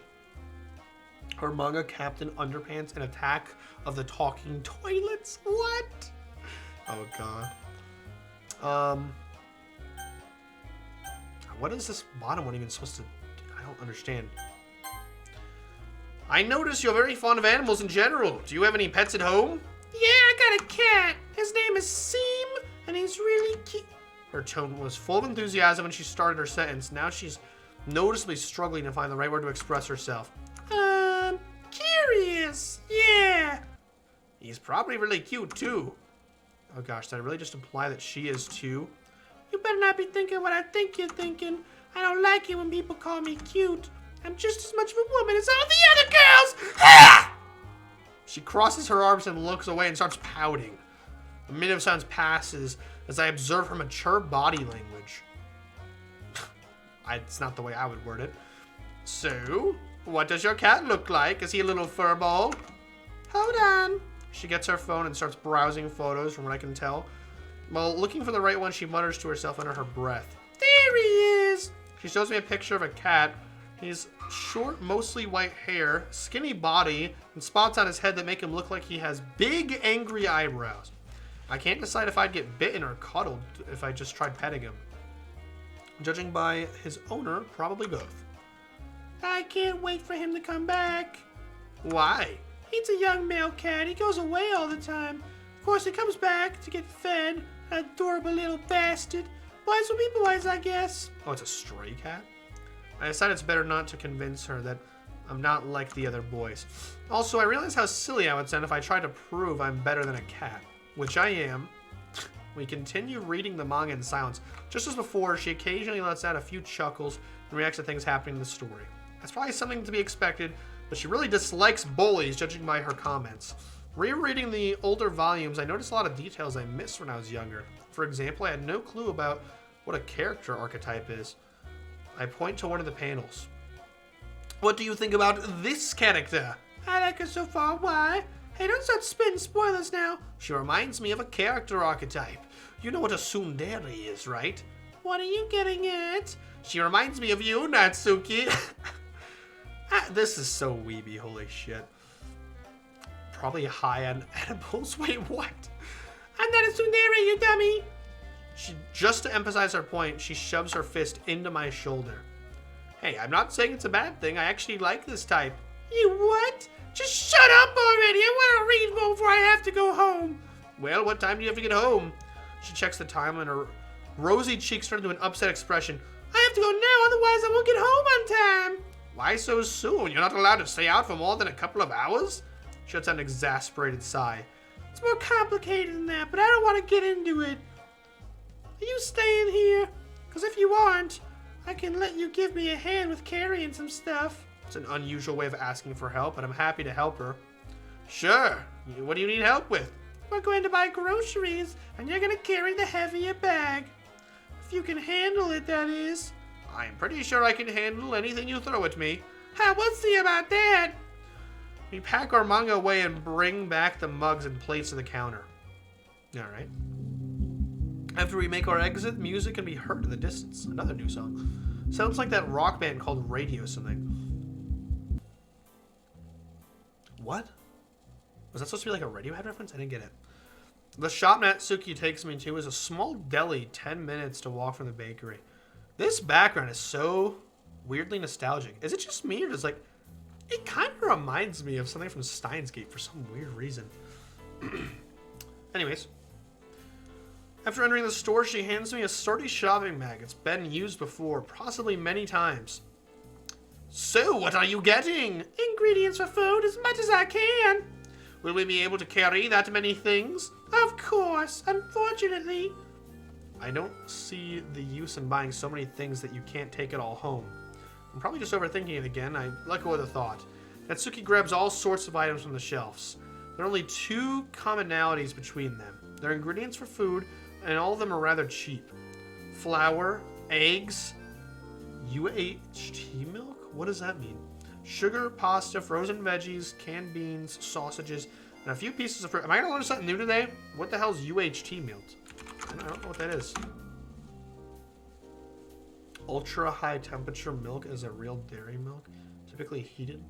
Her manga Captain Underpants and Attack of the Talking Toilets? What? Oh god. What is this bottom one even supposed to... I don't understand. I notice you're very fond of animals in general. Do you have any pets at home? Yeah, I got a cat. His name is Seam, and he's really cute. Her tone was full of enthusiasm when she started her sentence. Now she's noticeably struggling to find the right word to express herself. Curious. Yeah. He's probably really cute, too. Oh, gosh, did I really just imply that she is, too? You better not be thinking what I think you're thinking. I don't like it when people call me cute. I'm just as much of a woman as all the other girls! Ah! She crosses her arms and looks away and starts pouting. A minute of silence passes as I observe her mature body language. It's not the way I would word it. So, what does your cat look like? Is he a little furball? Hold on. She gets her phone and starts browsing photos from what I can tell. While looking for the right one, she mutters to herself under her breath. There he is! She shows me a picture of a cat. He's short, mostly white hair, skinny body, and spots on his head that make him look like he has big, angry eyebrows. I can't decide if I'd get bitten or cuddled if I just tried petting him. Judging by his owner, probably both. I can't wait for him to come back. Why? He's a young male cat. He goes away all the time. Of course, he comes back to get fed. An adorable little bastard. Boys will be boys, I guess. Oh, it's a stray cat? I decided it's better not to convince her that I'm not like the other boys. Also, I realize how silly I would sound if I tried to prove I'm better than a cat, which I am. We continue reading the manga in silence. Just as before, she occasionally lets out a few chuckles and reacts to things happening in the story. That's probably something to be expected, but she really dislikes bullies, judging by her comments. Rereading the older volumes, I noticed a lot of details I missed when I was younger. For example, I had no clue about what a character archetype is. I point to one of the panels. What do you think about this character? I like her so far. Why? Hey, don't start spitting spoilers now. She reminds me of a character archetype. You know what a tsundere is, right? What are you getting at? She reminds me of you, Natsuki. This is so weeby, holy shit. Probably high on edibles. Wait, what? I'm not a tsundere, you dummy. Just to emphasize her point, she shoves her fist into my shoulder. Hey, I'm not saying it's a bad thing. I actually like this type. You what? Just shut up already. I want to read more before I have to go home. Well, what time do you have to get home? She checks the time and her rosy cheeks turn into an upset expression. I have to go now, otherwise I won't get home on time. Why so soon? You're not allowed to stay out for more than a couple of hours? She lets out an exasperated sigh. It's more complicated than that, but I don't want to get into it. Are you staying here? Because if you aren't, I can let you give me a hand with carrying some stuff. It's an unusual way of asking for help, but I'm happy to help her. Sure. What do you need help with? We're going to buy groceries, and you're going to carry the heavier bag. If you can handle it, that is. I'm pretty sure I can handle anything you throw at me. We'll see about that. We pack our manga away and bring back the mugs and plates to the counter. All right. After we make our exit, music can be heard in the distance. Another new song. Sounds like that rock band called Radio something. What? Was that supposed to be like a Radiohead reference? I didn't get it. The shop Natsuki takes me to is a small deli 10 minutes to walk from the bakery. This background is so weirdly nostalgic. Is it just me or does it kind of reminds me of something from Steins Gate for some weird reason. Anyways. After entering the store, she hands me a sturdy shopping bag. It's been used before, possibly many times. So, what are you getting? Ingredients for food, as much as I can. Will we be able to carry that many things? Of course, unfortunately. I don't see the use in buying so many things that you can't take it all home. I'm probably just overthinking it again. I let go of the thought. Natsuki grabs all sorts of items from the shelves. There are only two commonalities between them. They're ingredients for food, and all of them are rather cheap. Flour, eggs, UHT milk? What does that mean? Sugar, pasta, frozen veggies, canned beans, sausages, and a few pieces of fruit. Am I going to learn something new today? What the hell is UHT milk? I don't know what that is. Ultra high temperature milk is a real dairy milk, typically heated.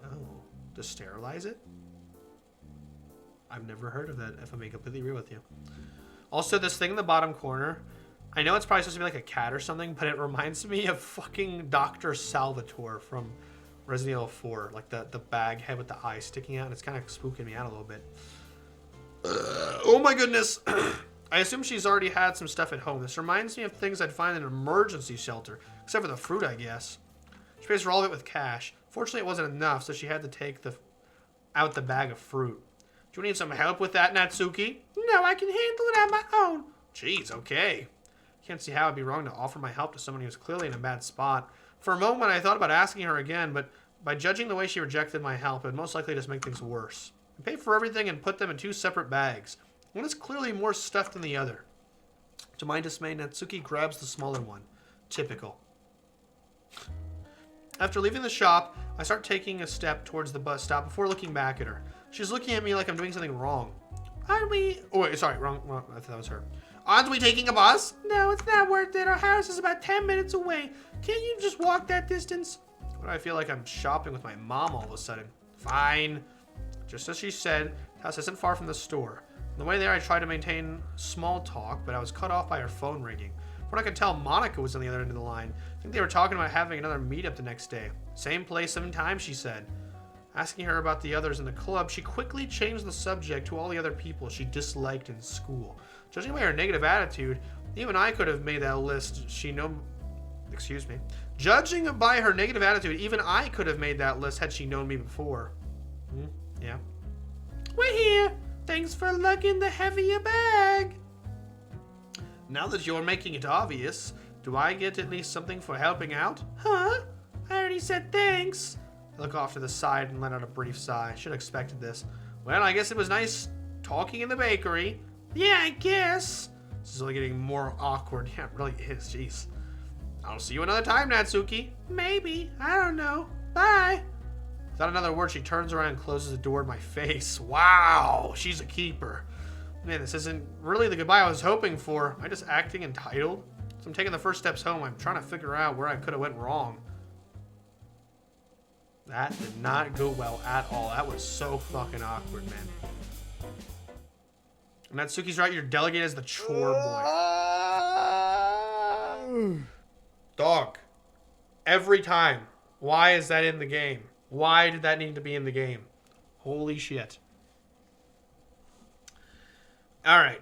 Oh, to sterilize it? I've never heard of that, if I'm being completely real with you. Also, this thing in the bottom corner, I know it's probably supposed to be like a cat or something, but it reminds me of fucking Dr. Salvatore from Resident Evil 4. Like the bag head with the eye sticking out, and it's kind of spooking me out a little bit. Oh my goodness. I assume she's already had some stuff at home. This reminds me of things I'd find in an emergency shelter. Except for the fruit, I guess. She pays for all of it with cash. Fortunately, it wasn't enough, so she had to take out the bag of fruit. Do you need some help with that, Natsuki? No, I can handle it on my own. Jeez, okay. Can't see how it'd be wrong to offer my help to someone who's clearly in a bad spot. For a moment, I thought about asking her again, but by judging the way she rejected my help, it would most likely just make things worse. I paid for everything and put them in 2 separate bags. One is clearly more stuffed than the other. To my dismay, Natsuki grabs the smaller one. Typical. After leaving the shop, I start taking a step towards the bus stop before looking back at her. She's looking at me like I'm doing something wrong. Aren't we... Oh, wait, sorry, wrong. I thought that was her. Aren't we taking a bus? No, it's not worth it. Our house is about 10 minutes away. Can't you just walk that distance? Why do I feel like I'm shopping with my mom all of a sudden? Fine. Just as she said, the house isn't far from the store. On the way there, I tried to maintain small talk, but I was cut off by her phone ringing. From what I could tell, Monica was on the other end of the line. I think they were talking about having another meetup the next day. Same place, same time, she said. Asking her about the others in the club, she quickly changed the subject to all the other people she disliked in school. Judging by her negative attitude, even I could have made that list. Judging by her negative attitude, even I could have made that list had she known me before. Yeah. We're here. Thanks for lugging the heavier bag. Now that you're making it obvious, do I get at least something for helping out? Huh? I already said thanks. I look off to the side and let out a brief sigh. Should have expected this. Well, I guess it was nice talking in the bakery. Yeah, I guess. This is only getting more awkward. Yeah, it really is. Jeez. I'll see you another time, Natsuki. Maybe. I don't know. Bye. Without another word, she turns around and closes the door in my face. Wow, she's a keeper. Man, this isn't really the goodbye I was hoping for. Am I just acting entitled? So I'm taking the first steps home. I'm trying to figure out where I could have went wrong. That did not go well at all. That was so fucking awkward, man. Natsuki's right, you're delegated as the chore boy. Dog. Every time. Why is that in the game? Why did that need to be in the game? Holy shit. Alright.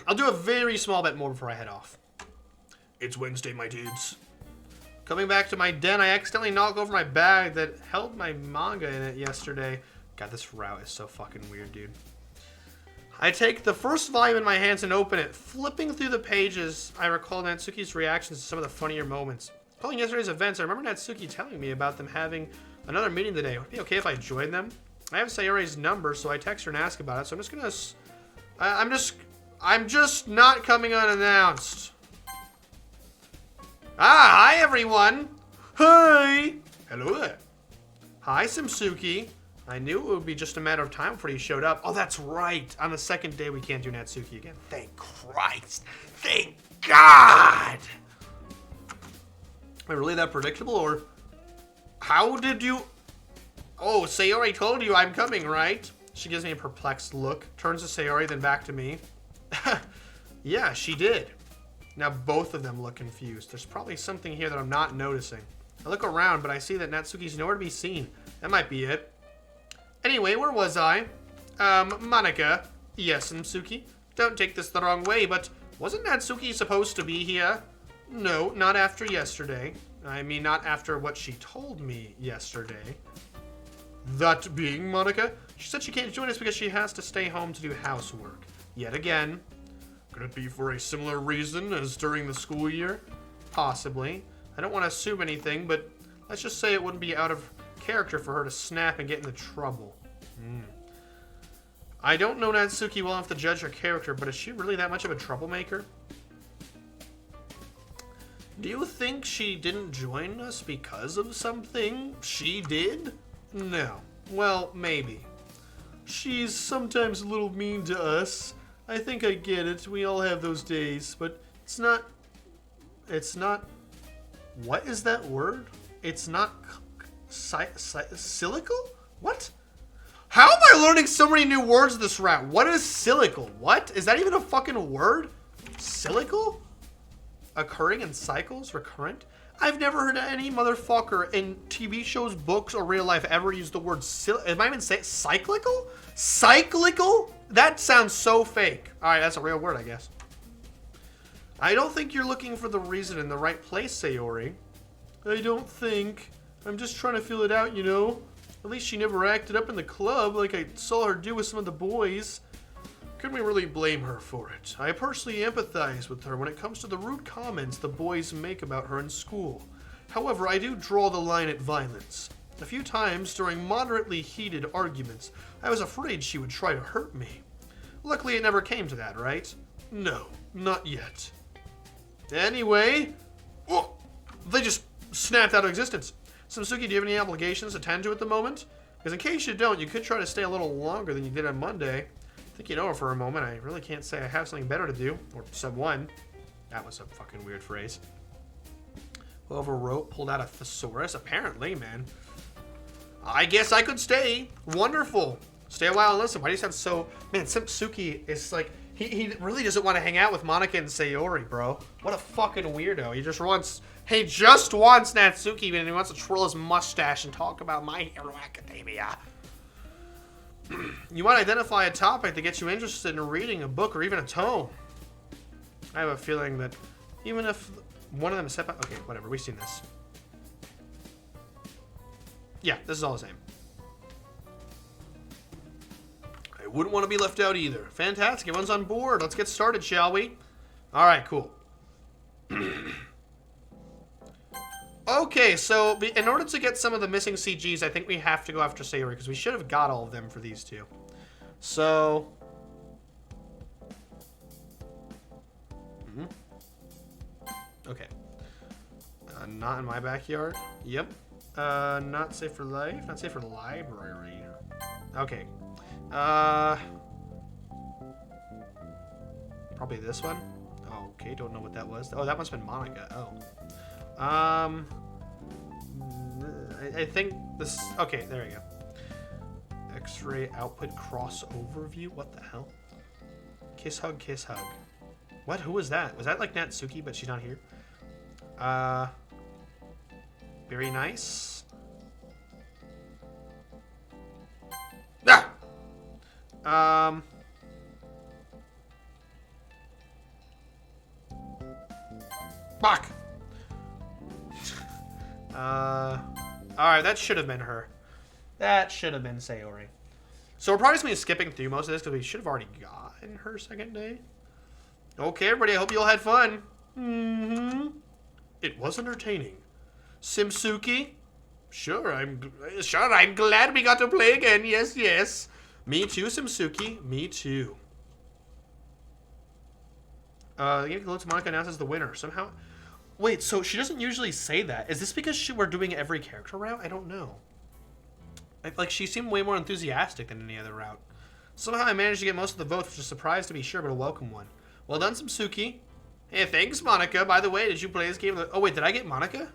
I'll do a very small bit more before I head off. It's Wednesday, my dudes. Coming back to my den, I accidentally knocked over my bag that held my manga in it yesterday. God, this route is so fucking weird, dude. I take the first volume in my hands and open it. Flipping through the pages, I recall Natsuki's reactions to some of the funnier moments. Calling yesterday's events, I remember Natsuki telling me about them having another meeting today. Would it be okay if I joined them? I have Sayori's number, so I text her and ask about it. So I'm just gonna... I'm just not coming unannounced. Ah, hi everyone. Hi. Hello there. Hi, Simpsuki. I knew it would be just a matter of time before you showed up. Oh, that's right. On the second day, we can't do Natsuki again. Thank Christ. Thank God. Am I really that predictable, or... How did you... Oh, Sayori told you I'm coming, right? She gives me a perplexed look. Turns to Sayori, then back to me. Yeah, she did. Now both of them look confused. There's probably something here that I'm not noticing. I look around, but I see that Natsuki's nowhere to be seen. That might be it. Anyway, where was I? Monica. Yes, Simpsuki. Don't take this the wrong way, but wasn't Natsuki supposed to be here? No, not after yesterday. I mean, not after what she told me yesterday. That being Monica, she said she can't join us because she has to stay home to do housework. Yet again. Could it be for a similar reason as during the school year? Possibly. I don't want to assume anything, but let's just say it wouldn't be out of character for her to snap and get into trouble. I don't know Natsuki well enough to judge her character, but is she really that much of a troublemaker? Do you think she didn't join us because of something she did? No. Well, maybe. She's sometimes a little mean to us. I think I get it. We all have those days, but it's not... What is that word? It's not... Silical? What? How am I learning so many new words this route? What is silical? What? Is that even a fucking word? Silical? Occurring in cycles? Recurrent? I've never heard any motherfucker in TV shows, books, or real life ever use the word am I even saying cyclical? Cyclical? That sounds so fake. Alright, that's a real word, I guess. I don't think you're looking for the reason in the right place, Sayori. I don't think. I'm just trying to feel it out, you know? At least she never acted up in the club like I saw her do with some of the boys. Couldn't we really blame her for it? I personally empathize with her when it comes to the rude comments the boys make about her in school. However, I do draw the line at violence. A few times during moderately heated arguments, I was afraid she would try to hurt me. Luckily, it never came to that, right? No, not yet. Anyway, oh, they just snapped out of existence. Simpsuki, do you have any obligations to tend to at the moment? Because in case you don't, you could try to stay a little longer than you did on Monday. Think it over for a moment. I really can't say I have something better to do. Or sub one. That was a fucking weird phrase. Whoever wrote pulled out a thesaurus. Apparently, man. I guess I could stay. Wonderful. Stay a while and listen. Why do you sound so... Man, Simpsuki is like... He really doesn't want to hang out with Monica and Sayori, bro. What a fucking weirdo. He just wants Natsuki, and he wants to twirl his mustache and talk about My Hero Academia. You want to identify a topic that gets you interested in reading a book or even a tome. I have a feeling that even if one of them is set back... Okay, whatever. We've seen this. Yeah, this is all the same. I wouldn't want to be left out either. Fantastic. Everyone's on board. Let's get started, shall we? All right, cool. Okay, so in order to get some of the missing CGs, I think we have to go after Sayori, because we should have got all of them for these two. So... Okay. Not in my backyard. Yep. Not safe for life. Not safe for the library. Okay. Probably this one. Oh, okay, don't know what that was. Oh, that must have been Monica. Oh. I think this... Okay, there we go. X-ray output crossover view? What the hell? Kiss hug, kiss hug. What? Who was that? Was that like Natsuki, but she's not here? Very nice. Ah! Fuck! Alright, that should have been her. That should have been Sayori. So we're probably just going to be skipping through most of this because we should have already gotten her second day. Okay, everybody, I hope you all had fun. It was entertaining. Simpsuki? Sure, I'm glad we got to play again. Yes, yes. Me too, Simpsuki. Me too. The game concludes, Monica announces the winner. Somehow... Wait, so she doesn't usually say that. Is this because we're doing every character route? I don't know. Like, she seemed way more enthusiastic than any other route. Somehow I managed to get most of the votes, which is a surprise to be sure, but a welcome one. Well done, Simpsuki. Hey, thanks, Monica. By the way, did you play this game? Oh, wait, did I get Monica?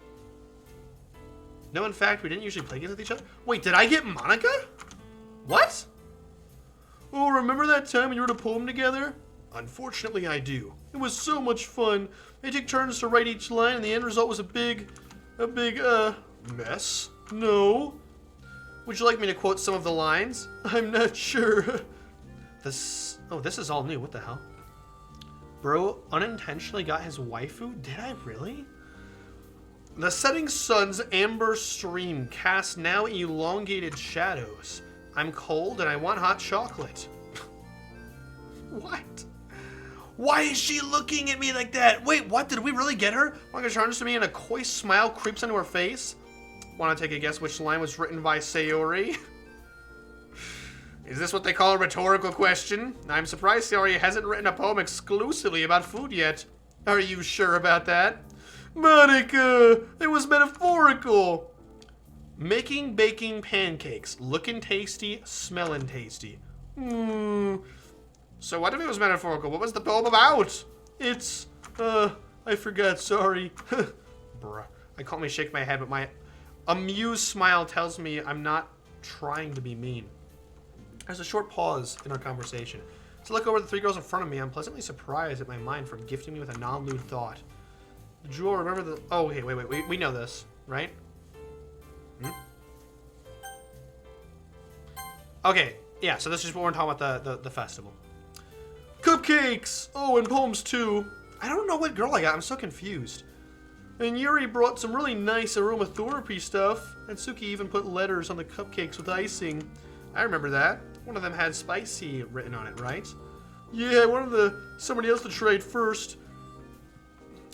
No, in fact, we didn't usually play games with each other. Wait, did I get Monica? What? Oh, remember that time when you wrote a poem together? Unfortunately, I do. It was so much fun. They took turns to write each line, and the end result was a big, mess. No. Would you like me to quote some of the lines? I'm not sure. This is all new. What the hell? Bro unintentionally got his waifu? Did I really? The setting sun's amber stream casts now elongated shadows. I'm cold and I want hot chocolate. What? Why is she looking at me like that? Wait, what? Did we really get her? Monica turns to me and a coy smile creeps into her face. Want to take a guess which line was written by Sayori? Is this what they call a rhetorical question? I'm surprised Sayori hasn't written a poem exclusively about food yet. Are you sure about that? Monica, it was metaphorical. Making baking pancakes, looking tasty, smelling tasty. So what if it was metaphorical? What was the poem about? It's, I forgot, sorry. Bruh. I can't shake my head, but my amused smile tells me I'm not trying to be mean. There's a short pause in our conversation. To look over the three girls in front of me, I'm pleasantly surprised at my mind for gifting me with a non-lewd thought. Jewel, remember the... Oh, okay, wait. We know this, right? Hmm? Okay, yeah, so this is what we're talking about, the festival. Cupcakes! Oh, and poems too. I don't know what girl I got. I'm so confused. And Yuri brought some really nice aromatherapy stuff. And Suki even put letters on the cupcakes with icing. I remember that. One of them had spicy written on it, right? Yeah, I wanted somebody else to trade first.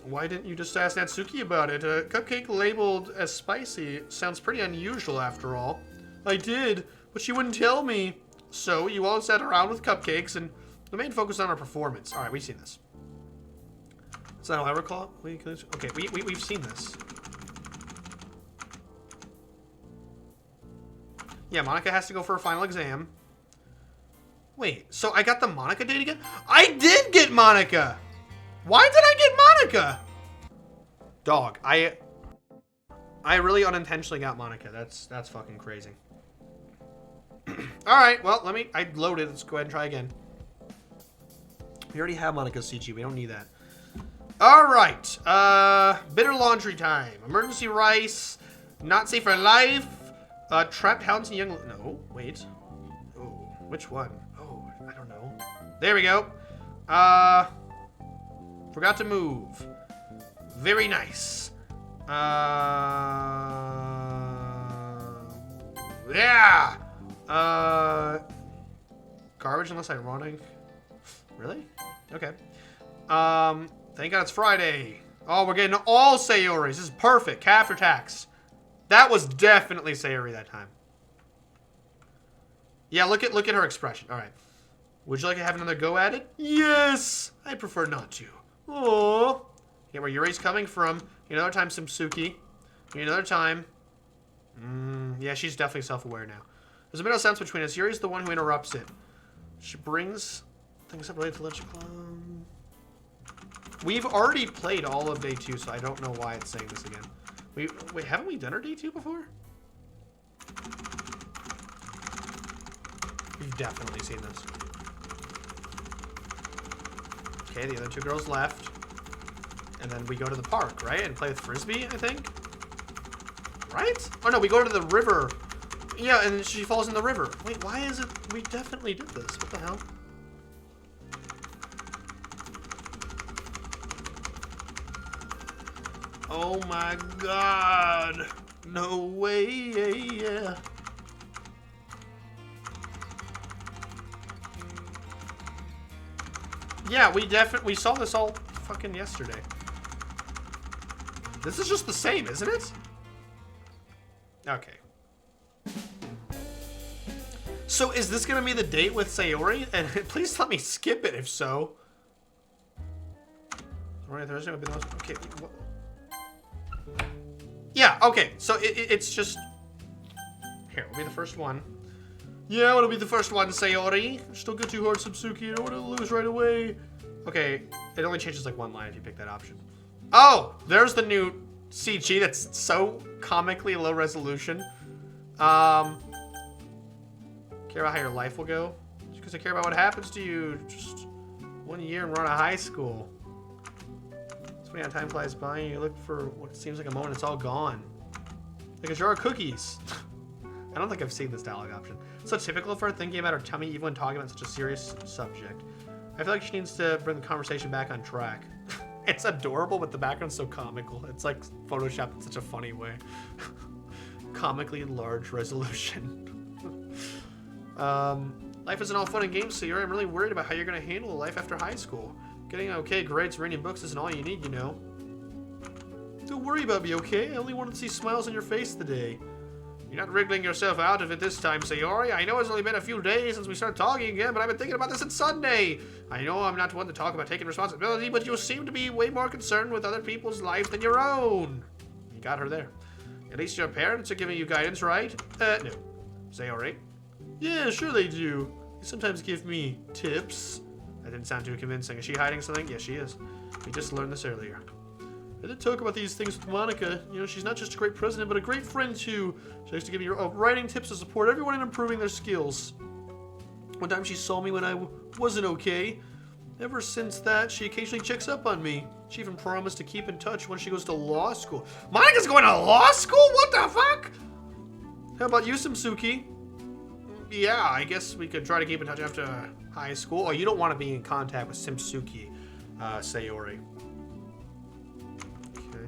Why didn't you just ask Natsuki about it? A cupcake labeled as spicy sounds pretty unusual after all. I did, but she wouldn't tell me. So you all sat around with cupcakes and the main focus on our performance. Alright, we've seen this. Is that how I recall it? Okay, we've seen this. Yeah, Monica has to go for her final exam. Wait, so I got the Monica date again? I did get Monica! Why did I get Monica? Dog, I really unintentionally got Monica. That's fucking crazy. Alright, well, I loaded. Let's go ahead and try again. We already have Monica's CG. We don't need that. Alright. Bitter laundry time. Emergency rice. Not safe for life. Trapped hounds and young... No, wait. Oh, which one? Oh, I don't know. There we go. Forgot to move. Very nice. Yeah. Garbage unless ironic. Really? Okay. Thank God it's Friday. Oh, we're getting all Sayoris. This is perfect. After tax. That was definitely Sayori that time. Yeah, look at her expression. All right. Would you like to have another go at it? Yes. I prefer not to. Oh. Yeah, where Yuri's coming from. Another time, Simpsuki. Another time. Yeah, she's definitely self-aware now. There's a bit of sense between us. Yuri's the one who interrupts it. She brings things up related to Legend Club. We've already played all of day 2, so I don't know why it's saying this again. Wait, haven't we done our day 2 before? We've definitely seen this. Okay, the other 2 girls left. And then we go to the park, right? And play with Frisbee, I think? Right? Oh no, we go to the river. Yeah, and she falls in the river. Wait, why is it... We definitely did this. What the hell? Oh my god. No way. Yeah. Yeah, we saw this all fucking yesterday. This is just the same, isn't it? Okay. So is this gonna be the date with Sayori? And please let me skip it if so. Right, Thursday would be the most... Okay. Yeah, okay. So it's just... Here, we'll be the first one. Yeah, I want to be the first one, Sayori. Still get too hard, Simpsuki. I don't want to lose right away. Okay, it only changes like one line if you pick that option. Oh, there's the new CG that's so comically low resolution. Care about how your life will go? Just because I care about what happens to you. Just 1 year and we're out of high school. It's funny how time flies by and you look for what seems like a moment, it's all gone. Like a jar of cookies. I don't think I've seen this dialogue option. It's so typical for her thinking about her tummy even when talking about such a serious subject. I feel like she needs to bring the conversation back on track. It's adorable, but the background's so comical. It's like photoshopped in such a funny way. Comically large resolution. Life isn't all fun and games, Sayori. I'm really worried about how you're going to handle life after high school. Getting okay grades and reading books isn't all you need, you know. Don't worry about me, okay? I only wanted to see smiles on your face today. You're not wriggling yourself out of it this time, Sayori. I know it's only been a few days since we started talking again, but I've been thinking about this since Sunday. I know I'm not one to talk about taking responsibility, but you seem to be way more concerned with other people's lives than your own. You got her there. At least your parents are giving you guidance, right? No. Sayori. Yeah, sure they do. They sometimes give me tips. That didn't sound too convincing. Is she hiding something? Yes, she is. We just learned this earlier. I did talk about these things with Monica. You know, she's not just a great president, but a great friend too. She likes to give me writing tips to support everyone in improving their skills. One time she saw me when I wasn't okay. Ever since that, she occasionally checks up on me. She even promised to keep in touch when she goes to law school. Monika's going to law school? What the fuck? How about you, Simpsuki? Yeah, I guess we could try to keep in touch after high school. Oh, you don't want to be in contact with Simpsuki, Sayori. Okay.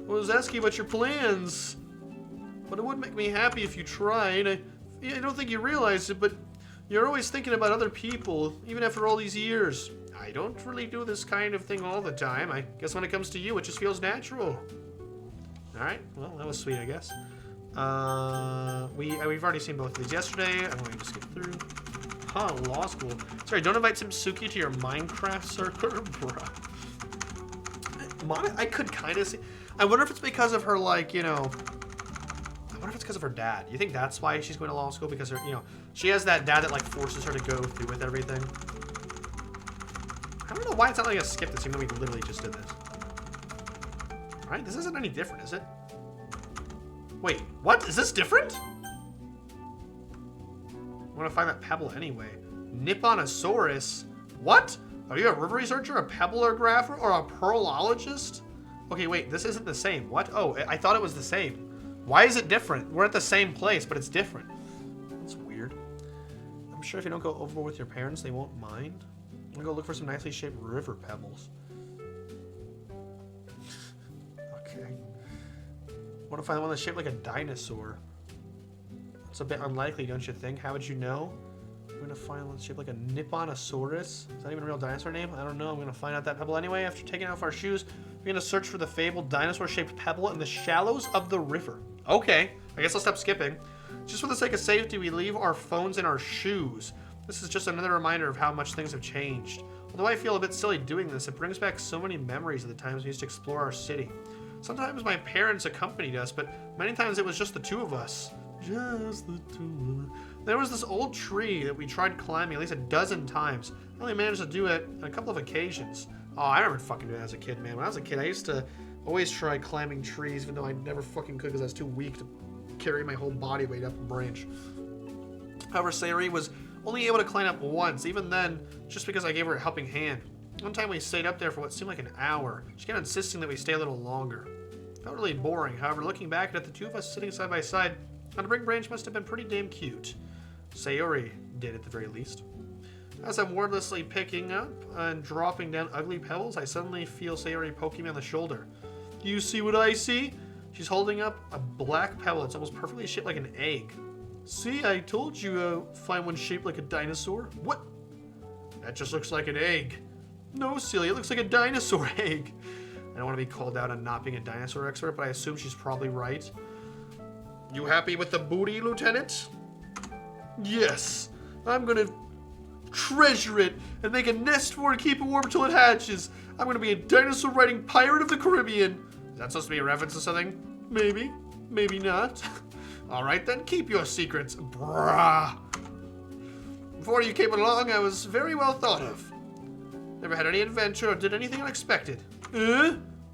I was asking about your plans. But it would make me happy if you tried. I don't think you realize it, but you're always thinking about other people, even after all these years. I don't really do this kind of thing all the time. I guess when it comes to you, it just feels natural. Alright, well, that was sweet, I guess. We've already seen both of these yesterday. I'm going to skip through. Huh, law school. Sorry, don't invite Simpsuki to your Minecraft circle, bruh. I could kind of see. I wonder if it's because of her, like, you know. I wonder if it's because of her dad. You think that's why she's going to law school? Because her, you know, she has that dad that like forces her to go through with everything. I don't know why it's not like a skip this, even though we literally just did this. Right? This isn't any different, is it? Wait, what? Is this different? I want to find that pebble anyway. Nipponosaurus? What? Are you a river researcher, a pebbleographer, or a pearlologist? Okay, wait, this isn't the same. What? Oh, I thought it was the same. Why is it different? We're at the same place, but it's different. That's weird. I'm sure if you don't go overboard with your parents, they won't mind. I'm gonna go look for some nicely shaped river pebbles. Okay. I want to find the one that's shaped like a dinosaur. It's a bit unlikely, don't you think? How would you know? I'm gonna find one that's shaped like a Nipponosaurus. Is that even a real dinosaur name? I don't know. I'm gonna find out that pebble anyway. After taking off our shoes, we're gonna search for the fabled dinosaur-shaped pebble in the shallows of the river. Okay, I guess I'll stop skipping. Just for the sake of safety, we leave our phones in our shoes. This is just another reminder of how much things have changed. Although I feel a bit silly doing this, it brings back so many memories of the times we used to explore our city. Sometimes my parents accompanied us, but many times it was just the two of us. Just the two of us. There was this old tree that we tried climbing at least a dozen times. I only managed to do it on a couple of occasions. Oh, I remember fucking doing that as a kid, man. When I was a kid, I used to always try climbing trees, even though I never fucking could because I was too weak to carry my whole body weight up a branch. However, Sayori was only able to climb up once, even then, just because I gave her a helping hand. One time we stayed up there for what seemed like an hour. She kept insisting that we stay a little longer. Felt really boring. However, looking back at it, the two of us sitting side by side on a big branch must have been pretty damn cute. Sayori did at the very least. As I'm wordlessly picking up and dropping down ugly pebbles, I suddenly feel Sayori poking me on the shoulder. Do you see what I see? She's holding up a black pebble. It's almost perfectly shaped like an egg. See, I told you find one shaped like a dinosaur. What? That just looks like an egg. No, silly, it looks like a dinosaur egg. I don't want to be called out on not being a dinosaur expert, but I assume she's probably right. You happy with the booty, Lieutenant? Yes. I'm gonna treasure it and make a nest for it and keep it warm until it hatches. I'm gonna be a dinosaur riding pirate of the Caribbean. Is that supposed to be a reference to something? Maybe. Maybe not. Alright then, keep your secrets, brah. Before you came along, I was very well thought of. Never had any adventure or did anything unexpected.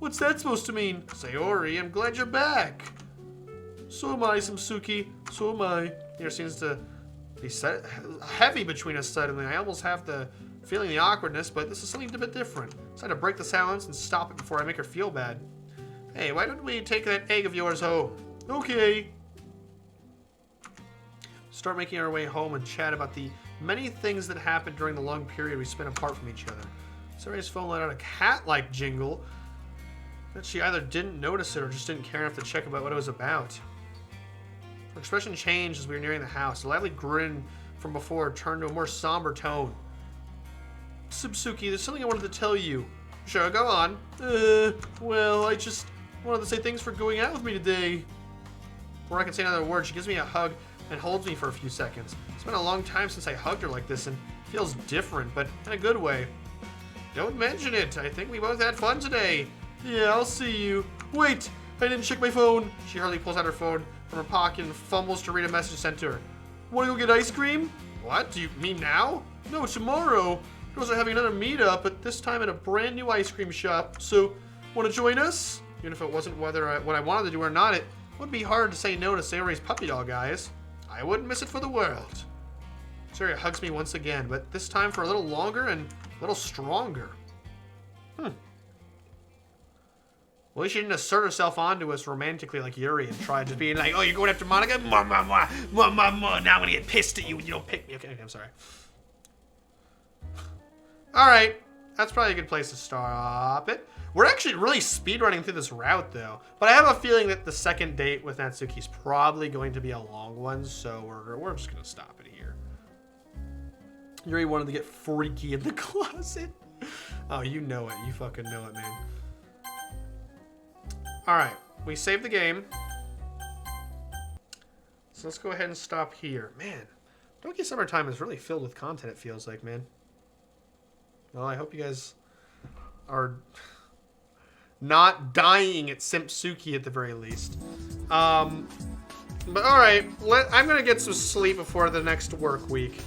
What's that supposed to mean? Sayori, I'm glad you're back. So am I, Simpsuki. So am I. There seems to be heavy between us suddenly. I almost have the feeling the awkwardness, but this is something a bit different. I decided to break the silence and stop it before I make her feel bad. Hey, why don't we take that egg of yours home? Okay. Start making our way home and chat about the many things that happened during the long period we spent apart from each other. Sayori's phone let out a cat-like jingle that she either didn't notice it or just didn't care enough to check about what it was about. Her expression changed as we were nearing the house. A lively grin from before turned to a more somber tone. Simpsuki, there's something I wanted to tell you. Sure, go on. Well, I just wanted to say thanks for going out with me today. Before I can say another word, she gives me a hug and holds me for a few seconds. It's been a long time since I hugged her like this and it feels different, but in a good way. Don't mention it. I think we both had fun today. Yeah, I'll see you. Wait, I didn't check my phone. She hurriedly pulls out her phone from her pocket and fumbles to read a message sent to her. Want to go get ice cream? What? Do you mean now? No, tomorrow. Girls are having another meetup, but this time at a brand new ice cream shop. So, want to join us? Even if it wasn't what I wanted to do or not, it would be hard to say no to Sayori's puppy dog eyes. I wouldn't miss it for the world. Saria hugs me once again, but this time for a little longer and a little stronger. Well, she didn't assert herself onto us romantically like Yuri and try just being like, oh, you're going after Monica? Now I'm gonna get pissed at you when you don't pick me. Okay, I'm sorry. Alright, that's probably a good place to stop it. We're actually really speedrunning through this route, though. But I have a feeling that the second date with Natsuki is probably going to be a long one, so we're just gonna stop it here. Yuri wanted to get freaky in the closet. Oh, you know it. You fucking know it, man. Alright, we saved the game. So let's go ahead and stop here. Man, Doki Summertime is really filled with content, it feels like, man. Well, I hope you guys are not dying at Simpsuki at the very least. But alright, I'm going to get some sleep before the next work week.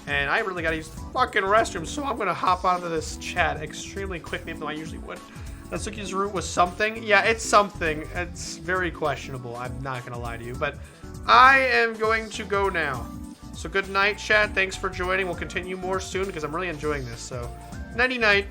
And I really got to use the fucking restroom, so I'm going to hop out of this chat extremely quickly, even though I usually would. Natsuki's route was something. Yeah, it's something. It's very questionable. I'm not going to lie to you. But I am going to go now. So good night, chat. Thanks for joining. We'll continue more soon because I'm really enjoying this. So nighty-night.